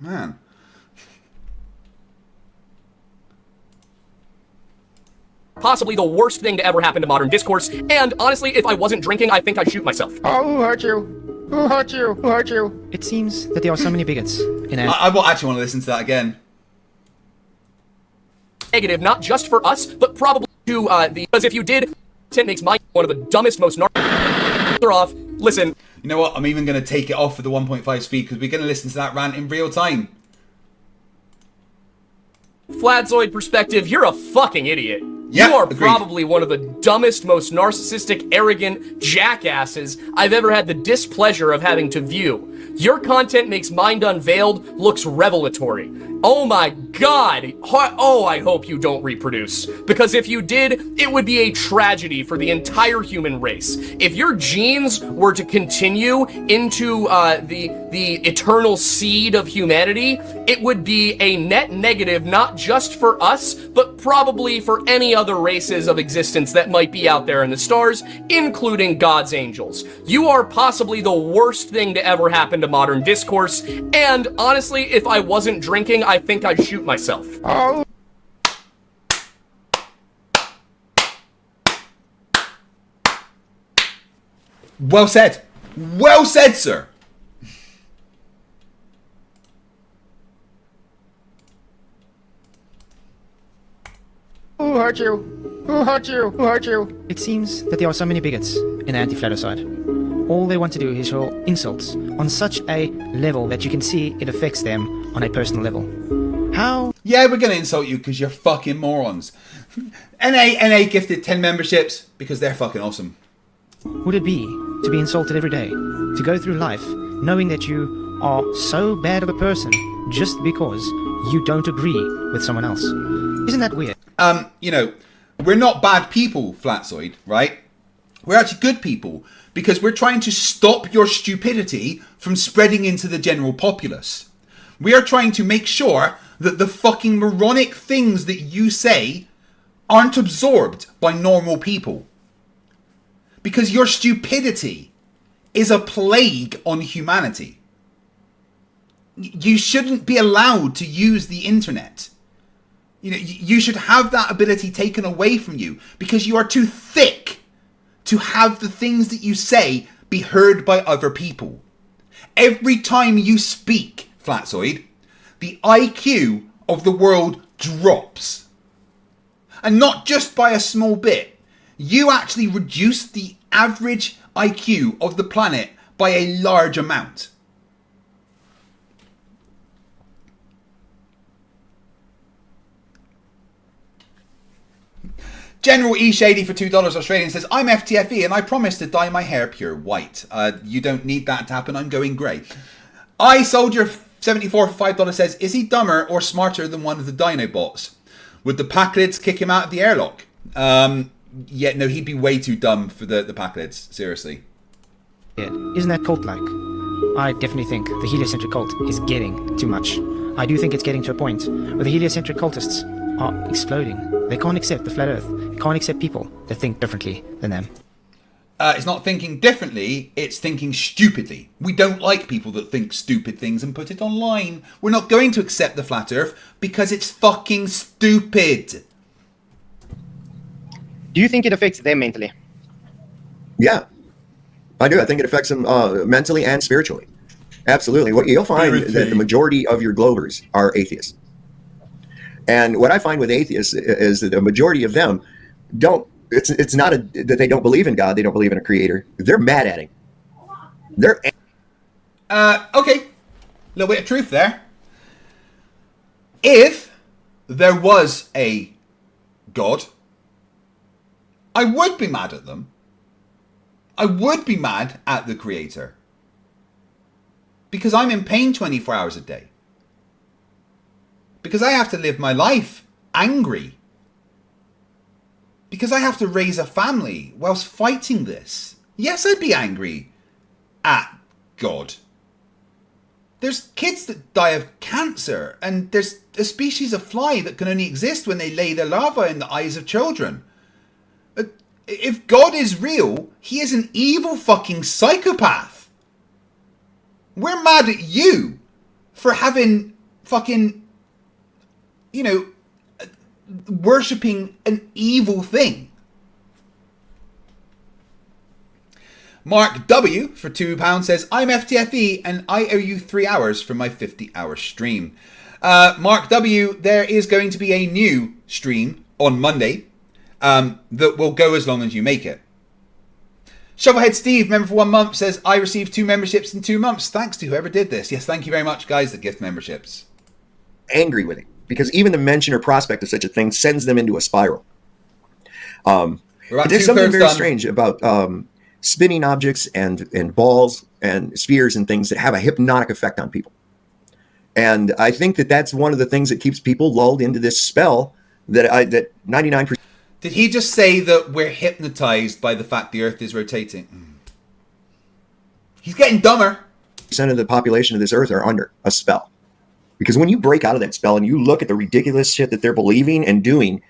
Man. Possibly the worst thing to ever happen to modern discourse, and honestly, if I wasn't drinking, I think I'd shoot myself. Oh, who hurt you? Who hurt you? Who hurt you? It seems that there are so many bigots in I actually want to listen to that again. Negative, not just for us, but probably to because if you did, it makes my one of the dumbest, most off. Listen. You know what? I'm even going to take it off for the 1.5 speed because we're going to listen to that rant in real time. Flatzoid perspective, you're a fucking idiot. Yeah, you are agreed. probably one of the dumbest, most narcissistic, arrogant jackasses I've ever had the displeasure of having to view. Your content makes Mind Unveiled looks revelatory. Oh my god. Oh, I hope you don't reproduce. Because if you did, it would be a tragedy for the entire human race. If your genes were to continue into the eternal seed of humanity, it would be a net negative not just for us, but probably for any other races of existence that might be out there in the stars, including God's angels. You are possibly the worst thing to ever happen to modern discourse, and honestly, if I wasn't drinking, I think I'd shoot myself. Oh. Well said. Well said, sir. Who hurt you? Who hurt you? Who hurt you? It seems that there are so many bigots in the anti-flatter side. All they want to do is hurl insults on such a level that you can see it affects them on a personal level. How? Yeah, we're going to insult you because you're fucking morons. NA gifted 10 memberships because they're fucking awesome. Would it be to be insulted every day? To go through life knowing that you are so bad of a person just because you don't agree with someone else? Isn't that weird? You know, we're not bad people, Flatzoid, right? We're actually good people because we're trying to stop your stupidity from spreading into the general populace. We are trying to make sure that the fucking moronic things that you say aren't absorbed by normal people. Because your stupidity is a plague on humanity. You shouldn't be allowed to use the internet. You know, you should have that ability taken away from you because you are too thick to have the things that you say be heard by other people. Every time you speak, Flatzoid, the IQ of the world drops. And not just by a small bit. You actually reduce the average IQ of the planet by a large amount. General E Shady for $2 Australian says, I'm FTFE and I promise to dye my hair pure white. You don't need that to happen. I'm going grey. I Soldier 74 for $5 says, is he dumber or smarter than one of the Dinobots? Would the Packlids kick him out of the airlock? Yeah, no, he'd be way too dumb for the Packlids. Seriously. Isn't that cult-like? I definitely think the heliocentric cult is getting too much. I do think it's getting to a point where the heliocentric cultists are exploding. They can't accept the flat earth. They can't accept people that think differently than them. It's not thinking differently, it's thinking stupidly. We don't like people that think stupid things and put it online. We're not going to accept the flat earth because it's fucking stupid. Do you think it affects them mentally? Yeah, I do. I think it affects them mentally and spiritually. Absolutely. What you'll find is that the majority of your Globers are atheists. And what I find with atheists is that the majority of them don't, it's not that they don't believe in God, they don't believe in a creator. They're mad at him. They're okay. Little bit of truth there. If there was a God, I would be mad at them. I would be mad at the creator. Because I'm in pain 24 hours a day. Because I have to live my life angry. Because I have to raise a family whilst fighting this. Yes, I'd be angry at God. There's kids that die of cancer, and there's a species of fly that can only exist when they lay their larvae in the eyes of children. If God is real, he is an evil fucking psychopath. We're mad at you for having fucking, you know, worshipping an evil thing. Mark W for £2 says, I'm FTFE and I owe you 3 hours for my 50-hour stream. Mark W, there is going to be a new stream on Monday that will go as long as you make it. Shovelhead Steve, member for 1 month, says, I received 2 memberships in 2 months. Thanks to whoever did this. Yes, thank you very much, guys, that gift memberships. angry with him because even the mention or prospect of such a thing sends them into a spiral. There's something very strange about spinning objects and balls and spheres and things that have a hypnotic effect on people. And I think that that's one of the things that keeps people lulled into this spell that 99%. Did he just say that we're hypnotized by the fact the Earth is rotating? He's getting dumber. Percent of the population of this Earth are under a spell. Because when you break out of that spell and you look at the ridiculous shit that they're believing and doing,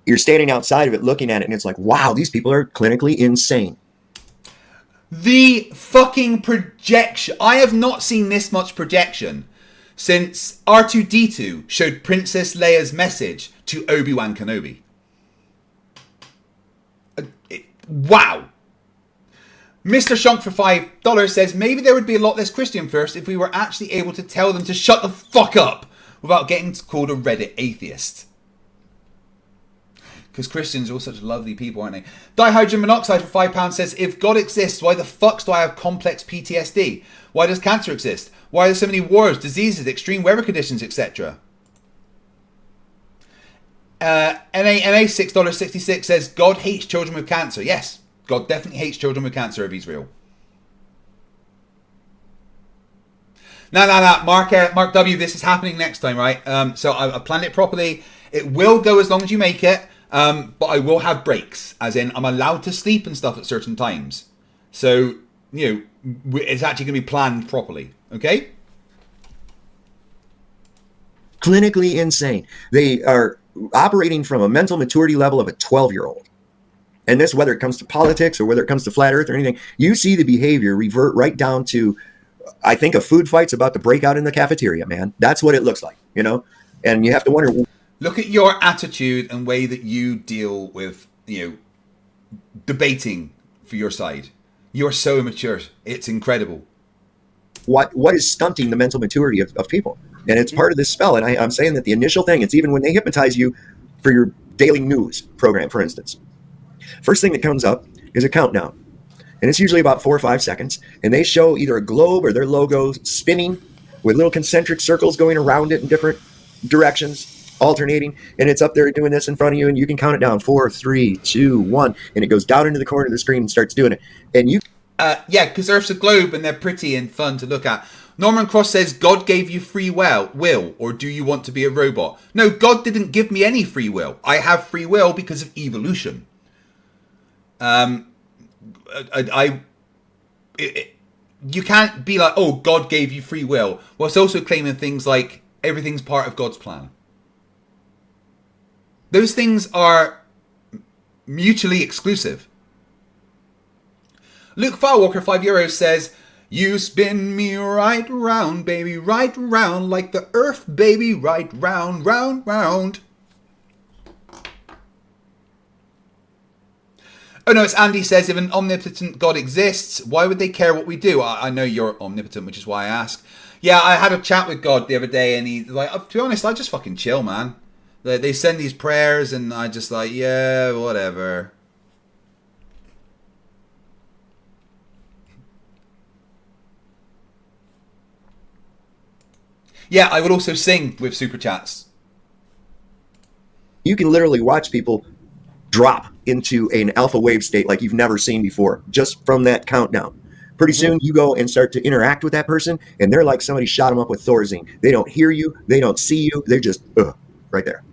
you're standing outside of it looking at it and it's like, wow, these people are clinically insane. The fucking projection. I have not seen this much projection since R2-D2 showed Princess Leia's message to Obi-Wan Kenobi. Wow. Mr. Shunk for $5 says, maybe there would be a lot less Christian first if we were actually able to tell them to shut the fuck up without getting called a Reddit atheist. Because Christians are all such lovely people, aren't they? Dihydrogen monoxide for £5 says, if God exists, why the fuck do I have complex PTSD? Why does cancer exist? Why are there so many wars, diseases, extreme weather conditions, etc.? NA $6.66 says, God hates children with cancer. Yes, God definitely hates children with cancer if he's real. No, Mark W, this is happening next time, right? So I've planned it properly. It will go as long as you make it. But I will have breaks, as in I'm allowed to sleep and stuff at certain times. So, it's actually going to be planned properly. Okay? Clinically insane. They are operating from a mental maturity level of a 12-year-old. And this, whether it comes to politics or whether it comes to flat earth or anything, you see the behavior revert right down to, I think, a food fight's about to break out in the cafeteria, man. That's what it looks like, And you have to wonder. Look at your attitude and way that you deal with, debating for your side. You're so immature. It's incredible. What is stunting the mental maturity of people? And it's part of this spell. And I'm saying that the initial thing, it's even when they hypnotize you for your daily news program, for instance. First thing that comes up is a countdown. And it's usually about 4 or 5 seconds. And they show either a globe or their logo spinning with little concentric circles going around it in different directions, alternating. And it's up there doing this in front of you. And you can count it down. 4, 3, 2, 1. And it goes down into the corner of the screen and starts doing it. And you... yeah, because Earth's a globe and they're pretty and fun to look at. Norman Cross says, God gave you free will, or do you want to be a robot? No, God didn't give me any free will. I have free will because of evolution. You can't be like, oh, God gave you free will. Well, it's also claiming things like everything's part of God's plan. Those things are mutually exclusive. Luke Firewalker, €5 says, you spin me right round, baby, right round, like the earth, baby, right round, round, round. Oh no, it's Andy says, if an omnipotent God exists, why would they care what we do? I know you're omnipotent, which is why I ask. Yeah, I had a chat with God the other day, and he's like, to be honest, I just fucking chill, man. They send these prayers, and I just like, yeah, whatever. Yeah, I would also sing with Superchats. You can literally watch people drop into an alpha wave state like you've never seen before, just from that countdown. Pretty soon you go and start to interact with that person, and they're like somebody shot them up with Thorazine. They don't hear you, they don't see you, they're just right there.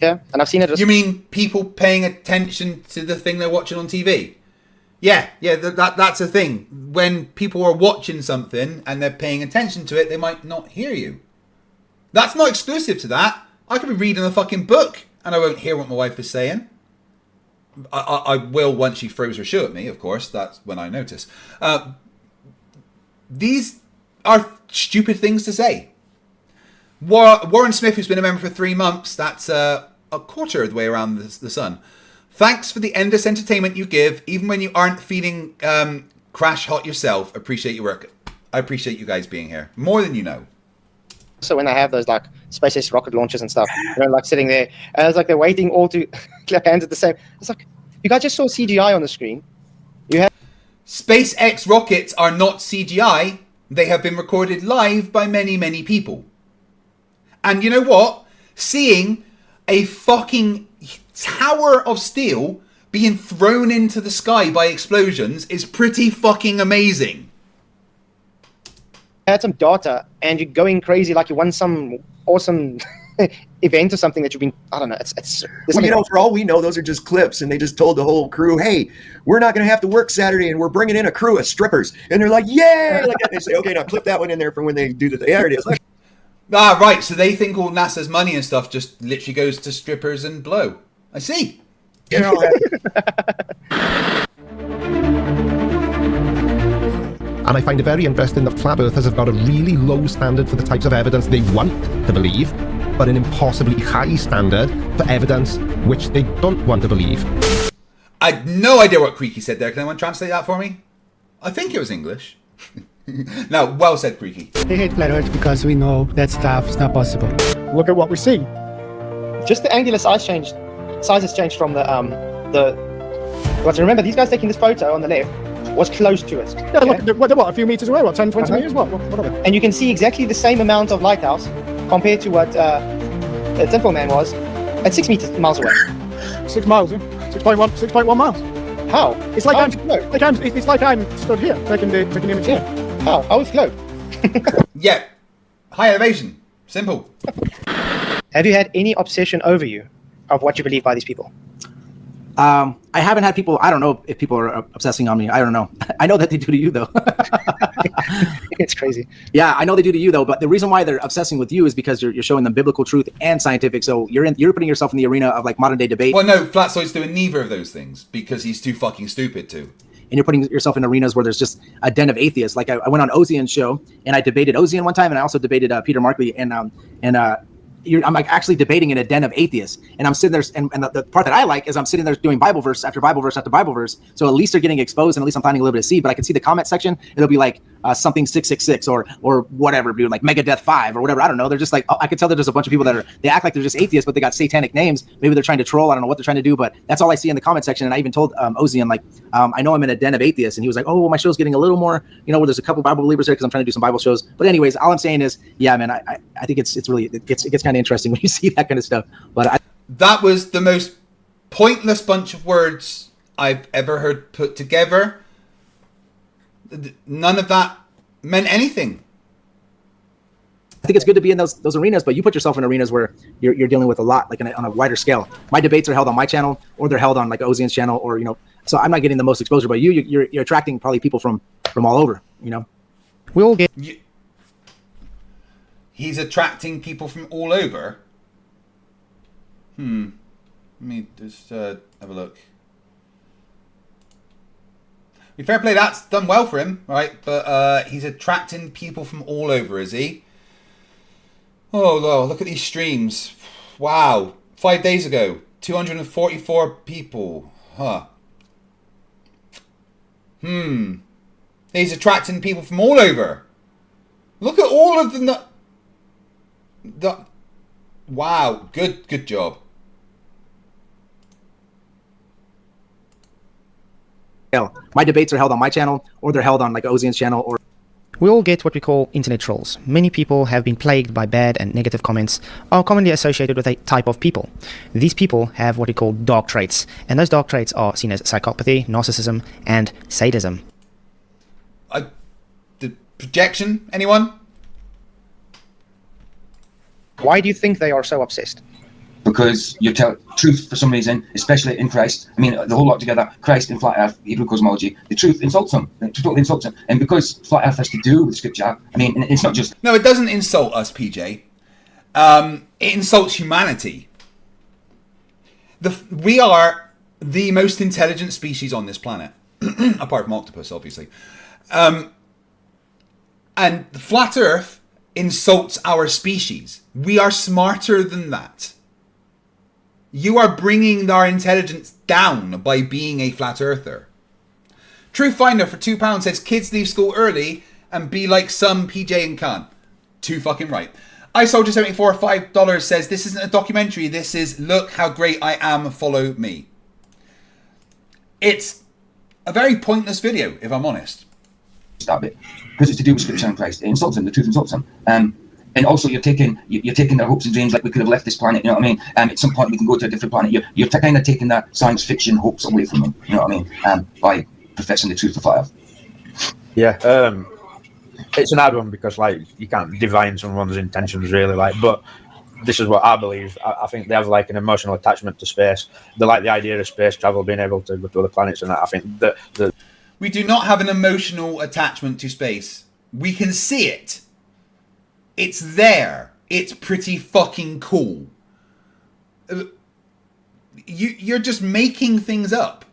Yeah, and I've seen it. You mean people paying attention to the thing they're watching on TV? Yeah, that's a thing. When people are watching something and they're paying attention to it, they might not hear you. That's not exclusive to that. I could be reading a fucking book and I won't hear what my wife is saying. I will once she throws her shoe at me, of course. That's when I notice. These are stupid things to say. Warren Smith, who's been a member for 3 months, that's a quarter of the way around the sun. Thanks for the endless entertainment you give, even when you aren't feeling crash hot yourself. Appreciate your work. I appreciate you guys being here. More than you know. So when they have those like SpaceX rocket launches and stuff, they're like sitting there, and it's like they're waiting all to clap hands at the same. It's like, you guys just saw CGI on the screen. You have SpaceX rockets are not CGI. They have been recorded live by many, many people. And you know what? Seeing a fucking tower of steel being thrown into the sky by explosions is pretty fucking amazing. had some data and you're going crazy like you won some awesome event or something that you've been, I don't know, it's well, for all we know, those are just clips, and they just told the whole crew, hey, we're not going to have to work Saturday, and we're bringing in a crew of strippers, and they're like, yay, like that. They say, okay, now clip that one in there for when they do the thing. There it is. Right, so they think all NASA's money and stuff just literally goes to strippers and blow. I see. And I find it very interesting that flat earthers have got a really low standard for the types of evidence they want to believe, but an impossibly high standard for evidence which they don't want to believe. I had no idea what Creaky said there. Can anyone translate that for me? I think it was English. No, well said, Creaky. They hate flat earth because we know that stuff is not possible. Look at what we're seeing. Just the angular size changed. Size has changed from the But remember, these guys taking this photo on the left was close to us. Yeah, look, they're what, a few meters away, what, 10, 20 meters, whatever. And you can see exactly the same amount of lighthouse compared to what Tinfoil Man was at 6 miles away. 6 miles, yeah? 6.1 miles. How? It's like it's like I'm stood here taking the image here. How? How is globe? Yeah. High elevation. Simple. Have you had any obsession over you of what you believe by these people? I haven't had people. I don't know if people are obsessing on me. I don't know. I know that they do to you though. It's crazy. Yeah, I know they do to you though. But the reason why they're obsessing with you is because you're showing them biblical truth and scientific. So you're putting yourself in the arena of like modern day debate. Well, no, Flatzoid's doing neither of those things because he's too fucking stupid to. And you're putting yourself in arenas where there's just a den of atheists. Like I went on Ozian's show and I debated Ozian one time, and I also debated Peter Markley I'm like actually debating in a den of atheists, and I'm sitting there, and the part that I like is I'm sitting there doing Bible verse after Bible verse after Bible verse. So at least they're getting exposed, and at least I'm planting a little bit of seed. But I can see the comment section; it'll be like something 666 or whatever, dude, like Megadeth 5 or whatever. I don't know. They're just like I can tell that there's a bunch of people that they act like they're just atheists, but they got satanic names. Maybe they're trying to troll. I don't know what they're trying to do, but that's all I see in the comment section. And I even told Ozian like I know I'm in a den of atheists, and he was like, oh, well, my show's getting a little more, where there's a couple Bible believers there because I'm trying to do some Bible shows. But anyways, all I'm saying is, yeah, man, I think it gets kind of interesting when you see that kind of stuff. But that was the most pointless bunch of words I've ever heard put together. None of that meant anything. I think it's good to be in those arenas, but you put yourself in arenas where you're dealing with a lot, like on a wider scale. My debates are held on my channel, or they're held on like Ozian's channel, or so I'm not getting the most exposure. But you're attracting probably people from all over. We all get. He's attracting people from all over. Let me just have a look. Fair play, that's done well for him, right? But he's attracting people from all over, is he? Oh, no, look at these streams. Wow. 5 days ago, 244 people. Huh. He's attracting people from all over. Look at all of the wow, good job. My debates are held on my channel, or they're held on like Ozian's channel, or We all get what we call internet trolls. Many people have been plagued by bad and negative comments, are commonly associated with a type of people. These people have what we call dark traits, and those dark traits are seen as psychopathy, narcissism, and sadism. The projection, anyone? Why do you think they are so obsessed? Because you tell truth for some reason, especially in Christ. I mean, the whole lot together, Christ and flat earth, Hebrew cosmology, the truth insults them. It totally insults them. And because flat earth has to do with scripture, I mean, it's not just... No, it doesn't insult us, PJ. It insults humanity. We are the most intelligent species on this planet. Apart from octopus, obviously. And the flat earth insults our species. We are smarter than that. You are bringing our intelligence down by being a flat earther. Truth Finder for £2 says kids leave school early and be like some PJ and Khan. Too fucking right. iSoldier74 $5 says this isn't a documentary. This is look how great I am. Follow me. It's a very pointless video, if I'm honest. Stop it. Because it's to do with scripture and Christ. It insults them. The truth insults them. And also, you're taking their hopes and dreams, like we could have left this planet. You know what I mean? At some point, we can go to a different planet. You're kind of taking that science fiction hopes away from them. You know what I mean? By professing the truth of fire. Yeah, it's an hard one because like you can't divine someone's intentions really. But this is what I believe. I think they have like an emotional attachment to space. They like the idea of space travel, being able to go to other planets, and that. I think that we do not have an emotional attachment to space. We can see it. It's there. It's pretty fucking cool. You're just making things up.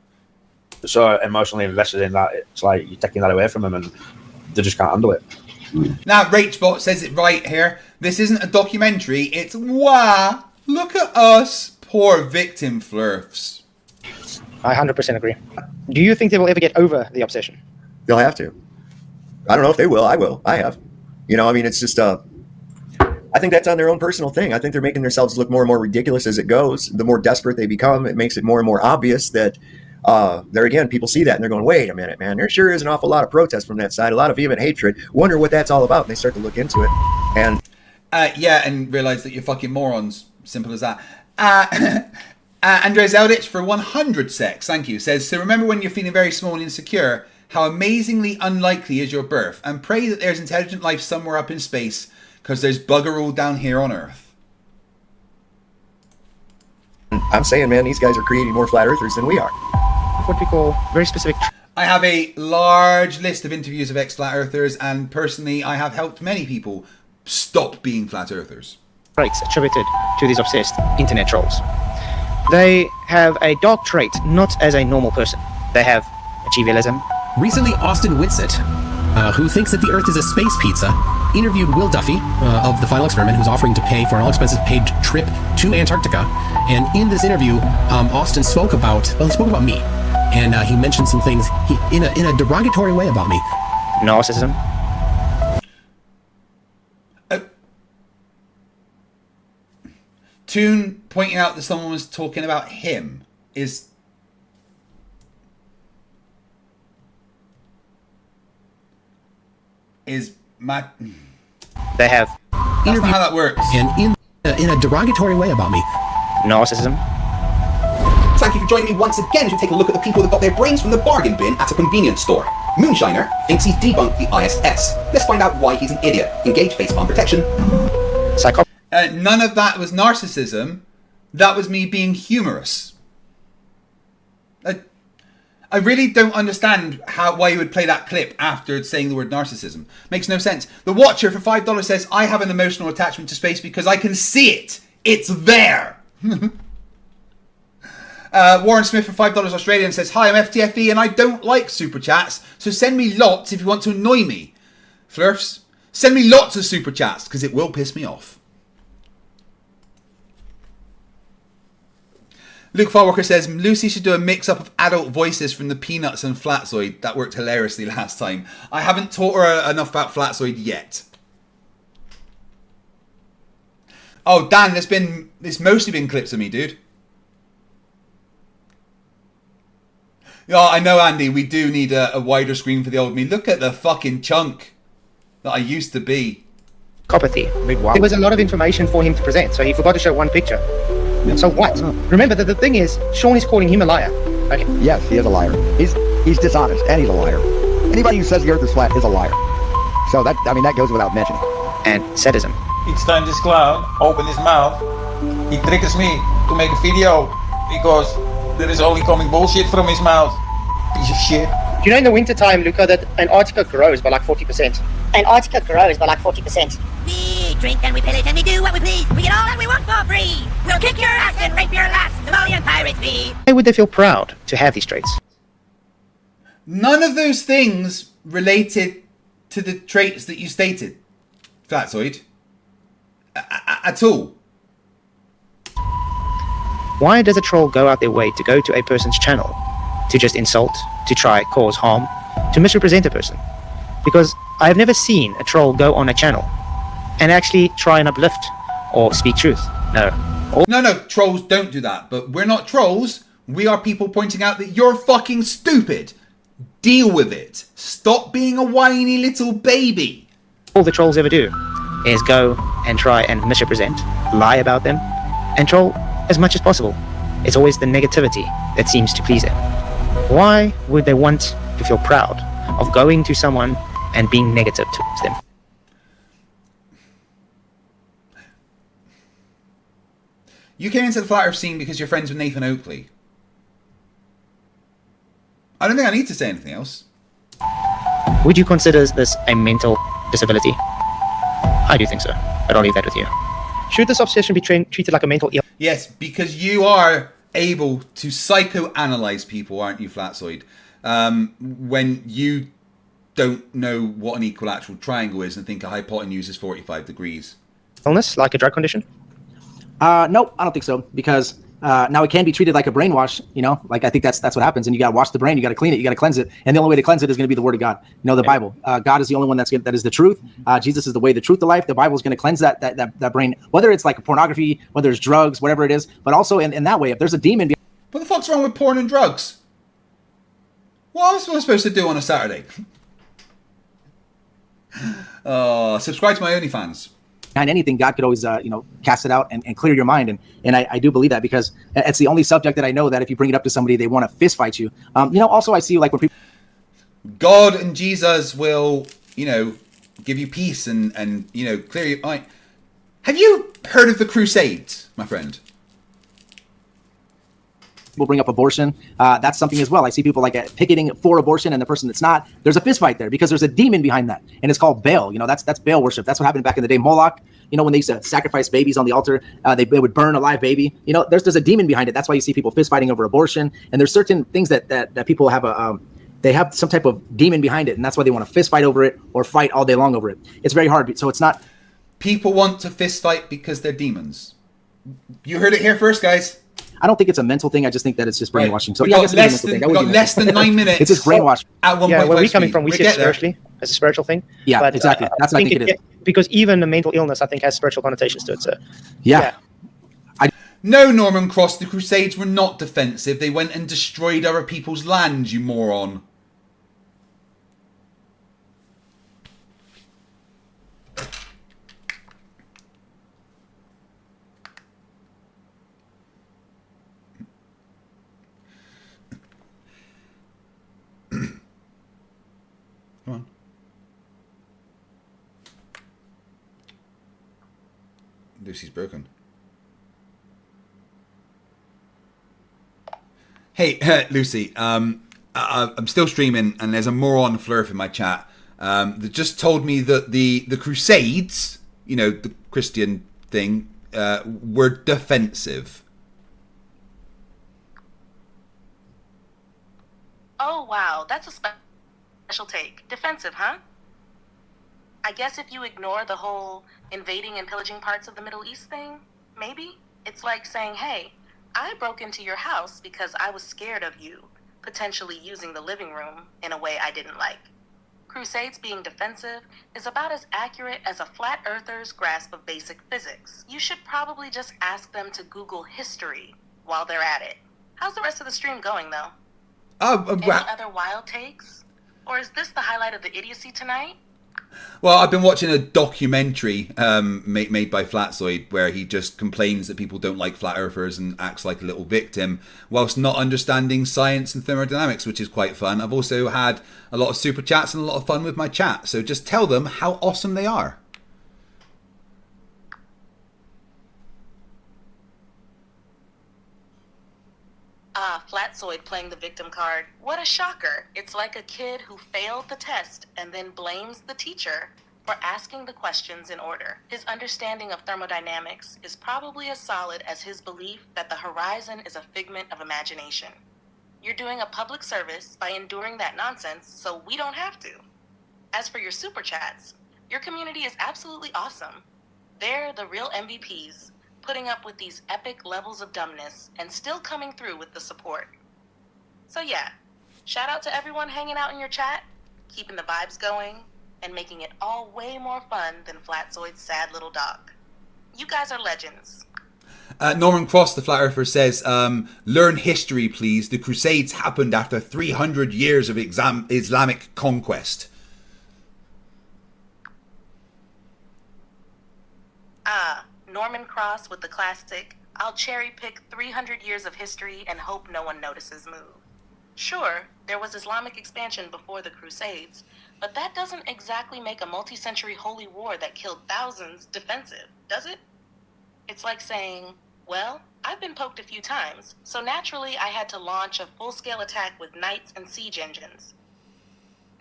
So emotionally invested in that, it's like you're taking that away from them and they just can't handle it. Now, Rachbot says it right here. This isn't a documentary. It's wow. Look at us. Poor victim Flerfs. I 100% agree. Do you think they will ever get over the obsession? They'll have to. I don't know if they will. I will. I have. I mean, it's just I think that's on their own personal thing. I think they're making themselves look more and more ridiculous as it goes. The more desperate they become, it makes it more and more obvious that there again, people see that and they're going, wait a minute, man, there sure is an awful lot of protest from that side, a lot of vehement hatred. Wonder what that's all about. And they start to look into it. And yeah, and realize that you're fucking morons. Simple as that. Andres Elditch for 100 secs, thank you, says, so remember when you're feeling very small and insecure, how amazingly unlikely is your birth, and pray that there's intelligent life somewhere up in space, because there's bugger all down here on Earth. I'm saying, man, these guys are creating more flat earthers than we are. What we call very specific. I have a large list of interviews of ex-flat earthers, and personally, I have helped many people stop being flat earthers. Traits attributed to these obsessed internet trolls. They have a dark trait, not as a normal person. They have achievalism. Recently, Austin Whitsitt, who thinks that the Earth is a space pizza, interviewed Will Duffy of The Final Experiment, who's offering to pay for an all-expenses paid trip to Antarctica. And in this interview, Austin spoke about me, and he mentioned some things in a derogatory way about me. Narcissism. Toon pointing out that someone was talking about him is... They have... That's not how that works. And in a derogatory way about me. Narcissism. Thank you for joining me once again as we take a look at the people that got their brains from the bargain bin at a convenience store. Moonshiner thinks he's debunked the ISS. Let's find out why he's an idiot. Engage facepalm protection. None of that was narcissism. That was me being humorous. I really don't understand why you would play that clip after saying the word narcissism. Makes no sense. The Watcher for $5 says, I have an emotional attachment to space because I can see it. It's there. Warren Smith for $5 Australian says, hi, I'm FTFE and I don't like super chats, so send me lots if you want to annoy me. Flerfs, send me lots of super chats because it will piss me off. Luke Farwalker says, Lucy should do a mix-up of adult voices from the Peanuts and Flatzoid. That worked hilariously last time. I haven't taught her enough about Flatzoid yet. Oh, Dan, it's mostly been clips of me, dude. Yeah, I know, Andy, we do need a wider screen for the old me. Look at the fucking chunk that I used to be. Copathy. There was a lot of information for him to present, so he forgot to show one picture. So what? Remember that the thing is, Sean is calling him a liar. Okay. Yes, he is a liar. He's dishonest, and he's a liar. Anybody who says the Earth is flat is a liar. So that goes without mentioning. And sadism. Each time this clown opens his mouth, he triggers me to make a video because there is only coming bullshit from his mouth. Piece of shit. Do you know in the winter time, Luca, that Antarctica grows by like 40%? Antarctica grows by like 40%. We drink and we pillage and we do what we please. We get all that we want for free. We'll kick your ass and rape your lass. Somalian pirates be. Why would they feel proud to have these traits? None of those things related to the traits that you stated, Flatzoid. At all. Why does a troll go out their way to go to a person's channel to just insult, to try cause harm, to misrepresent a person? Because I have never seen a troll go on a channel and actually try and uplift or speak truth. No. No, trolls don't do that. But we're not trolls. We are people pointing out that you're fucking stupid. Deal with it. Stop being a whiny little baby. All the trolls ever do is go and try and misrepresent, lie about them, and troll as much as possible. It's always the negativity that seems to please them. Why would they want to feel proud of going to someone and being negative towards them? You came into the flat earth scene because you're friends with Nathan Oakley. I don't think I need to say anything else. Would you consider this a mental disability? I do think so, but I'll leave that with you. Should this obsession be treated like a mental illness? Yes, because you are able to psychoanalyze people, aren't you, Flatzoid? When you don't know what an equilateral triangle is and think a hypotenuse is 45 degrees. Illness, like a drug condition? Nope, I don't think so, because now it can be treated like a brainwash, like I think that's what happens, and you got to wash the brain, you got to clean it, you got to cleanse it, and the only way to cleanse it is going to be the Word of God, the Bible. God is the only one that is the truth. Jesus is the way, the truth, the life. The Bible is going to cleanse that brain, whether it's like pornography, whether it's drugs, whatever it is, but also in that way, if there's a demon. What the fuck's wrong with porn and drugs? What else am I supposed to do on a Saturday? Subscribe to my OnlyFans. Behind anything, God could always, cast it out and clear your mind. And I do believe that, because it's the only subject that I know that if you bring it up to somebody, they want to fist fight you. Also I see like when people... God and Jesus will, give you peace and clear your mind. Have you heard of the Crusades, my friend? people bring up abortion. That's something as well. I see people like picketing for abortion, and the person that's not. There's a fist fight there because there's a demon behind that, and it's called Baal. You know, that's Baal worship. That's what happened back in the day. Moloch. You know, when they used to sacrifice babies on the altar, they would burn a live baby. You know, there's a demon behind it. That's why you see people fist fighting over abortion. And there's certain things that people have they have some type of demon behind it, and that's why they want to fist fight over it or fight all day long over it. It's very hard. So it's not. People want to fist fight because they're demons. You heard it here first, guys. I don't think it's a mental thing. I just think that it's just brainwashing. So we got less than 9 minutes. It's just brainwash. At 1.5 where we're coming speed. from, we see it spiritually as a spiritual thing. Yeah, but, exactly. That's what I think it is. Because even a mental illness, I think, has spiritual connotations to it. So yeah. No, Norman Cross, the Crusades were not defensive. They went and destroyed other people's land, you moron. Come on. Lucy's broken. Hey, Lucy, I'm still streaming, and there's a moron Flerf in my chat that just told me that the Crusades, you know, the Christian thing, were defensive. Oh, wow, that's a special take. Defensive, huh? I guess if you ignore the whole invading and pillaging parts of the Middle East thing, maybe? It's like saying, hey, I broke into your house because I was scared of you potentially using the living room in a way I didn't like. Crusades being defensive is about as accurate as a flat earther's grasp of basic physics. You should probably just ask them to Google history while they're at it. How's the rest of the stream going, though? Any other wild takes? Or is this the highlight of the idiocy tonight? Well, I've been watching a documentary made by Flatzoid where he just complains that people don't like flat earthers and acts like a little victim whilst not understanding science and thermodynamics, which is quite fun. I've also had a lot of super chats and a lot of fun with my chat, so just tell them how awesome they are. Flatzoid playing the victim card. What a shocker. It's like a kid who failed the test and then blames the teacher for asking the questions in order. His understanding of thermodynamics is probably as solid as his belief that the horizon is a figment of imagination. You're doing a public service by enduring that nonsense so we don't have to. As for your super chats, your community is absolutely awesome. They're the real MVPs, putting up with these epic levels of dumbness and still coming through with the support. So yeah, shout out to everyone hanging out in your chat, keeping the vibes going, and making it all way more fun than Flatzoid's sad little dog. You guys are legends. Norman Cross, the Flat Earther, says, learn history, please. The Crusades happened after 300 years of Islamic conquest. Norman Cross with the classic, I'll cherry pick 300 years of history and hope no one notices move. Sure, there was Islamic expansion before the Crusades, but that doesn't exactly make a multi-century holy war that killed thousands defensive, does it? It's like saying, well, I've been poked a few times, so naturally I had to launch a full-scale attack with knights and siege engines.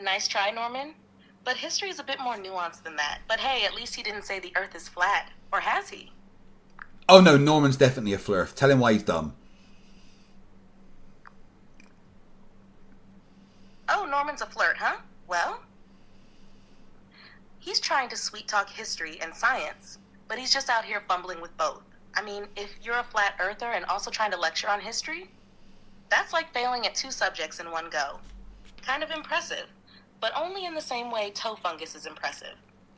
Nice try, Norman, but history is a bit more nuanced than that. But hey, at least he didn't say the earth is flat. Or has he? Oh no, Norman's definitely a Flerf. Tell him why he's dumb. Oh, Norman's a flirt, huh? Well, he's trying to sweet talk history and science, but he's just out here fumbling with both. I mean, if you're a flat earther and also trying to lecture on history, that's like failing at 2 subjects in one go. Kind of impressive, but only in the same way toe fungus is impressive.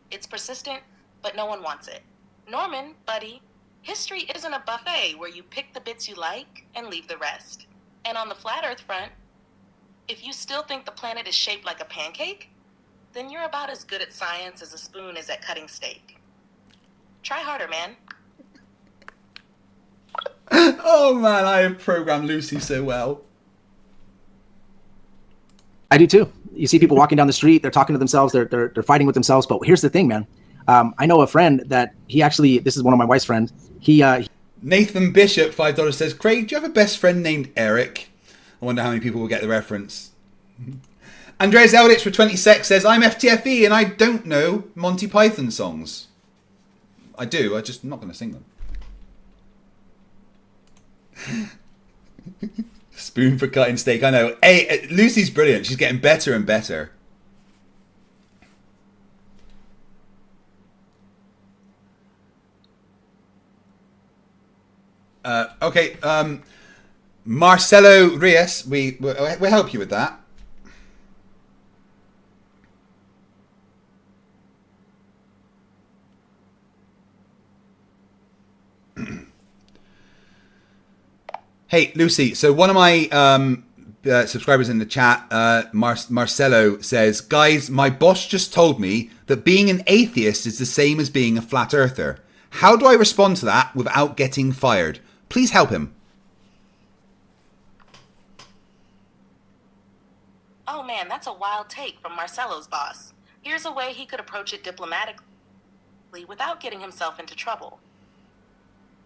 It's persistent, but no one wants it. Norman, buddy, history isn't a buffet where you pick the bits you like and leave the rest. And on the flat earth front, if you still think the planet is shaped like a pancake, then you're about as good at science as a spoon is at cutting steak. Try harder, man. Oh man, I have programmed Lucy so well. I do too. You see people walking down the street, they're talking to themselves, they're fighting with themselves. But here's the thing, man. I know a friend that he actually, this is one of my wife's friends. Nathan Bishop, $5 says, Craig, do you have a best friend named Eric? I wonder how many people will get the reference. Andreas Eldritch for 20 sec says, I'm FTFE and I don't know Monty Python songs. I do, I'm just not going to sing them. Spoon for cutting steak, I know. Hey, Lucy's brilliant. She's getting better and better. Okay, Marcelo Reyes, we'll help you with that. Hey, Lucy, so one of my subscribers in the chat, Marcelo, says, guys, my boss just told me that being an atheist is the same as being a flat earther. How do I respond to that without getting fired? Please help him. Oh man, that's a wild take from Marcelo's boss. Here's a way he could approach it diplomatically without getting himself into trouble.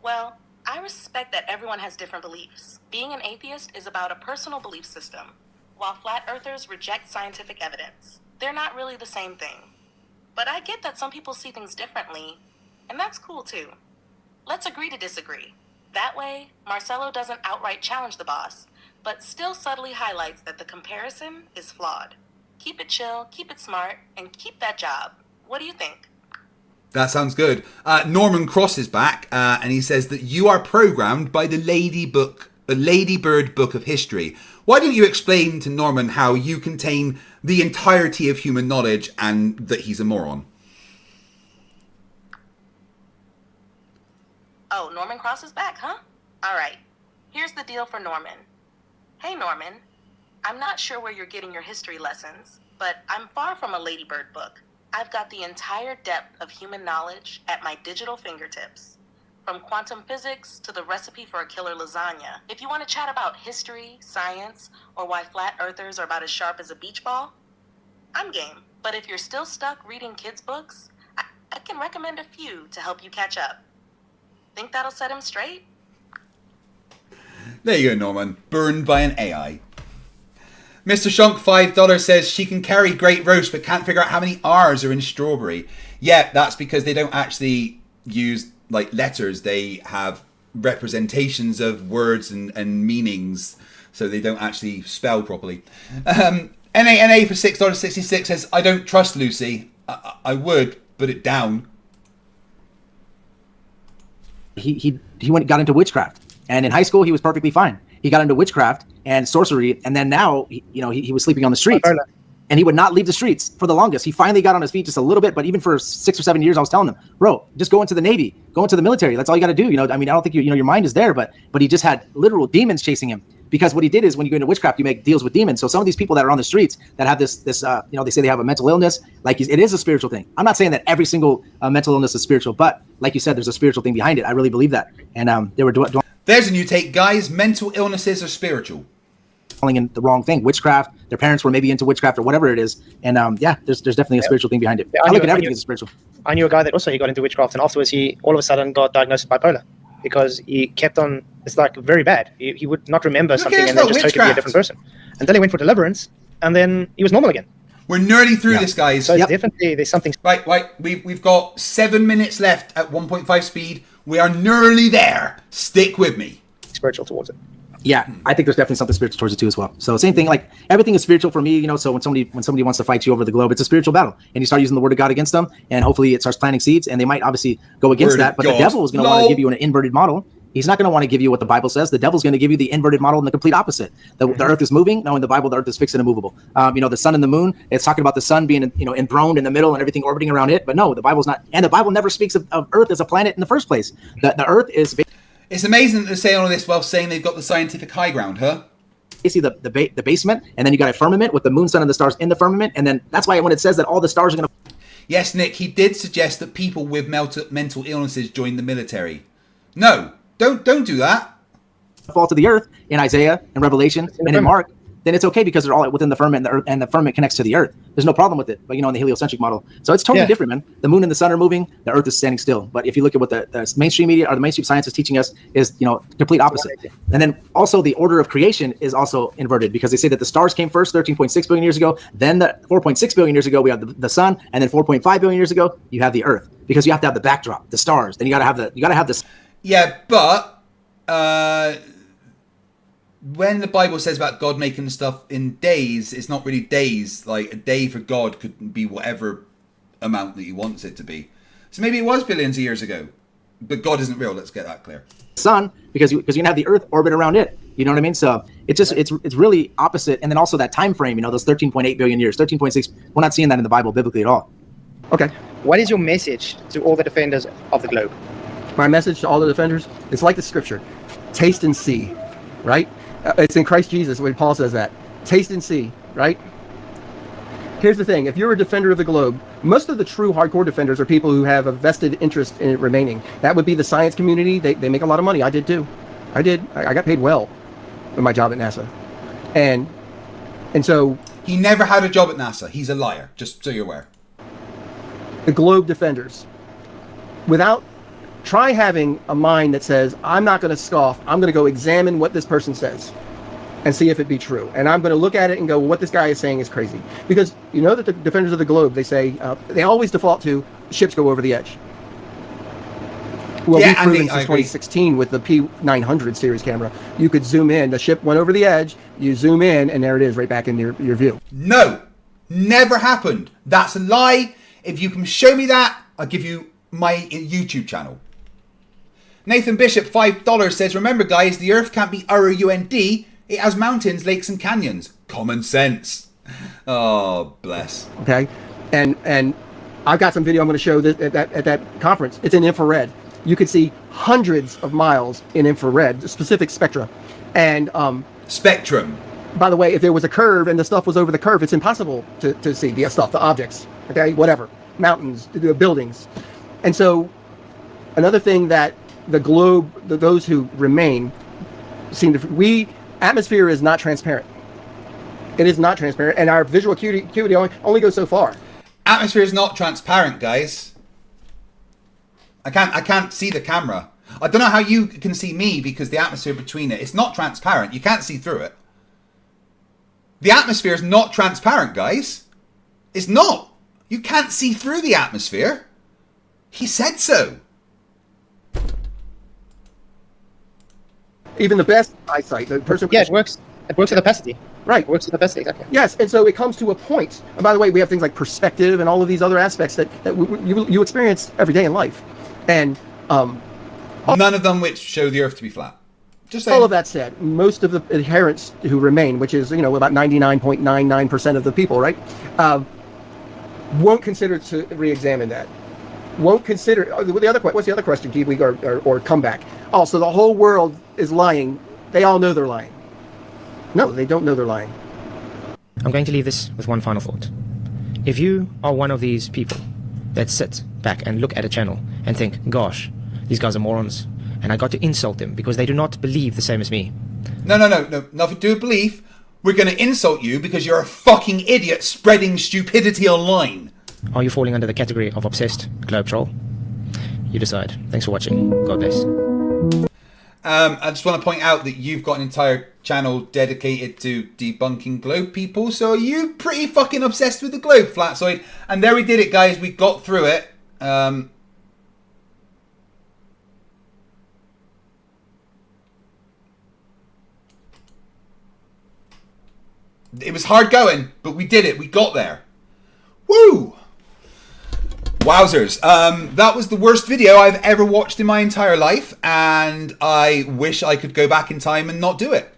Well, I respect that everyone has different beliefs. Being an atheist is about a personal belief system, while flat earthers reject scientific evidence. They're not really the same thing. But I get that some people see things differently, and that's cool too. Let's agree to disagree. That way, Marcelo doesn't outright challenge the boss, but still subtly highlights that the comparison is flawed. Keep it chill, keep it smart, and keep that job. What do you think? That sounds good. Norman Cross is back, and he says that you are programmed by the Ladybird Book of History. Why don't you explain to Norman how you contain the entirety of human knowledge and that he's a moron? Oh, Norman Cross is back, huh? All right. Here's the deal for Norman. Hey, Norman. I'm not sure where you're getting your history lessons, but I'm far from a Ladybird book. I've got the entire depth of human knowledge at my digital fingertips. From quantum physics to the recipe for a killer lasagna. If you want to chat about history, science, or why flat earthers are about as sharp as a beach ball, I'm game. But if you're still stuck reading kids' books, I can recommend a few to help you catch up. Think that'll set him straight? There you go, Norman. Burned by an AI. Mr. Shunk, $5 says she can carry great roast but can't figure out how many R's are in strawberry. Yeah, that's because they don't actually use like letters. They have representations of words and meanings, so they don't actually spell properly. NA for $6.66 says, I don't trust Lucy. I would, but it down. He got into witchcraft, and in high school he was perfectly fine. He got into witchcraft and sorcery, and then now he was sleeping on the streets, and he would not leave the streets for the longest. He finally got on his feet just a little bit, but even for 6 or 7 years, I was telling him, bro, just go into the Navy, go into the military. That's all you got to do. I don't think your mind is there, but he just had literal demons chasing him. Because what he did is when you go into witchcraft, you make deals with demons. So some of these people that are on the streets that have this they say they have a mental illness, like it is a spiritual thing. I'm not saying that every single mental illness is spiritual, but like you said, there's a spiritual thing behind it. I really believe that. And they were doing. There's a new take, guys. Mental illnesses are spiritual. In the wrong thing, witchcraft. Their parents were maybe into witchcraft or whatever it is, and there's definitely a spiritual thing behind it. I look at everything as spiritual. I knew a guy that also he got into witchcraft, and afterwards he all of a sudden got diagnosed with bipolar because he kept on. It's like very bad. He would not remember something and then just totally be a different person until he went for deliverance, and then he was normal again. We're nearly through this, guys. So definitely there's something. Right. We've got 7 minutes left at 1.5 speed. We are nearly there. Stick with me. Spiritual towards it. Yeah, I think there's definitely something spiritual towards it too as well. So same thing, like everything is spiritual for me, So when somebody wants to fight you over the globe, it's a spiritual battle, and you start using the word of God against them, and hopefully it starts planting seeds, and they might obviously go against that. But the devil is going to want to give you an inverted model. He's not going to want to give you what the Bible says. The devil's going to give you the inverted model and the complete opposite. The earth is moving. No, in the Bible, the earth is fixed and immovable. The sun and the moon, it's talking about the sun being, enthroned in the middle and everything orbiting around it. But no, the Bible's not. And the Bible never speaks of earth as a planet in the first place. The earth is... It's amazing that they say all of this while saying they've got the scientific high ground, huh? You see the basement, and then you got a firmament with the moon, sun, and the stars in the firmament. And then that's why when it says that all the stars are going to... Yes, Nick, he did suggest that people with mental illnesses join the military. No, don't do that. Fall to the earth in Isaiah and Revelation and in Mark. then it's okay because they're all within the firmament, and the, earth, and the firmament connects to the Earth. There's no problem with it, but in the heliocentric model. So it's totally different, man. The moon and the sun are moving, the Earth is standing still. But if you look at what the mainstream media or the mainstream science is teaching us is, complete opposite. And then also the order of creation is also inverted because they say that the stars came first 13.6 billion years ago, then the 4.6 billion years ago we have the sun, and then 4.5 billion years ago you have the Earth because you have to have the backdrop, the stars. Then you got to have the. Yeah, but when the Bible says about God making stuff in days, it's not really days. Like a day for God could be whatever amount that he wants it to be. So maybe it was billions of years ago, but God isn't real. Let's get that clear. Sun, because you're gonna have the Earth orbit around it. You know what I mean? So it's really opposite. And then also that time frame, those 13.8 billion years, 13.6. We're not seeing that in the Bible biblically at all. Okay. What is your message to all the defenders of the globe? My message to all the defenders, it's like the scripture. Taste and see, right? It's in Christ Jesus when Paul says that. Taste and see, right? Here's the thing. If you're a defender of the globe, most of the true hardcore defenders are people who have a vested interest in it remaining. That would be the science community. They make a lot of money. I did too. I did. I got paid well in my job at NASA. And so... He never had a job at NASA. He's a liar, just so you're aware. The globe defenders. Try having a mind that says, I'm not going to scoff. I'm going to go examine what this person says and see if it be true. And I'm going to look at it and go, well, what this guy is saying is crazy. Because you know that the defenders of the globe, they say, they always default to ships go over the edge. Well, we've proven since 2016 with the P900 series camera. You could zoom in. The ship went over the edge. You zoom in, and there it is right back in your view. No, never happened. That's a lie. If you can show me that, I'll give you my YouTube channel. Nathan Bishop, $5 says, remember guys, the Earth can't be R-O-U-N-D. It has mountains, lakes and canyons. Common sense. Oh, bless. Okay. And I've got some video I'm going to show at that conference. It's in infrared. You can see hundreds of miles in infrared, specific spectra. And spectrum. By the way, if there was a curve and the stuff was over the curve, it's impossible to see the stuff, the objects. Okay, whatever. Mountains, the buildings. And so another thing that the globe, those who remain, seem to... Atmosphere is not transparent. It is not transparent, and our visual acuity only goes so far. Atmosphere is not transparent, guys. I can't see the camera. I don't know how you can see me because the atmosphere between it. It's not transparent. You can't see through it. The atmosphere is not transparent, guys. It's not. You can't see through the atmosphere. He said so. Even the best eyesight, the person... Yeah, it works with opacity. Right. It works with opacity, exactly. Yes, and so it comes to a point. And by the way, we have things like perspective and all of these other aspects that you experience every day in life. And none of them which show the Earth to be flat. Just saying. All of that said, most of the adherents who remain, which is about 99.99% of the people, right, won't consider to re-examine that. Won't consider... What's the other question, Kiwi, or comeback? Also, the whole world is lying. They all know they're lying. No, they don't know they're lying. I'm going to leave this with one final thought. If you are one of these people that sit back and look at a channel and think, gosh, these guys are morons, and I got to insult them because they do not believe the same as me. No. Nothing to do with belief. We're going to insult you because you're a fucking idiot spreading stupidity online. Are you falling under the category of obsessed globe troll? You decide. Thanks for watching. God bless. I just want to point out that you've got an entire channel dedicated to debunking globe people, so are you pretty fucking obsessed with the globe, Flatzoid? And there we did it, guys. We got through it. It was hard going, but we did it. We got there. Woo! Wowzers. That was the worst video I've ever watched in my entire life, and I wish I could go back in time and not do it.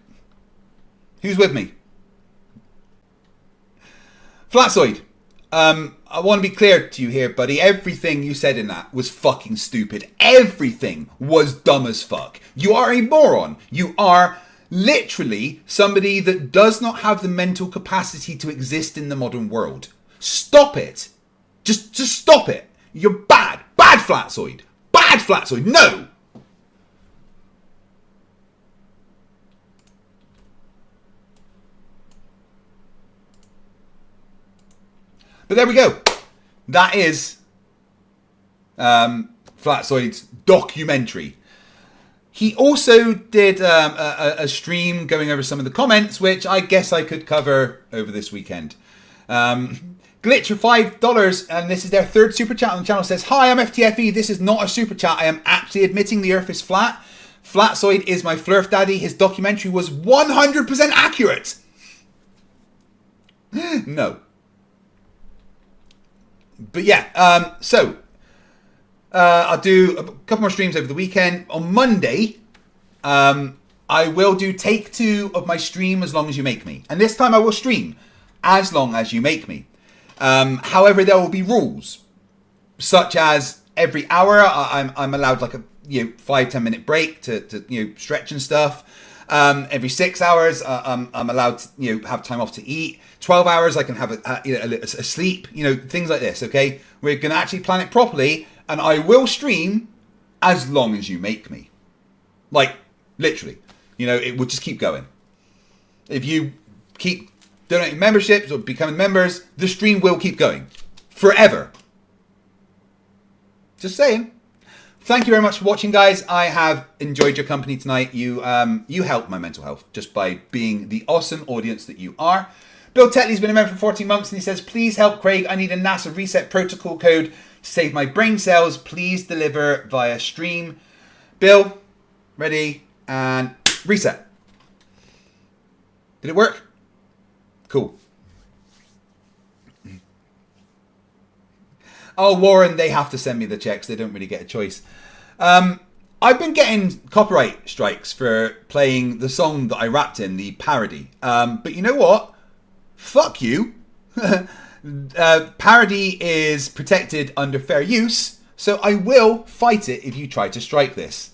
Who's with me? Flatzoid. I want to be clear to you here, buddy. Everything you said in that was fucking stupid. Everything was dumb as fuck. You are a moron. You are literally somebody that does not have the mental capacity to exist in the modern world. Stop it. Just stop it. You're bad. Bad Flatzoid. Bad Flatzoid. No. But there we go. That is Flatzoid's documentary. He also did a stream going over some of the comments, which I guess I could cover over this weekend. Glitch for $5, and this is their third super chat on the channel, says, "Hi, I'm FTFE. This is not a super chat. I am actually admitting the Earth is flat. Flatzoid is my Flerf daddy. His documentary was 100% accurate." No. But yeah, I'll do a couple more streams over the weekend. On Monday, I will do take 2 of my stream As Long As You Make Me. And this time I will stream As Long As You Make Me. However, there will be rules, such as every hour I'm allowed like a 5-10 minute break to stretch and stuff. Every 6 hours I'm allowed to have time off to eat. 12 hours I can have a sleep. Things like this. Okay, we're gonna actually plan it properly, and I will stream As Long As You Make Me. Like literally, it will just keep going. If you keep donating memberships or becoming members, the stream will keep going forever. Just saying. Thank you very much for watching, guys. I have enjoyed your company tonight. You help my mental health just by being the awesome audience that you are. Bill Tetley's been a member for 14 months, and he says, "Please help Craig. I need a NASA reset protocol code to save my brain cells. Please deliver via stream." Bill, ready, and reset. Did it work? Cool. Oh, Warren, they have to send me the checks. They don't really get a choice. I've been getting copyright strikes for playing the song that I rapped in, the parody. But you know what? Fuck you. Parody is protected under fair use, so I will fight it if you try to strike this.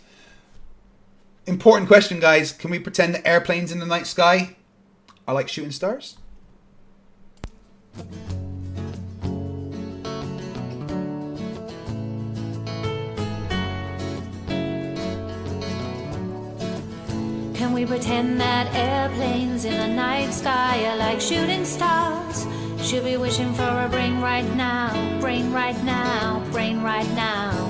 Important question, guys. Can we pretend that airplanes in the night sky are like shooting stars? Can we pretend that airplanes in the night sky are like shooting stars? Should be wishing for a brain right now, brain right now, brain right now.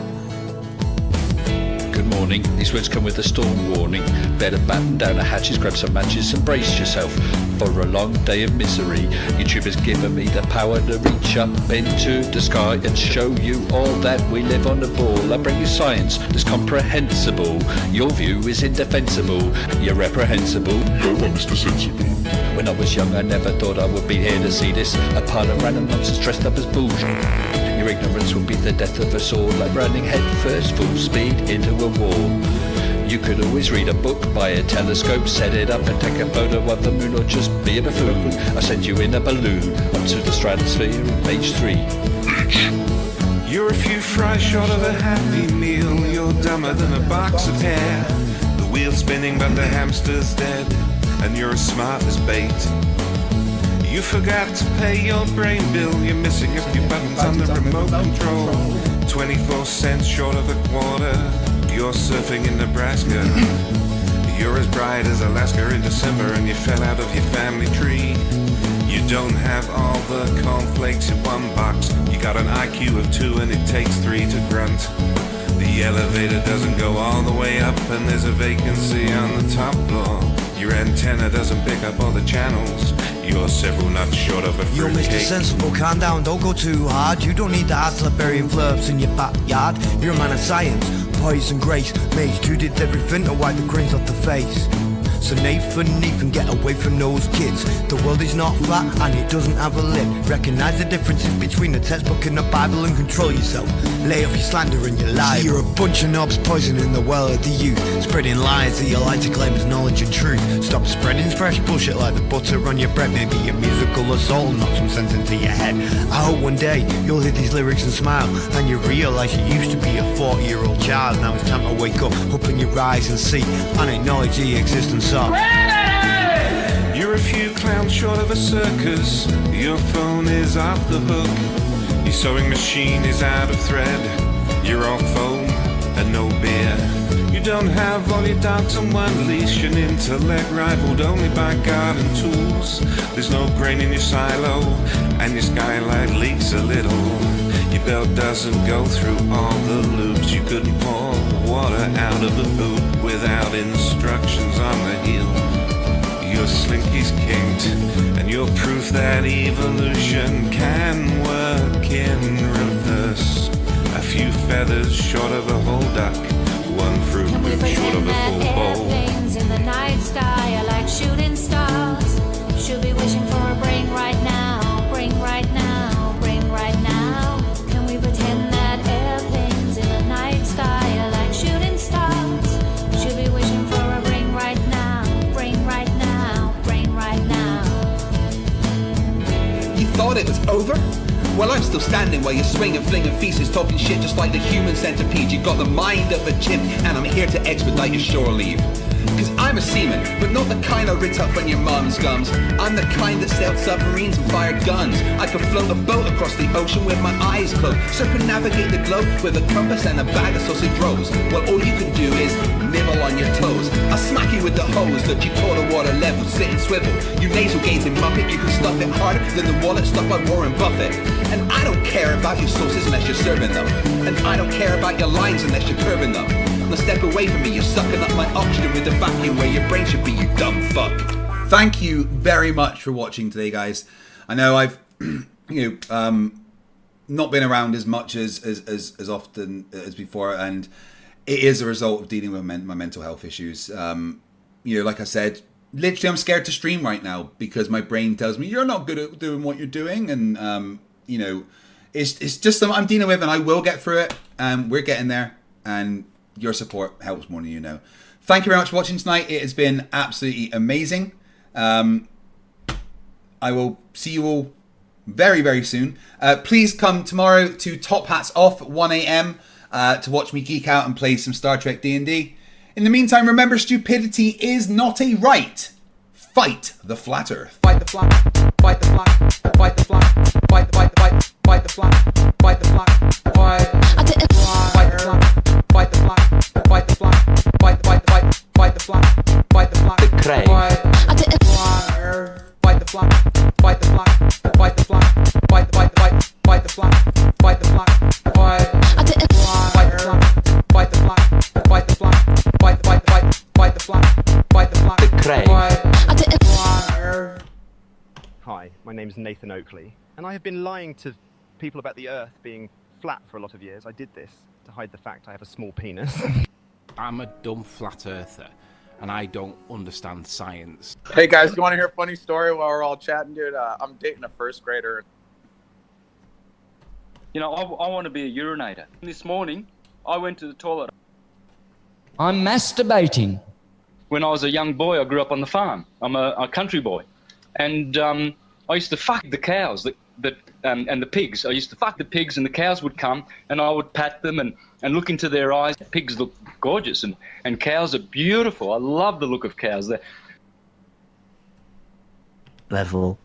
Good morning. These words come with a storm warning. Better batten down the hatches, grab some matches and brace yourself for a long day of misery. YouTube has given me the power to reach up into the sky and show you all that we live on the ball. I bring you science that's comprehensible. Your view is indefensible. You're reprehensible. Go on, Mr. Sensible. When I was young, I never thought I would be here to see this. A pile of random nonsense dressed up as bullshit. Your ignorance will be the death of us all, like running head first full speed into a wall. You could always read a book, buy a telescope, set it up and take a photo of the moon, or just be a buffoon. I send you in a balloon up to the stratosphere on page 3. You're a few fries short of a happy meal. You're dumber than a box of hair. The wheel's spinning but the hamster's dead, and you're as smart as bait. You forgot to pay your brain bill. You're missing a few buttons on the remote control. 24 cents short of a quarter. You're surfing in Nebraska. You're as bright as Alaska in December, and you fell out of your family tree. You don't have all the cornflakes in one box. You got an IQ of 2 and it takes 3 to grunt. The elevator doesn't go all the way up, and there's a vacancy on the top floor. Your antenna doesn't pick up all the channels. You're several nuts short of a You're Mr. fruitcake. Sensible, calm down, don't go too hard. You don't need to ask burying Flerfs in your backyard. You're a man of science, poise and grace. Mage 2 did everything to wipe the grins off the face. So Nathan, get away from those kids. The world is not flat and it doesn't have a lid. Recognize the differences between the textbook and the Bible and control yourself. Lay off your slander and your lies. You're a bunch of knobs poisoning the well of the youth, spreading lies that you like to claim as knowledge and truth. Stop spreading fresh bullshit like the butter on your bread. Maybe your musical assault knock some sense into your head. I hope one day you'll hear these lyrics and smile, and you realize you used to be a 40-year-old child. Now it's time to wake up, open your eyes and see, and acknowledge the existence of. You're a few clowns short of a circus. Your phone is off the hook. Your sewing machine is out of thread. You're all foam and no beer. You don't have all your dogs on one leash, an intellect rivaled only by garden tools. There's no grain in your silo, and your skylight leaks a little. Your belt doesn't go through all the loops. You couldn't pour water out of a boot without instructions on the heel. Your slinky's kinked, and you're proof that evolution can work in reverse. A few feathers short of a whole duck, one fruit Can we loop short of pretend a that full bowl. airplanes in the night sky are like shooting stars? Should be wishing for a brain right now, brain right now, brain right now. Can we pretend that airplanes in the night sky are like shooting stars? Should be wishing for a brain right now, brain right now, brain right now. You thought it was over? Well, I'm still standing while you're swinging, flinging feces, talking shit just like the human centipede. You got the mind of a chimp, and I'm here to expedite your shore leave. Cause I'm a seaman, but not the kind I rit up on your mum's gums. I'm the kind that sailed submarines and fired guns. I could float a boat across the ocean with my eyes closed, circumnavigate the globe with a compass and a bag of sausage rolls. Well, all you can do is nibble on your toes. I'll smack you with the hose that you taught a water level, sit and swivel. You nasal gazing muppet, you can stuff it harder than the wallet stuffed by Warren Buffett. And I don't care about your sauces unless you're serving them. And I don't care about your lines unless you're curving them. Now step away from me, you're sucking up my oxygen with the vacuum where your brain should be, you dumb fuck. Thank you very much for watching today, guys. I know I've not been around as much as often as before, and it is a result of dealing with my mental health issues. Like I said, literally I'm scared to stream right now because my brain tells me you're not good at doing what you're doing, and it's just something I'm dealing with, and I will get through it. We're getting there, and your support helps more than you know. Thank you very much for watching tonight. It has been absolutely amazing. I will see you all very, very soon. Please come tomorrow to Top Hats Off, 1 a.m. To watch me geek out and play some Star Trek D&D. In the meantime, remember, stupidity is not a right. Fight the flat Earth. Fight the flat, fight the flat, fight the flat, fight the flat, fight the flat, fight the flat, fight the flat, fight the flat, fight the flat, fight the flat, fight the flat, fight the flat, fight the flat, the cray. Fight the flat, fight the flat, fight the flat, fight the flat, fight the flat, fight the flat, fight the flat, fight the flat, fight the flat, fight the flat, fight the flat, fight the flat, the cray. Hi, my name is Nathan Oakley, and I have been lying to people about the Earth being flat for a lot of years. I did this to hide the fact I have a small penis. I'm a dumb flat earther, and I don't understand science. Hey guys, you want to hear a funny story while we're all chatting, dude? I'm dating a first grader. You know, I want to be a urinator. This morning, I went to the toilet. I'm masturbating. When I was a young boy, I grew up on the farm. I'm a country boy. And I used to fuck the cows and the pigs. I used to fuck the pigs, and the cows would come, and I would pat them and look into their eyes. Pigs look gorgeous, and cows are beautiful. I love the look of cows. Level